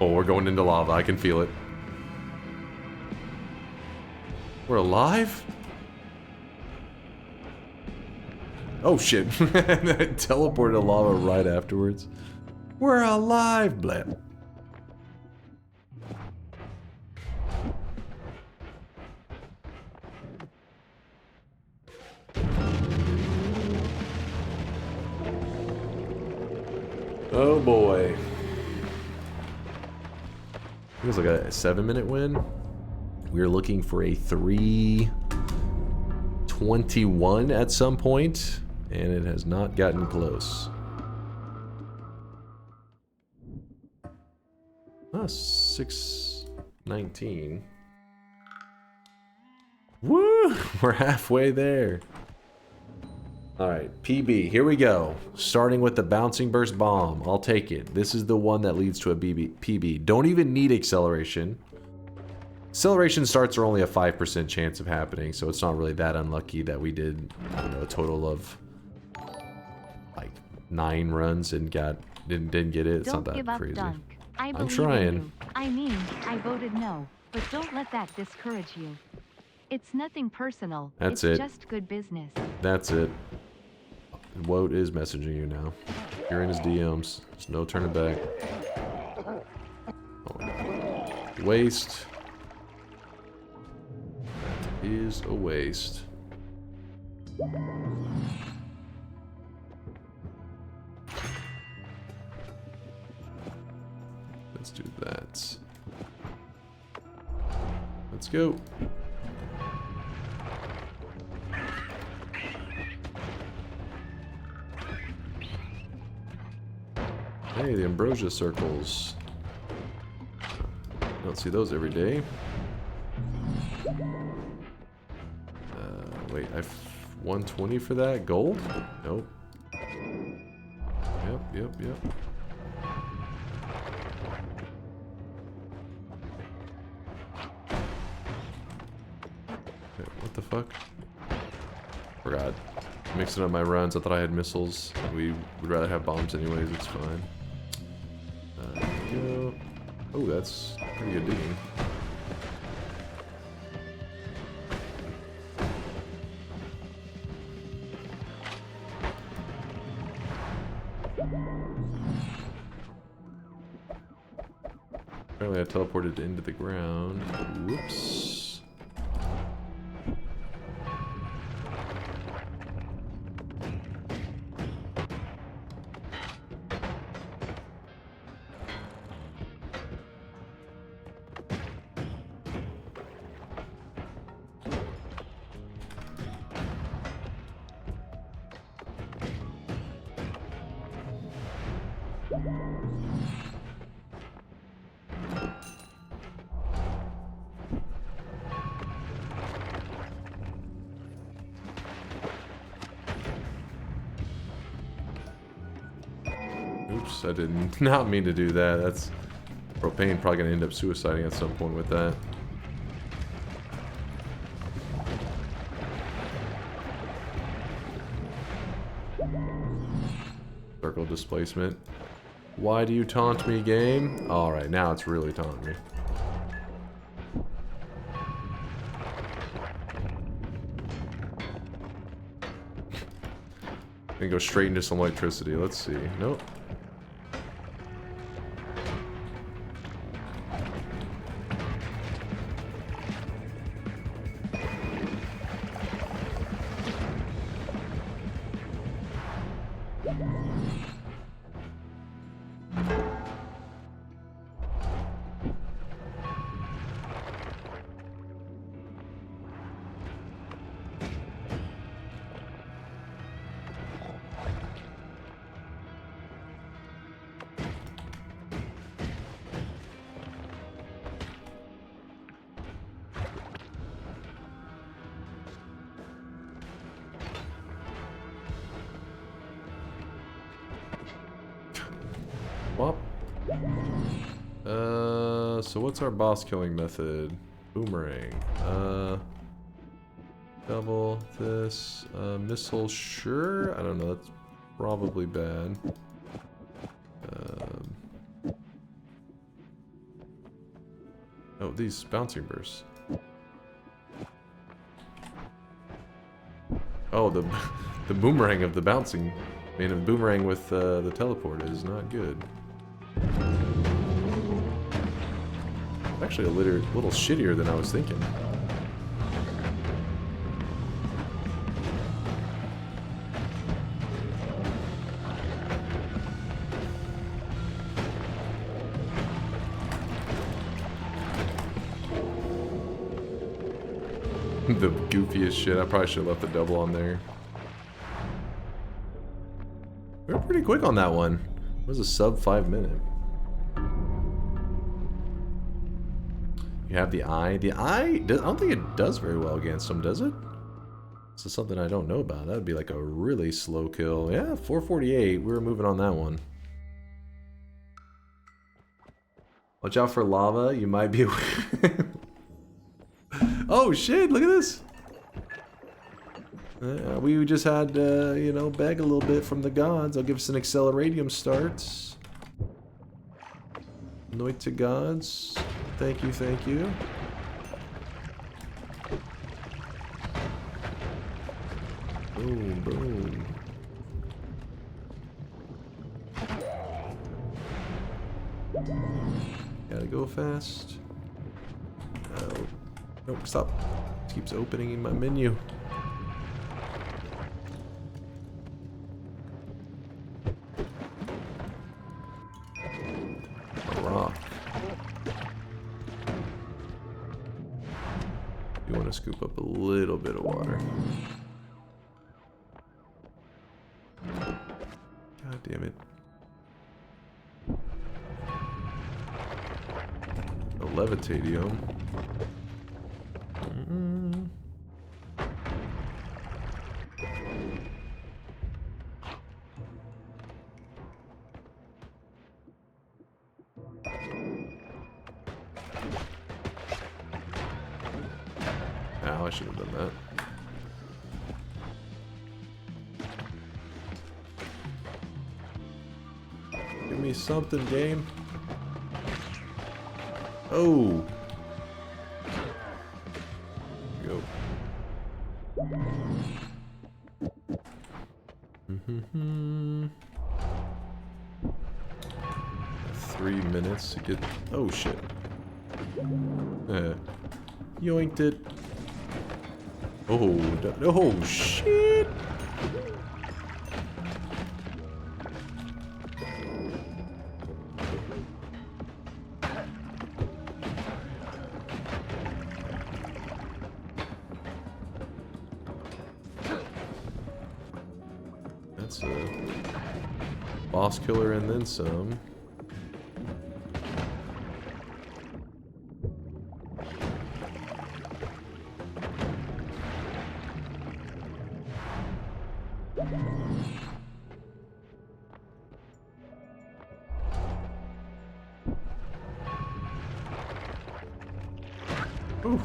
Oh, we're going into lava. I can feel it. We're alive? Oh, shit. I teleported to lava right afterwards. We're alive, blep. Oh boy. It was like a 7-minute win. We're looking for a 3:21 at some point, and it has not gotten close. Ah, 6:19. Woo! We're halfway there. Alright, PB, here we go. Starting with the bouncing burst bomb. I'll take it. This is the one that leads to a PB. Don't even need acceleration. Acceleration starts are only a 5% chance of happening, so it's not really that unlucky that we did, I don't know, a total of like 9 runs and didn't get it. It's not that crazy. Dunk. I'm trying. You. I mean, I voted no, but don't let that discourage you. It's nothing personal. That's it's it. Just good business. That's it. Woat is messaging you now. You're in his DMs. There's no turning back. Oh, waste. That is a waste. Let's do that. Let's go. Hey, the ambrosia circles. Don't see those every day. Wait, I've 120 for that? Gold? Nope. Yep. Okay, what the fuck? Forgot. Mixing up my runs. I thought I had missiles. We would rather have bombs anyways. It's fine. Go. Oh, that's pretty good digging. Apparently I teleported into the ground. Whoops. Oops, I did not mean to do that. That's propane probably gonna end up suiciding at some point with that. Circle displacement. Why do you taunt me, game? Alright, now it's really taunting me. And go straight into some electricity. Let's see. Nope. Wop. So what's our boss killing method? Boomerang. Double this. Missile, sure. I don't know. That's probably bad. Oh, these bouncing bursts. Oh, the boomerang of the bouncing. I mean, a boomerang with the teleport is not good. Actually, a little shittier than I was thinking. The goofiest shit. I probably should have left the double on there. We were pretty quick on that one. It was a sub 5 minute. You have the eye. The eye, I don't think it does very well against them, does it? This is something I don't know about. That would be like a really slow kill. Yeah, 448. We were moving on that one. Watch out for lava. You might be... Oh shit, look at this. We just had, you know, beg a little bit from the gods. I'll give us an acceleratium start. Noita gods. Thank you, thank you. Boom, boom. Gotta go fast. Oh. Nope, stop. It keeps opening in my menu. Rock. You want to scoop up a little bit of water. God damn it. A levitadium. Ow, I should have done that. Give me something, game. Oh. Go. 3 minutes to get. Oh shit. Yoinked it. Oh shit. That's a boss killer and then some. Ooh.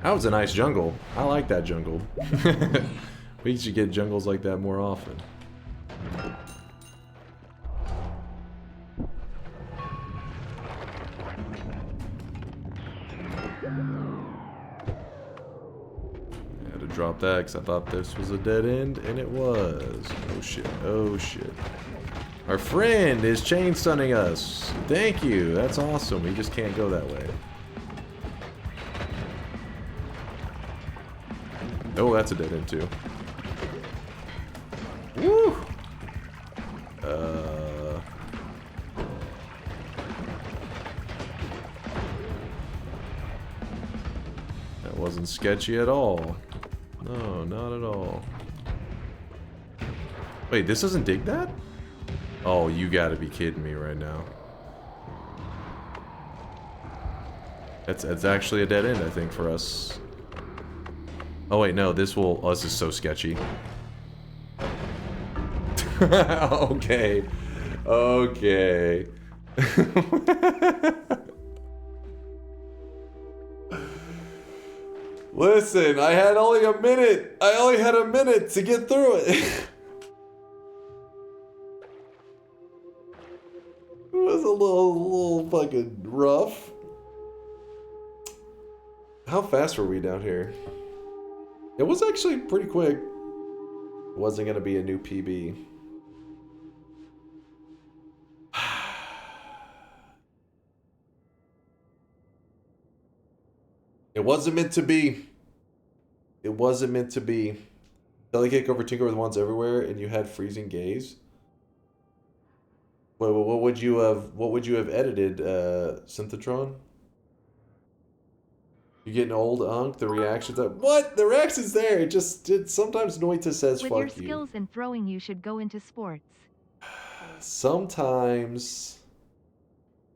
That was a nice jungle. I like that jungle. We should get jungles like that more often. I had to drop that because I thought this was a dead end, and it was. Oh shit, oh shit. Our friend is chain stunning us. Thank you, that's awesome. We just can't go that way. Oh, that's a dead end too. Woo! That wasn't sketchy at all. No, not at all. Wait, this doesn't dig that? Oh, you gotta be kidding me right now. That's actually a dead end, I think, for us. Oh wait, no, this will... Oh, this is so sketchy. Okay. Okay. Listen, I had only a minute. I only had a minute to get through it. It was a little fucking rough. How fast were we down here? It was actually pretty quick. It wasn't gonna be a new PB. It wasn't meant to be. It wasn't meant to be. Delicate over Tinker with Wands everywhere, and you had freezing gaze. What would you have edited, Synthetron? You getting old, Unk? The reactions are, what? The reaction's there. Sometimes Noita says With fuck your you. skills in throwing, you should go into sports. Sometimes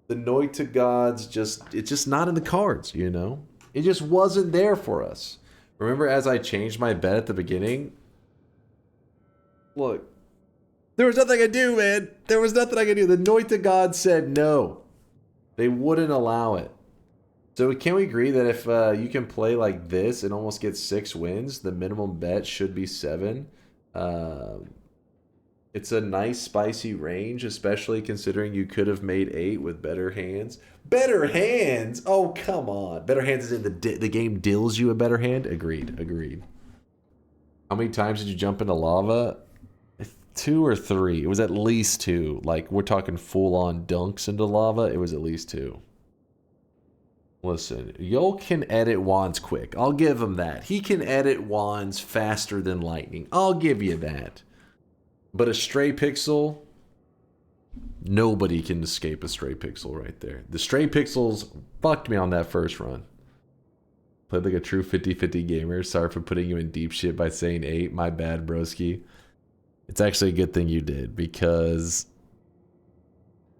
the Noita gods it's just not in the cards, you know? It just wasn't there for us. Remember as I changed my bet at the beginning? Look. There was nothing I could do, man. There was nothing I could do. The Noita gods said no. They wouldn't allow it. So can we agree that if you can play like this and almost get 6 wins, the minimum bet should be 7? It's a nice spicy range, especially considering you could have made 8 with better hands. Better hands? Oh, come on. Better hands is in the game deals you a better hand? Agreed. Agreed. How many times did you jump into lava? 2 or 3. It was at least 2. Like, we're talking full-on dunks into lava. It was at least 2. Listen, Yolk can edit wands quick. I'll give him that. He can edit wands faster than lightning. I'll give you that. But a stray pixel, nobody can escape a stray pixel right there. The stray pixels fucked me on that first run. Played like a true 50-50 gamer. Sorry for putting you in deep shit by saying 8. My bad, broski. It's actually a good thing you did, because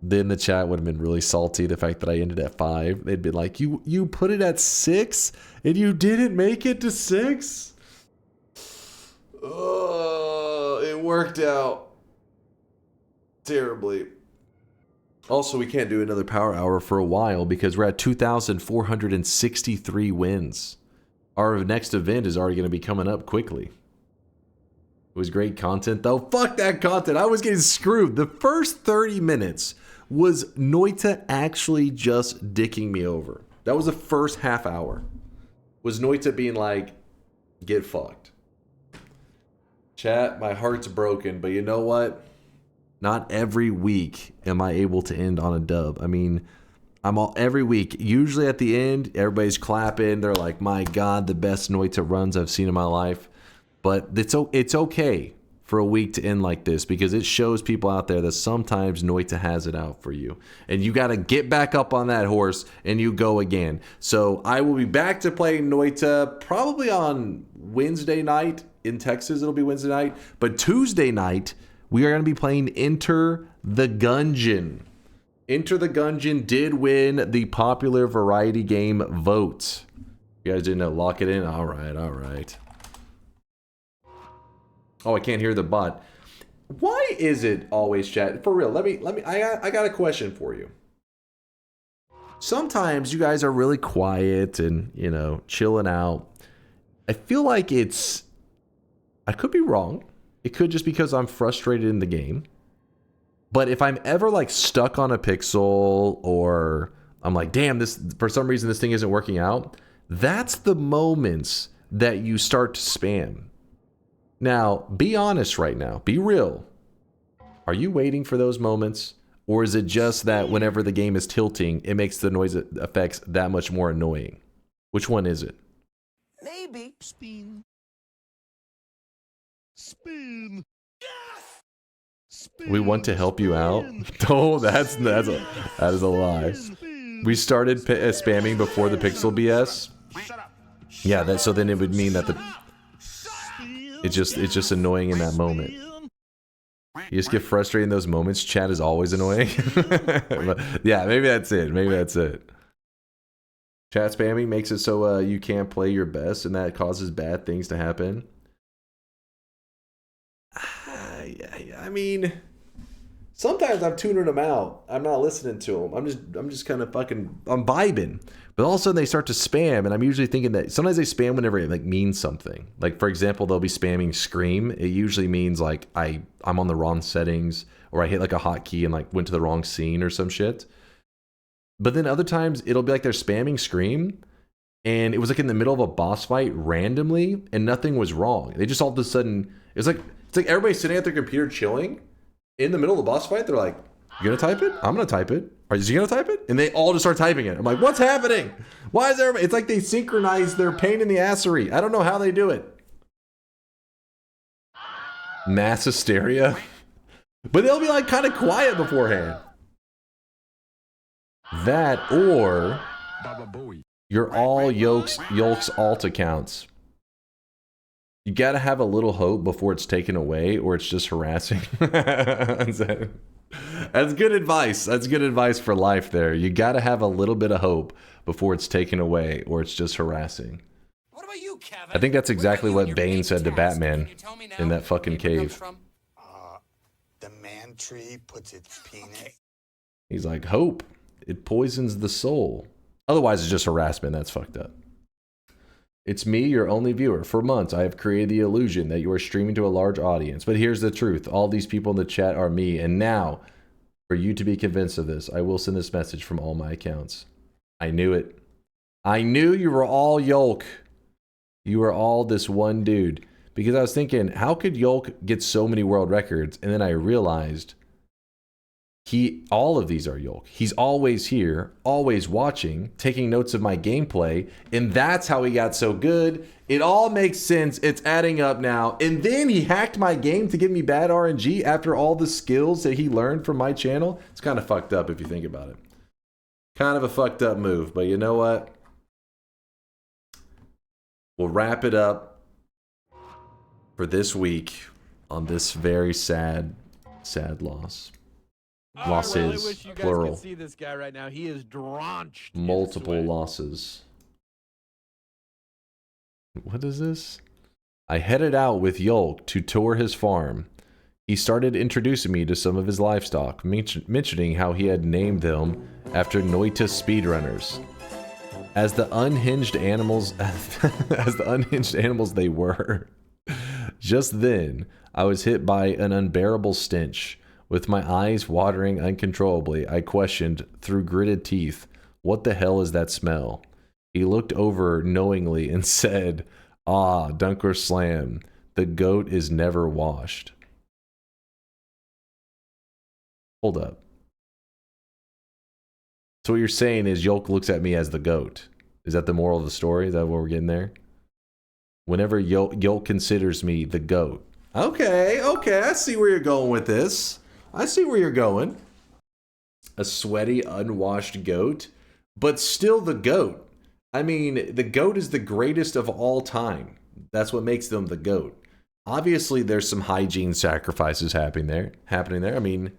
then the chat would have been really salty the fact that I ended at 5. They'd be like, you put it at 6 and you didn't make it to 6? It worked out terribly. Also, we can't do another power hour for a while because we're at 2,463 wins. Our next event is already going to be coming up quickly. It was great content, though. Fuck that content. I was getting screwed. The first 30 minutes was Noita actually just dicking me over. That was the first half hour. Was Noita being like, get fucked. Chat, my heart's broken, but you know what? Not every week am I able to end on a dub. I mean, every week, usually at the end, everybody's clapping. They're like, my God, the best Noita runs I've seen in my life. But it's okay for a week to end like this, because it shows people out there that sometimes Noita has it out for you. And you got to get back up on that horse and you go again. So I will be back to playing Noita probably on Wednesday night. In Texas, it'll be Wednesday night. But Tuesday night, we are going to be playing Enter the Gunegon. Enter the Gunegon did win the popular variety game vote. You guys didn't know? Lock it in? All right, all right. Oh, I can't hear the bot. Why is it always chat? For real, I got a question for you. Sometimes you guys are really quiet and, you know, chilling out. I feel like I could be wrong. It could just because I'm frustrated in the game. But if I'm ever like stuck on a pixel, or I'm like, damn, this, for some reason this thing isn't working out, that's the moments that you start to spam. Now, be honest right now. Be real. Are you waiting for those moments? Or is it just that whenever the game is tilting, it makes the noise effects that much more annoying? Which one is it? Maybe. Spin. Spin. Yes! Spin. We want to help you out. Oh, that is a lie. We started spamming before the pixel BS. Yeah, so then it would mean that it's just annoying in that moment. You just get frustrated in those moments. Chat is always annoying. But yeah, maybe that's it. Maybe that's it. Chat spamming makes it so you can't play your best, and that causes bad things to happen. I mean, sometimes I'm tuning them out. I'm not listening to them. I'm just kind of I'm vibing. But all of a sudden they start to spam, and I'm usually thinking that sometimes they spam whenever it like means something. Like, for example, they'll be spamming scream. It usually means like I'm on the wrong settings, or I hit like a hotkey and like went to the wrong scene or some shit. But then other times it'll be like they're spamming scream, and it was like in the middle of a boss fight randomly, and nothing was wrong. They just all of a sudden, it's like everybody sitting at their computer chilling in the middle of the boss fight. They're like, "You gonna type it? I'm gonna type it. Is he gonna type it?" And they all just start typing it. I'm like, "What's happening? Why is everybody?" It's like they synchronize their pain in the assery. I don't know how they do it. Mass hysteria. But they'll be like kind of quiet beforehand. That or you're all Yolk's alt accounts. You gotta have a little hope before it's taken away, or it's just harassing. That's good advice. That's good advice for life there. You gotta have a little bit of hope before it's taken away, or it's just harassing. What about you, Kevin? I think that's exactly what Bane said to Batman in that fucking cave. The man tree puts its penis. He's like, hope. It poisons the soul. Otherwise, it's just harassment. That's fucked up. It's me, your only viewer. For months, I have created the illusion that you are streaming to a large audience. But here's the truth. All these people in the chat are me. And now, for you to be convinced of this, I will send this message from all my accounts. I knew it. I knew you were all Yolk. You were all this one dude. Because I was thinking, how could Yolk get so many world records? And then I realized all of these are Yolk. He's always here, always watching, taking notes of my gameplay, and that's how he got so good. It all makes sense. It's adding up now. And then he hacked my game to give me bad RNG after all the skills that he learned from my channel. It's kind of fucked up if you think about it. Kind of a fucked up move, but you know what? We'll wrap it up for this week on this very sad loss. Losses, I really wish you guys plural. could see this guy right now. He is drenched. Multiple losses. What is this? I headed out with Yolk to tour his farm. He started introducing me to some of his livestock, mentioning how he had named them after Noita speedrunners. As the unhinged animals they were. Just then, I was hit by an unbearable stench. With my eyes watering uncontrollably, I questioned, through gritted teeth, what the hell is that smell? He looked over knowingly and said, ah, DunkOrSlam, the goat is never washed. Hold up. So what you're saying is Yolk looks at me as the goat. Is that the moral of the story? Is that what we're getting there? Whenever Yolk considers me the goat. Okay, I see where you're going with this. I see where you're going. A sweaty, unwashed goat, but still the goat. I mean, the goat is the greatest of all time. That's what makes them the goat. Obviously, there's some hygiene sacrifices happening there. I mean,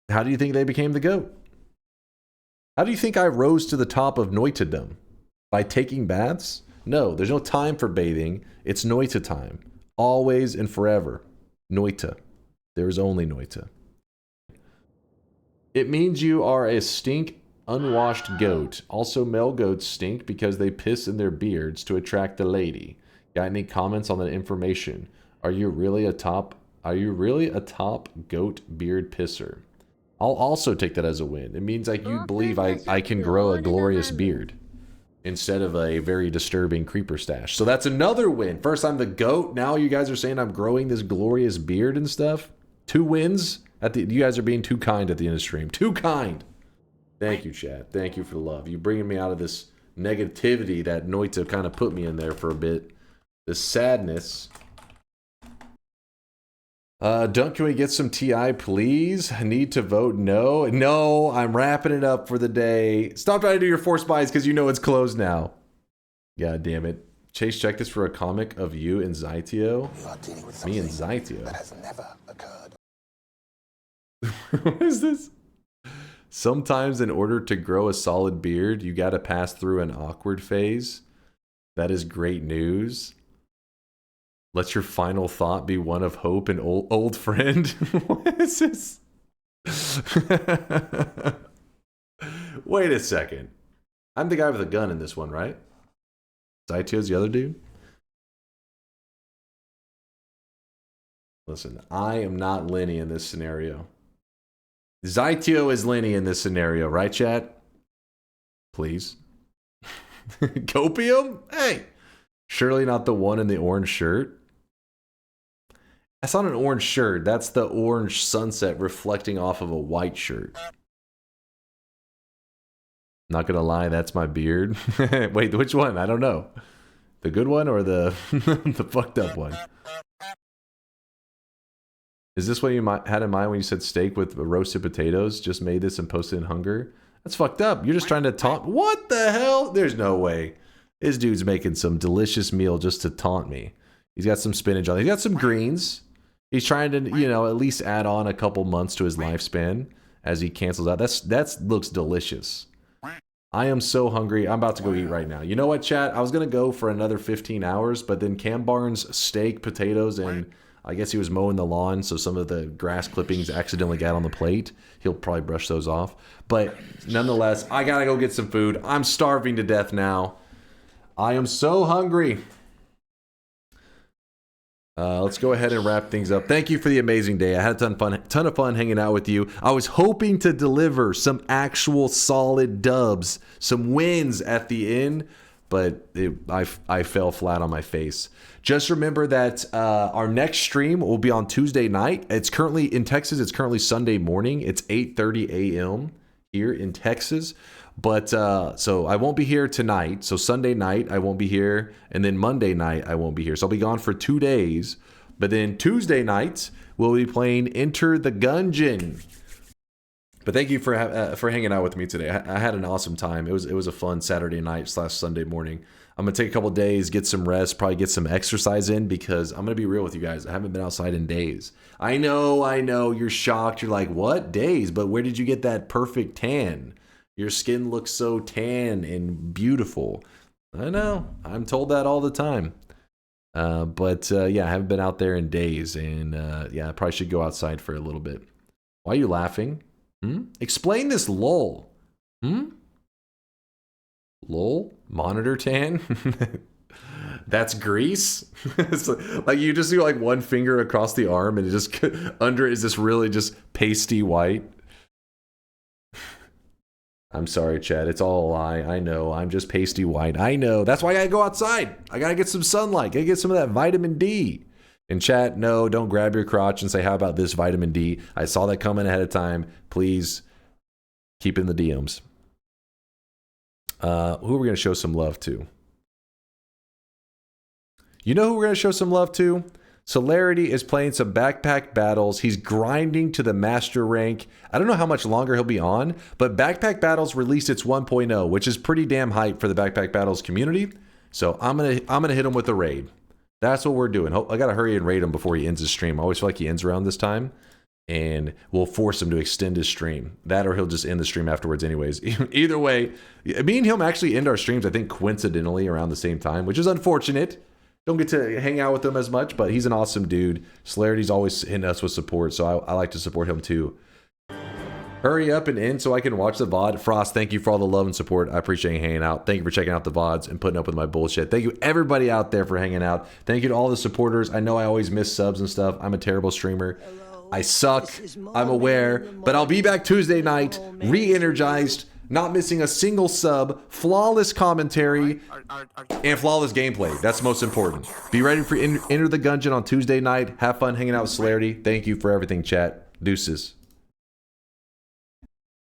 how do you think they became the goat? How do you think I rose to the top of Noitadom? By taking baths? No, there's no time for bathing. It's Noita time. Always and forever. Noita. There is only Noita. It means you are a stink, unwashed goat. Also, male goats stink because they piss in their beards to attract the lady. Got any comments on that information? Are you really a top goat beard pisser? I'll also take that as a win. It means like you believe I can grow a glorious beard instead of a very disturbing creeper stash. So that's another win. First I'm the goat. Now you guys are saying I'm growing this glorious beard and stuff. 2 wins. You guys are being too kind at the end of the stream. Too kind. Thank you, chat. Thank you for the love. You're bringing me out of this negativity that Noita kind of put me in there for a bit. This sadness. Dunk, can we get some TI, please? I need to vote no. No, I'm wrapping it up for the day. Stop trying to do your forced buys because you know it's closed now. God damn it. Chase, check this for a comic of you and Zytio. Me and Zytio. That has never occurred. What is this? Sometimes in order to grow a solid beard, you gotta pass through an awkward phase. That is great news. Let your final thought be one of hope and old friend. What is this? Wait a second. I'm the guy with a gun in this one, right? Zytio's the other dude? Listen, I am not Lenny in this scenario. Zytio is Lenny in this scenario, right, chat? Please. Copium? Hey! Surely not the one in the orange shirt. That's not an orange shirt. That's the orange sunset reflecting off of a white shirt. Not gonna lie, that's my beard. Wait, which one? I don't know. The good one or the the fucked up one? Is this what you had in mind when you said steak with roasted potatoes? Just made this and posted in hunger? That's fucked up. You're just trying to taunt. What the hell? There's no way. This dude's making some delicious meal just to taunt me. He's got some spinach on. He's got some greens. He's trying to, you know, at least add on a couple months to his lifespan as he cancels out. That looks delicious. I am so hungry. I'm about to go eat right now. You know what, chat? I was going to go for another 15 hours, but then Cam Barnes steak, potatoes, and I guess he was mowing the lawn, so some of the grass clippings accidentally got on the plate. He'll probably brush those off. But nonetheless, I got to go get some food. I'm starving to death now. I am so hungry. Let's go ahead and wrap things up. Thank you for the amazing day. I had a ton of fun hanging out with you. I was hoping to deliver some actual solid dubs, some wins at the end, but I fell flat on my face. Just remember that our next stream will be on Tuesday night. It's currently in Texas. It's currently Sunday morning. It's 8:30 a.m. here in Texas. But so I won't be here tonight. So Sunday night I won't be here, and then Monday night I won't be here. So I'll be gone for 2 days. But then Tuesday night we'll be playing Enter the Gunegon. But thank you for hanging out with me today. I had an awesome time. It was a fun Saturday night / Sunday morning. I'm gonna take a couple days, get some rest, probably get some exercise in, because I'm gonna be real with you guys. I haven't been outside in days. I know. You're shocked. You're like, what days? But where did you get that perfect tan? Your skin looks so tan and beautiful. I know. I'm told that all the time. But yeah, I haven't been out there in days. And yeah, I probably should go outside for a little bit. Why are you laughing? Explain this lol. Lol? Monitor tan? That's grease? It's like you just do like one finger across the arm and it just under it is this really just pasty white. I'm sorry, Chad. It's all a lie. I know. I'm just pasty white. I know. That's why I gotta go outside. I gotta get some sunlight. Gotta get some of that vitamin D. And chat, no, don't grab your crotch and say, how about this vitamin D? I saw that coming ahead of time. Please keep in the DMs. Who are we gonna show some love to? You know who we're gonna show some love to? Celerity is playing some backpack battles. He's grinding to the master rank. I don't know how much longer he'll be on, but Backpack Battles released its 1.0, which is pretty damn hype for the Backpack Battles community. So I'm gonna hit him with a raid. That's what we're doing. I gotta hurry and raid him before he ends his stream. I always feel like he ends around this time, and we'll force him to extend his stream. That or he'll just end the stream afterwards anyways. Either way, me and him actually end our streams, I think, coincidentally around the same time, which is unfortunate. Don't get to hang out with him as much, but he's an awesome dude. Celerity's always hitting us with support, so I like to support him too. Hurry up and end so I can watch the VOD. Frost, thank you for all the love and support. I appreciate you hanging out. Thank you for checking out the VODs and putting up with my bullshit. Thank you everybody out there for hanging out. Thank you to all the supporters. I know I always miss subs and stuff. I'm a terrible streamer. I suck. I'm aware. But I'll be back Tuesday night, re-energized, not missing a single sub, flawless commentary, and flawless gameplay. That's most important. Be ready for Enter the Gunegon on Tuesday night. Have fun hanging out with Celerity. Thank you for everything, chat. Deuces.